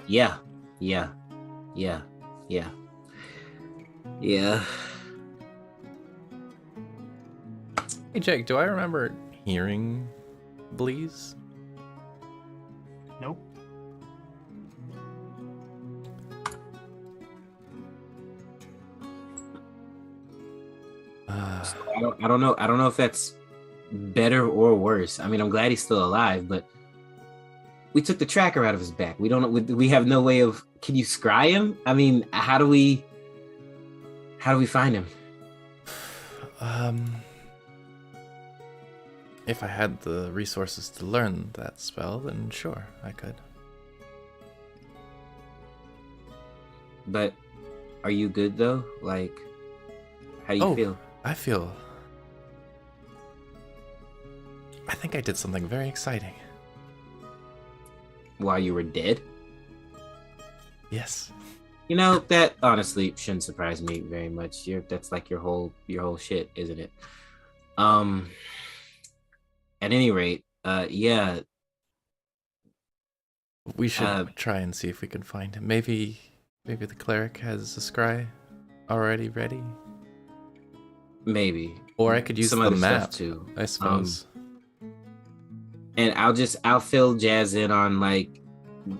Yeah. Hey Jake, do I remember hearing Bleeze? Nope. So I don't know. I don't know if that's better or worse. I mean, I'm glad he's still alive, but we took the tracker out of his back. We don't know. We have no way of. Can you scry him? I mean, how do we find him? If I had the resources to learn that spell, then sure, I could. But are you good though? Like, how do you feel? I think I did something very exciting. While you were dead? Yes. You know, that honestly shouldn't surprise me very much. That's like your whole shit, isn't it? At any rate, yeah. We should try and see if we can find him. Maybe the cleric has a scry already ready. Maybe. Or I could use some the other map stuff too, I suppose. And I'll fill Jazz in on like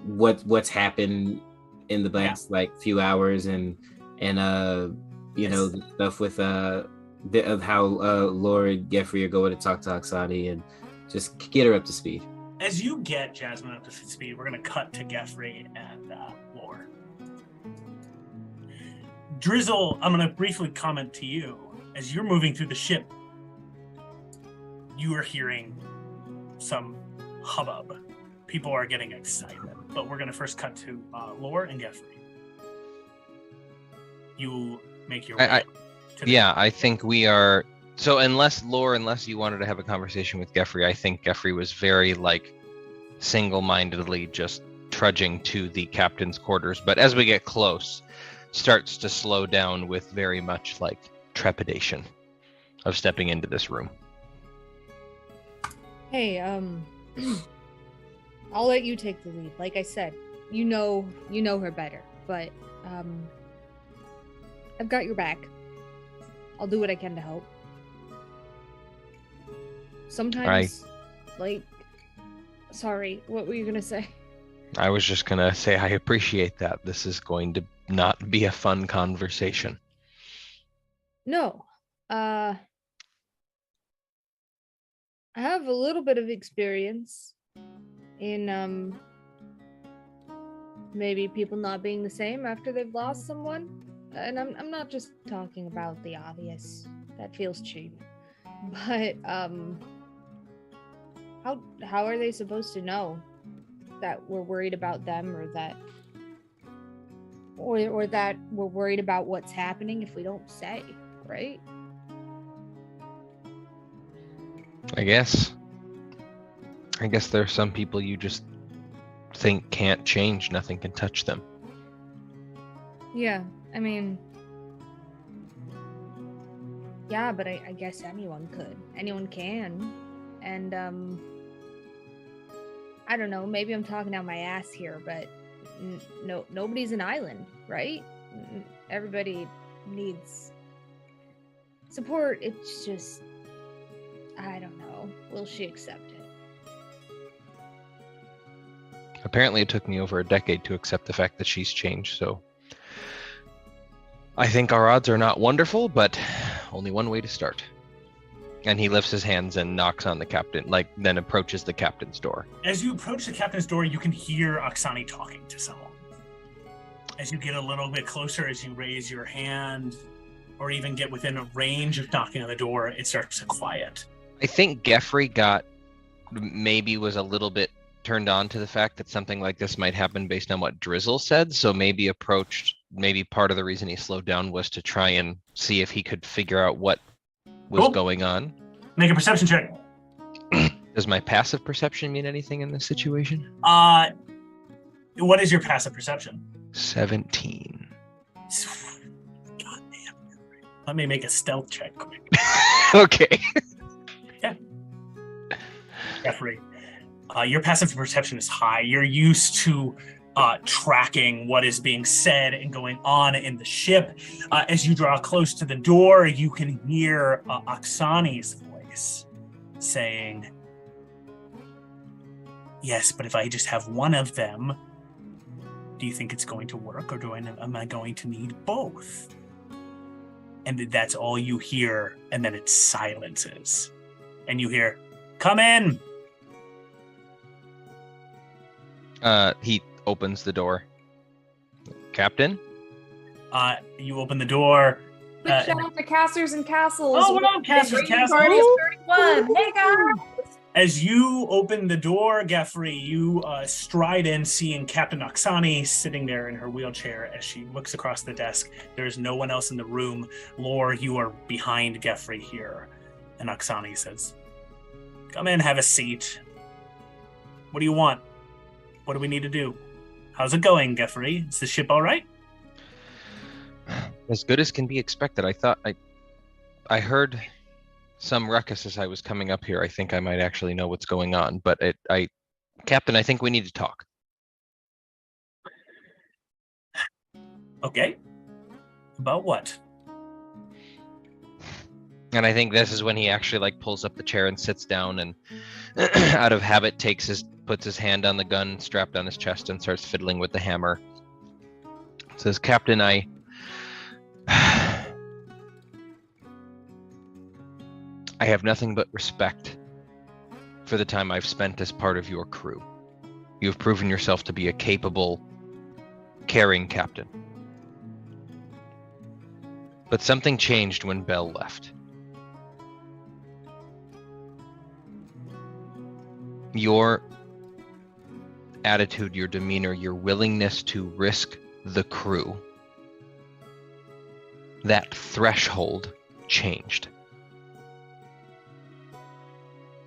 what's happened in the last like few hours and you know, the stuff with of how Lord Geoffrey are going to talk to Oksani and just get her up to speed. As you get Jasmine up to speed, we're going to cut to Geoffrey and Lore. Drizzle, I'm going to briefly comment to you. As you're moving through the ship, you are hearing some hubbub. People are getting excited. But we're going to first cut to Lore and Geoffrey. You make your way. I think we are. So unless you wanted to have a conversation with Geoffrey, I think Geoffrey was very like single-mindedly just trudging to the captain's quarters. But as we get close, starts to slow down with very much like trepidation of stepping into this room. Hey, I'll let you take the lead. Like I said, you know her better, but I've got your back. I'll do what I can to help. Sometimes, sorry, what were you gonna say? I was just gonna say I appreciate that. This is going to not be a fun conversation. No. I have a little bit of experience in maybe people not being the same after they've lost someone. And I'm not just talking about the obvious. That feels cheap. But how are they supposed to know that we're worried about them or that we're worried about what's happening if we don't say, right? I guess there are some people you just think can't change. Nothing can touch them. Yeah, I mean, yeah, but I guess anyone could. Anyone can. And, I don't know, maybe I'm talking out my ass here, but nobody's an island, right? Everybody needs support. It's just, I don't know. Will she accept it? Apparently it took me over a decade to accept the fact that she's changed, so I think our odds are not wonderful, but only one way to start. And he lifts his hands and knocks on the captain, then approaches the captain's door. As you approach the captain's door, you can hear Oksani talking to someone. As you get a little bit closer, as you raise your hand, or even get within a range of knocking on the door, it starts to quiet. I think Geoffrey was a little bit turned on to the fact that something like this might happen based on what Drizzle said, so maybe part of the reason he slowed down was to try and see if he could figure out what was going on. Make a perception check. Does my passive perception mean anything in this situation? What is your passive perception? 17. God damn. Let me make a stealth check quick. Okay. Yeah. Geoffrey, your passive perception is high. You're used to tracking what is being said and going on in the ship. As you draw close to the door, you can hear Oksani's voice saying, "Yes, but if I just have one of them, do you think it's going to work, or am I going to need both?" And that's all you hear, and then it silences. And you hear, "Come in!" He opens the door. Captain? You open the door. Quick shout out to Casters and Castles. Oh, what up, Casters Raiding Castles? Party of 31. Hey, guys! As you open the door, Geoffrey, you stride in, seeing Captain Oksani sitting there in her wheelchair as she looks across the desk. There's no one else in the room. Lore, you are behind Geoffrey here. And Oksani says, "Come in, have a seat. What do you want? What do we need to do? How's it going, Geoffrey? Is the ship all right?" As good as can be expected. I heard some ruckus as I was coming up here. I think I might actually know what's going on, but Captain, I think we need to talk. Okay. About what? And I think this is when he actually pulls up the chair and sits down and out of habit puts his hand on the gun strapped on his chest and starts fiddling with the hammer. Says, "Captain, I have nothing but respect for the time I've spent as part of your crew. You have proven yourself to be a capable, caring captain. But something changed when Belle left. Your attitude, your demeanor, your willingness to risk the crew, that threshold changed.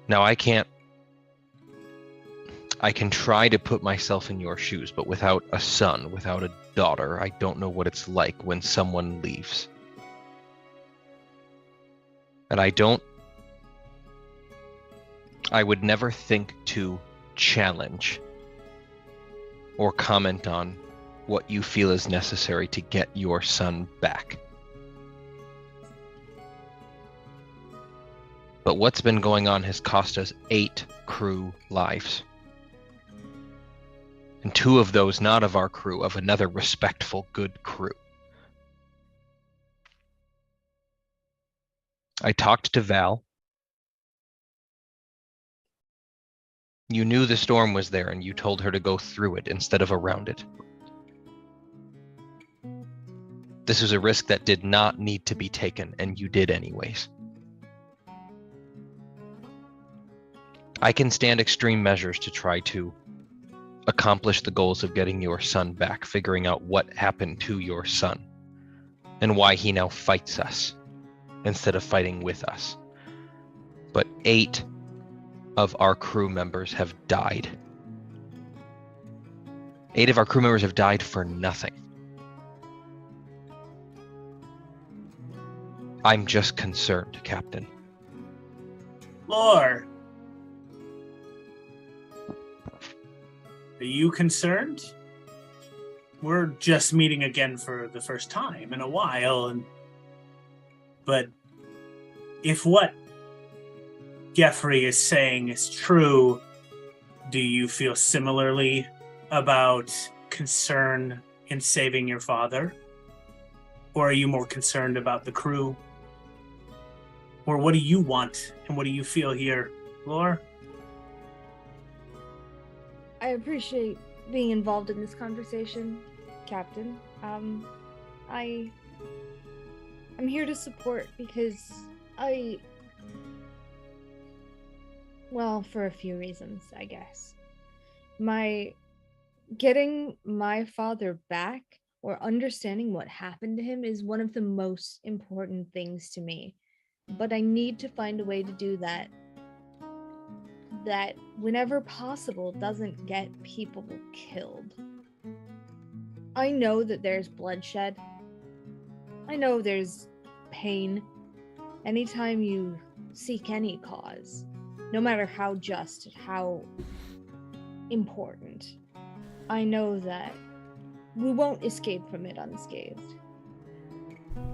Now I can try to put myself in your shoes, but without a son, without a daughter, I don't know what it's like when someone leaves. And I would never think to challenge or comment on what you feel is necessary to get your son back. But what's been going on has cost us 8 crew lives. And 2 of those not of our crew, of another respectful, good crew. I talked to Val. You knew the storm was there and you told her to go through it instead of around it. This was a risk that did not need to be taken, and you did anyways. I can stand extreme measures to try to accomplish the goals of getting your son back, figuring out what happened to your son, and why he now fights us instead of fighting with us. But 8 of our crew members have died. 8 of our crew members have died for nothing. I'm just concerned, Captain. Lore, are you concerned? We're just meeting again for the first time in a while, but if what Geoffrey is saying is true, do you feel similarly about concern in saving your father? Or are you more concerned about the crew? Or what do you want and what do you feel here, Lore? I appreciate being involved in this conversation, Captain. I'm here to support because well, for a few reasons, I guess. Getting my father back or understanding what happened to him is one of the most important things to me. But I need to find a way to do that whenever possible doesn't get people killed. I know that there's bloodshed. I know there's pain. Anytime you seek any cause, no matter how just, how important, I know that we won't escape from it unscathed.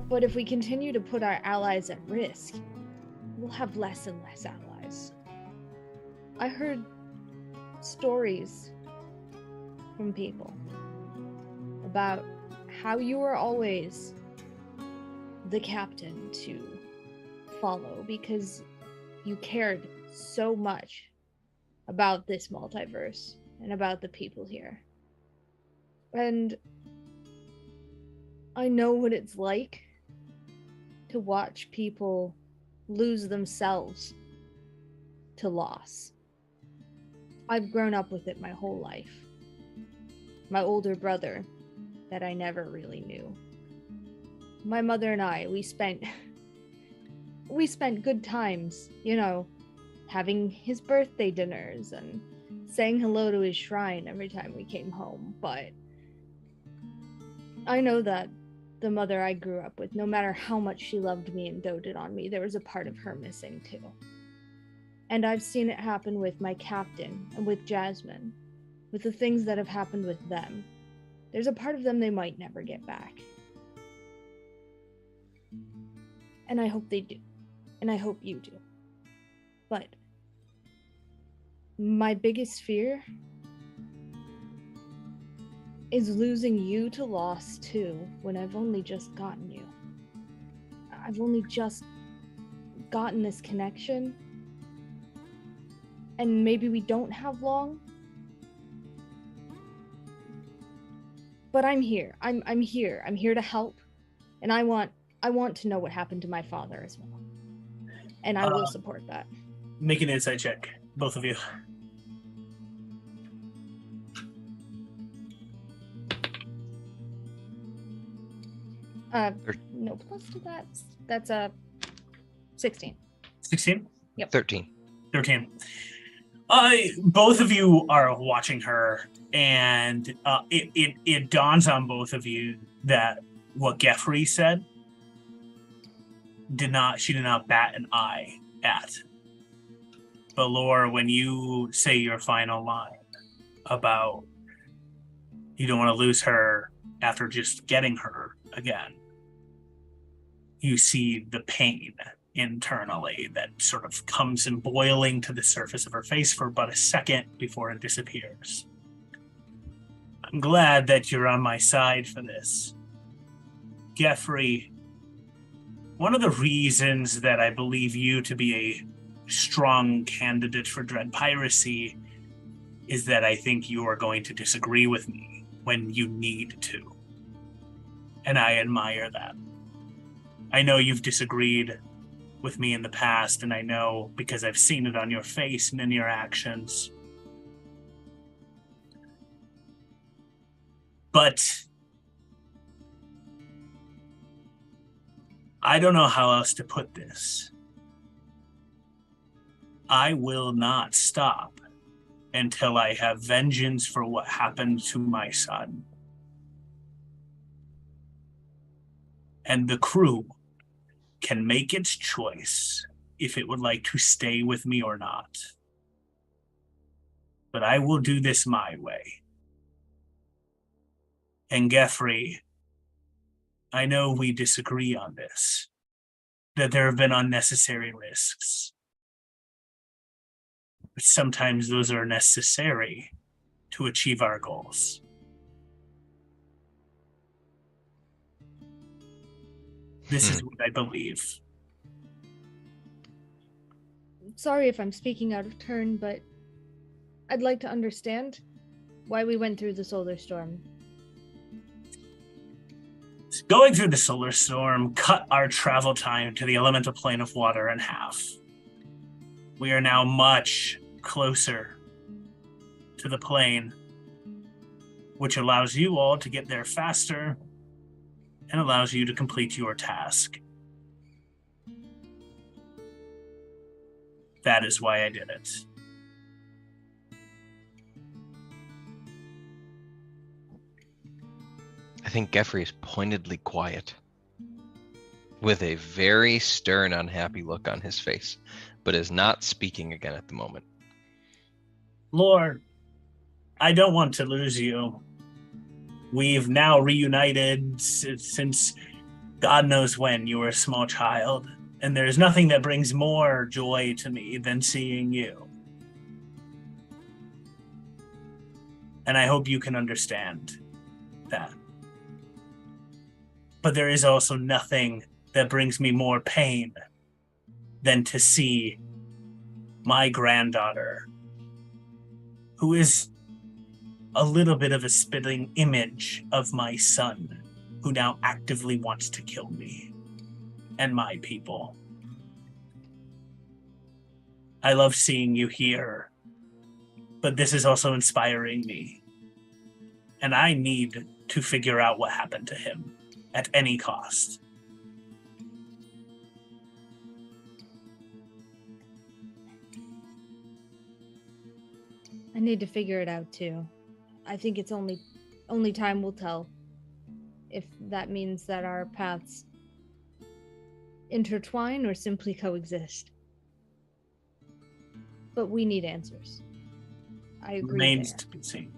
But if we continue to put our allies at risk, we'll have less and less allies. I heard stories from people about how you were always the captain to follow because you cared so much about this multiverse and about the people here. And I know what it's like to watch people lose themselves to loss. I've grown up with it my whole life. My older brother, that I never really knew. My mother and I, we spent good times, you know, having his birthday dinners and saying hello to his shrine every time we came home. But I know that the mother I grew up with, no matter how much she loved me and doted on me, there was a part of her missing too. And I've seen it happen with my captain and with Jasmine, with the things that have happened with them. There's a part of them they might never get back. And I hope they do. And I hope you do. But my biggest fear is losing you to loss too, when I've only just gotten you. I've only just gotten this connection. And maybe we don't have long. But I'm here. I'm here. I'm here to help. And I want to know what happened to my father as well. And I will support that. Make an insight check, both of you. No plus to that. That's a 16. 16? Yep. 13. 13. Both of you are watching her, and it dawns on both of you that what Geoffrey said she did not bat an eye at. But Laura, when you say your final line about you don't want to lose her after just getting her again, you see the pain internally that sort of comes in boiling to the surface of her face for but a second before it disappears. I'm glad that you're on my side for this. Geoffrey, one of the reasons that I believe you to be a strong candidate for Dread Piracy is that I think you are going to disagree with me when you need to. And I admire that. I know you've disagreed with me in the past, and I know because I've seen it on your face and in your actions. But I don't know how else to put this. I will not stop until I have vengeance for what happened to my son. And the crew can make its choice if it would like to stay with me or not. But I will do this my way. And Geoffrey, I know we disagree on this, that there have been unnecessary risks. But sometimes those are necessary to achieve our goals. This is what I believe. Sorry if I'm speaking out of turn, but I'd like to understand why we went through the solar storm. Going through the solar storm cut our travel time to the elemental plane of water in half. We are now much closer to the plane, which allows you all to get there faster and allows you to complete your task. That is why I did it. I think Geoffrey is pointedly quiet, with a very stern, unhappy look on his face, but is not speaking again at the moment. Lord, I don't want to lose you. We've now reunited since God knows when you were a small child, and there's nothing that brings more joy to me than seeing you. And I hope you can understand that. But there is also nothing that brings me more pain than to see my granddaughter, who is a little bit of a spitting image of my son, who now actively wants to kill me and my people. I love seeing you here, but this is also inspiring me. And I need to figure out what happened to him at any cost. I need to figure it out too. I think it's only time will tell if that means that our paths intertwine or simply coexist. But we need answers. I agree. Remains to be seen.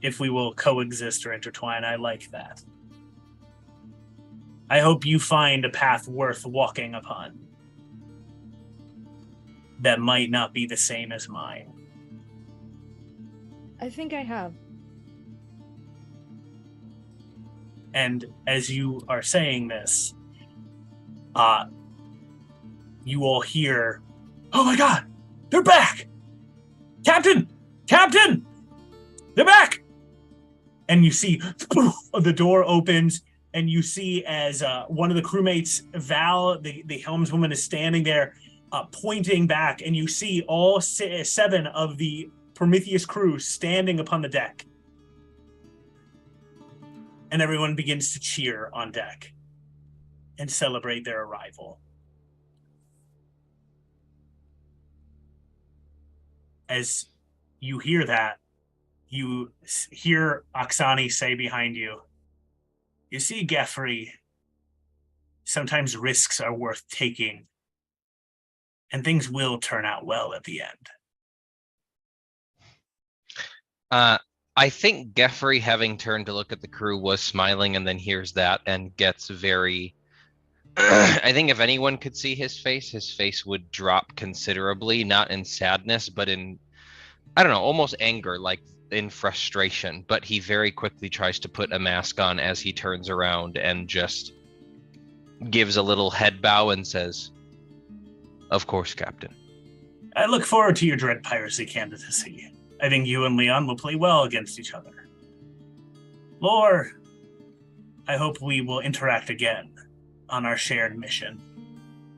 If we will coexist or intertwine, I like that. I hope you find a path worth walking upon that might not be the same as mine. I think I have. And as you are saying this, you all hear, "Oh my God, they're back! Captain! Captain! They're back!" And you see the door opens, and you see as one of the crewmates, Val, the helmswoman, is standing there pointing back, and you see all 7 of the Prometheus crew standing upon the deck. And everyone begins to cheer on deck and celebrate their arrival. As you hear that, you hear Oksani say behind you, "You see, Geoffrey, sometimes risks are worth taking, and things will turn out well at the end." I think Geoffrey, having turned to look at the crew, was smiling and then hears that and gets very... I think if anyone could see his face would drop considerably, not in sadness, but in, I don't know, almost anger, like in frustration. But he very quickly tries to put a mask on as he turns around and just gives a little head bow and says, "Of course, Captain." I look forward to your dread piracy candidacy. I think you and Leon will play well against each other. Lore, I hope we will interact again on our shared mission,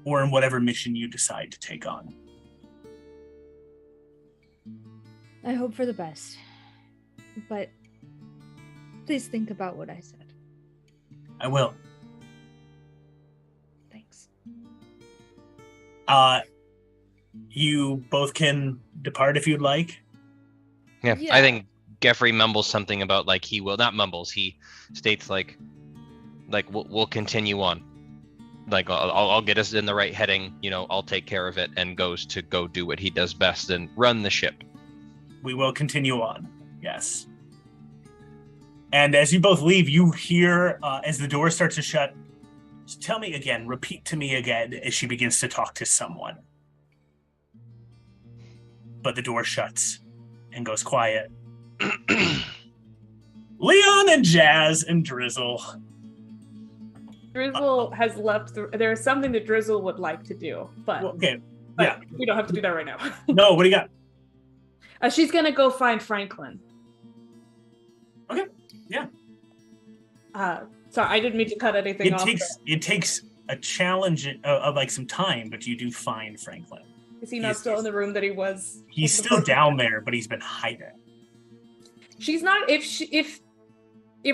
or in whatever mission you decide to take on. I hope for the best. But please think about what I said. I will. Thanks. You both can depart if you'd like. Yeah, Yeah. I think Geoffrey mumbles something about like he will not mumbles. He states like we'll continue on. Like I'll get us in the right heading. You know, I'll take care of it, and goes to go do what he does best and run the ship. We will continue on. Yes. And as you both leave, you hear as the door starts to shut. Tell me again. Repeat to me again as she begins to talk to someone. But the door shuts and goes quiet. Leon and Jazz and Drizzle. Drizzle has left. There is something that Drizzle would like to do, but Okay. but Yeah. we don't have to do that right now. No, what do you got? She's gonna go find Franklin. Okay. Yeah. Sorry, I didn't mean to cut anything off. It takes a challenge of like some time, but you do find Franklin. Is he not still in the room that he was? He's still down there, but he's been hiding. She's not. If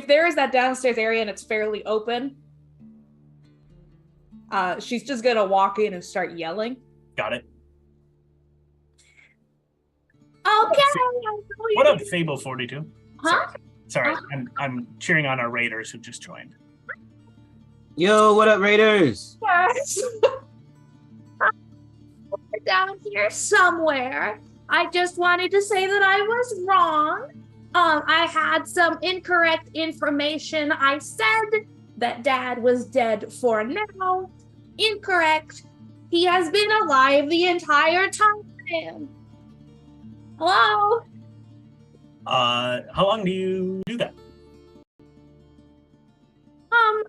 there is that downstairs area and it's fairly open, she's just gonna walk in and start yelling. Got it. Okay. What up, Fable 42? Huh? Sorry, I'm cheering on our raiders who just joined. Yo, what up, Raiders? Yes. We're down here somewhere. I just wanted to say that I was wrong. I had some incorrect information. I said that Dad was dead for now. Incorrect. He has been alive the entire time. Hello? How long do you do that?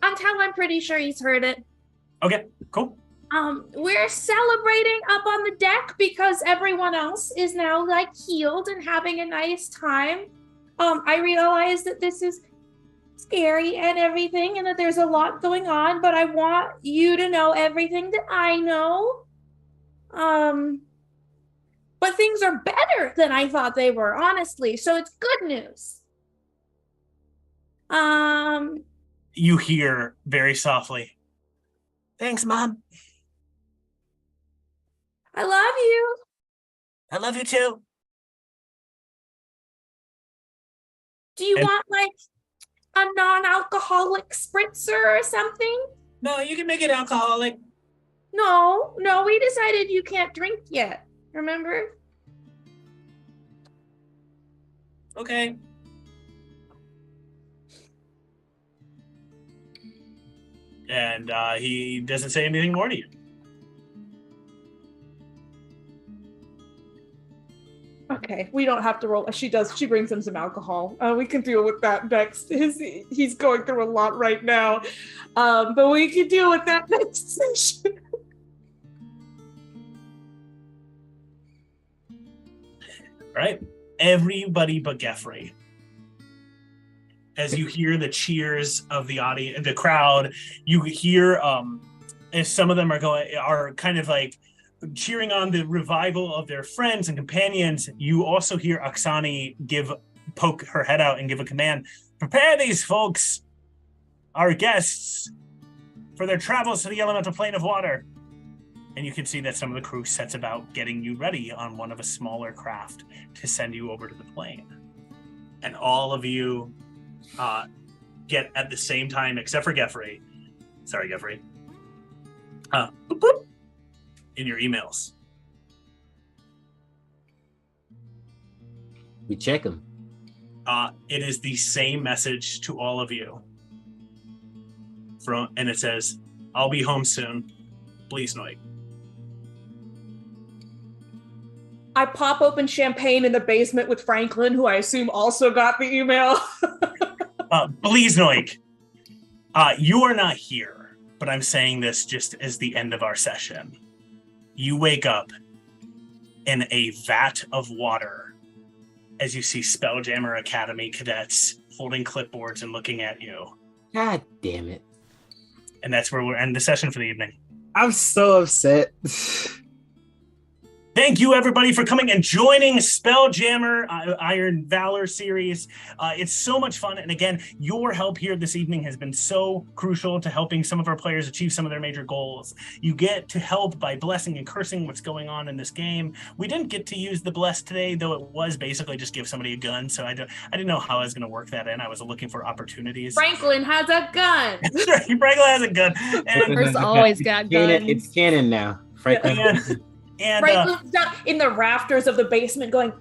Until I'm pretty sure he's heard it. Okay, cool. We're celebrating up on the deck because everyone else is now like healed and having a nice time. I realize that this is scary and everything and that there's a lot going on, but I want you to know everything that I know. But things are better than I thought they were, honestly, so it's good news. You hear very softly, "Thanks, Mom. I love you. I love you too." Do you And- want like a non-alcoholic spritzer or something? No, you can make it alcoholic. No, we decided you can't drink yet. Remember? Okay. And he doesn't say anything more to you. Okay, we don't have to roll. She brings him some alcohol. We can deal with that next. He's going through a lot right now. But we can deal with that next session. Right? Everybody but Geffrey. As you hear the cheers of the audience, the crowd, you hear as some of them are kind of like cheering on the revival of their friends and companions. You also hear Oksani poke her head out and give a command. "Prepare these folks, our guests, for their travels to the elemental plane of water." And you can see that some of the crew sets about getting you ready on one of a smaller craft to send you over to the plane. And all of you get at the same time, except for Geffrey. Sorry, Geffrey. Boop, boop, in your emails. We check them. It is the same message to all of you. And it says, "I'll be home soon. Please, Noik." I pop open champagne in the basement with Franklin, who I assume also got the email. Please, Noik. You are not here, but I'm saying this just as the end of our session. You wake up in a vat of water as you see Spelljammer Academy cadets holding clipboards and looking at you. God damn it. And that's where we'll end the session for the evening. I'm so upset. Thank you, everybody, for coming and joining Spelljammer Iron Valor series. It's so much fun. And again, your help here this evening has been so crucial to helping some of our players achieve some of their major goals. You get to help by blessing and cursing what's going on in this game. We didn't get to use the bless today, though it was basically just give somebody a gun. So I didn't know how I was going to work that in. I was looking for opportunities. Franklin has a gun. Franklin has a gun. And First always got guns. It's canon now. Franklin. And Franklin's down in the rafters of the basement going,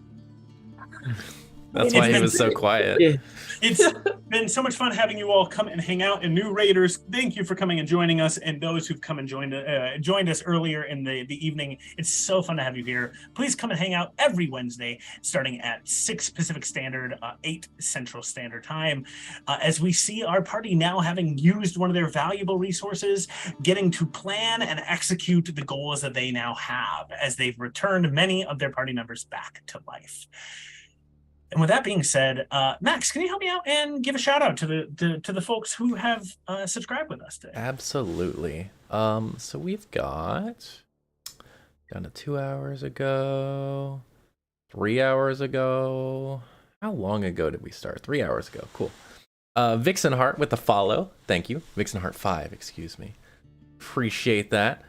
That's why he was so quiet. Yeah. It's been so much fun having you all come and hang out. And new Raiders, thank you for coming and joining us. And those who've come and joined us earlier in the evening, it's so fun to have you here. Please come and hang out every Wednesday, starting at 6 Pacific Standard, 8 Central Standard Time, as we see our party now having used one of their valuable resources, getting to plan and execute the goals that they now have, as they've returned many of their party members back to life. And with that being said, Max, can you help me out and give a shout out to the folks who have subscribed with us today? Absolutely. So we've got down to 2 hours ago, 3 hours ago. How long ago did we start? 3 hours ago. Cool. Vixen Heart with the follow. Thank you. Vixen Heart 5, excuse me. Appreciate that.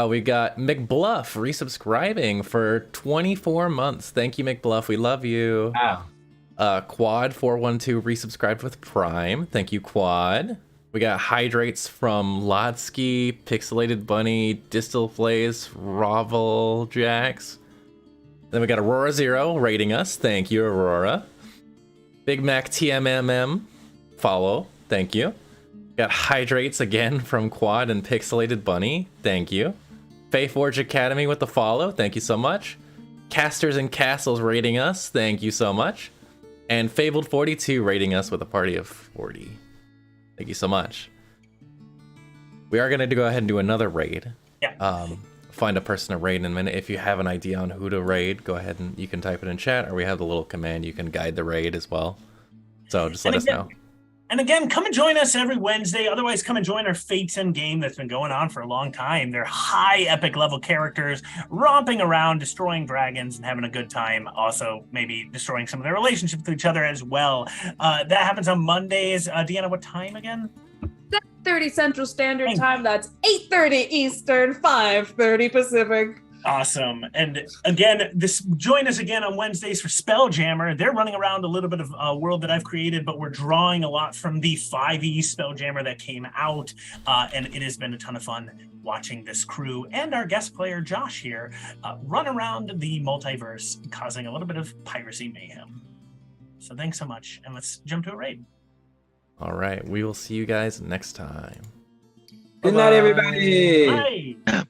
We got McBluff resubscribing for 24 months. Thank you, McBluff. We love you. Wow. Quad 412 resubscribed with Prime. Thank you, Quad. We got Hydrates from Lotsky, Pixelated Bunny, Distal Blaze, Ravel Jax. Then we got Aurora Zero rating us. Thank you, Aurora. Big Mac TMMM follow. Thank you. Got Hydrates again from Quad and Pixelated Bunny. Thank you. Fayforge Academy with the follow. Thank you so much. Casters and Castles rating us. Thank you so much. And Fabled 42 rating us with a party of 40. Thank you so much. We are going to go ahead and do another raid. Yeah. Find a person to raid in a minute. If you have an idea on who to raid, go ahead and you can type it in chat, or we have the little command. You can guide the raid as well. So just let us know. And again, come and join us every Wednesday. Otherwise, come and join our Fates End game that's been going on for a long time. They're high epic level characters romping around, destroying dragons and having a good time. Also, maybe destroying some of their relationships with each other as well. That happens on Mondays. Deanna, what time again? 7:30 Central Standard Time. That's 8:30 Eastern, 5:30 Pacific. Awesome. And again, join us again on Wednesdays for Spelljammer. They're running around a little bit of a world that I've created, but we're drawing a lot from the 5e Spelljammer that came out. And it has been a ton of fun watching this crew and our guest player, Josh here, run around the multiverse, causing a little bit of piracy mayhem. So thanks so much. And let's jump to a raid. All right. We will see you guys next time. Good night, everybody. Bye.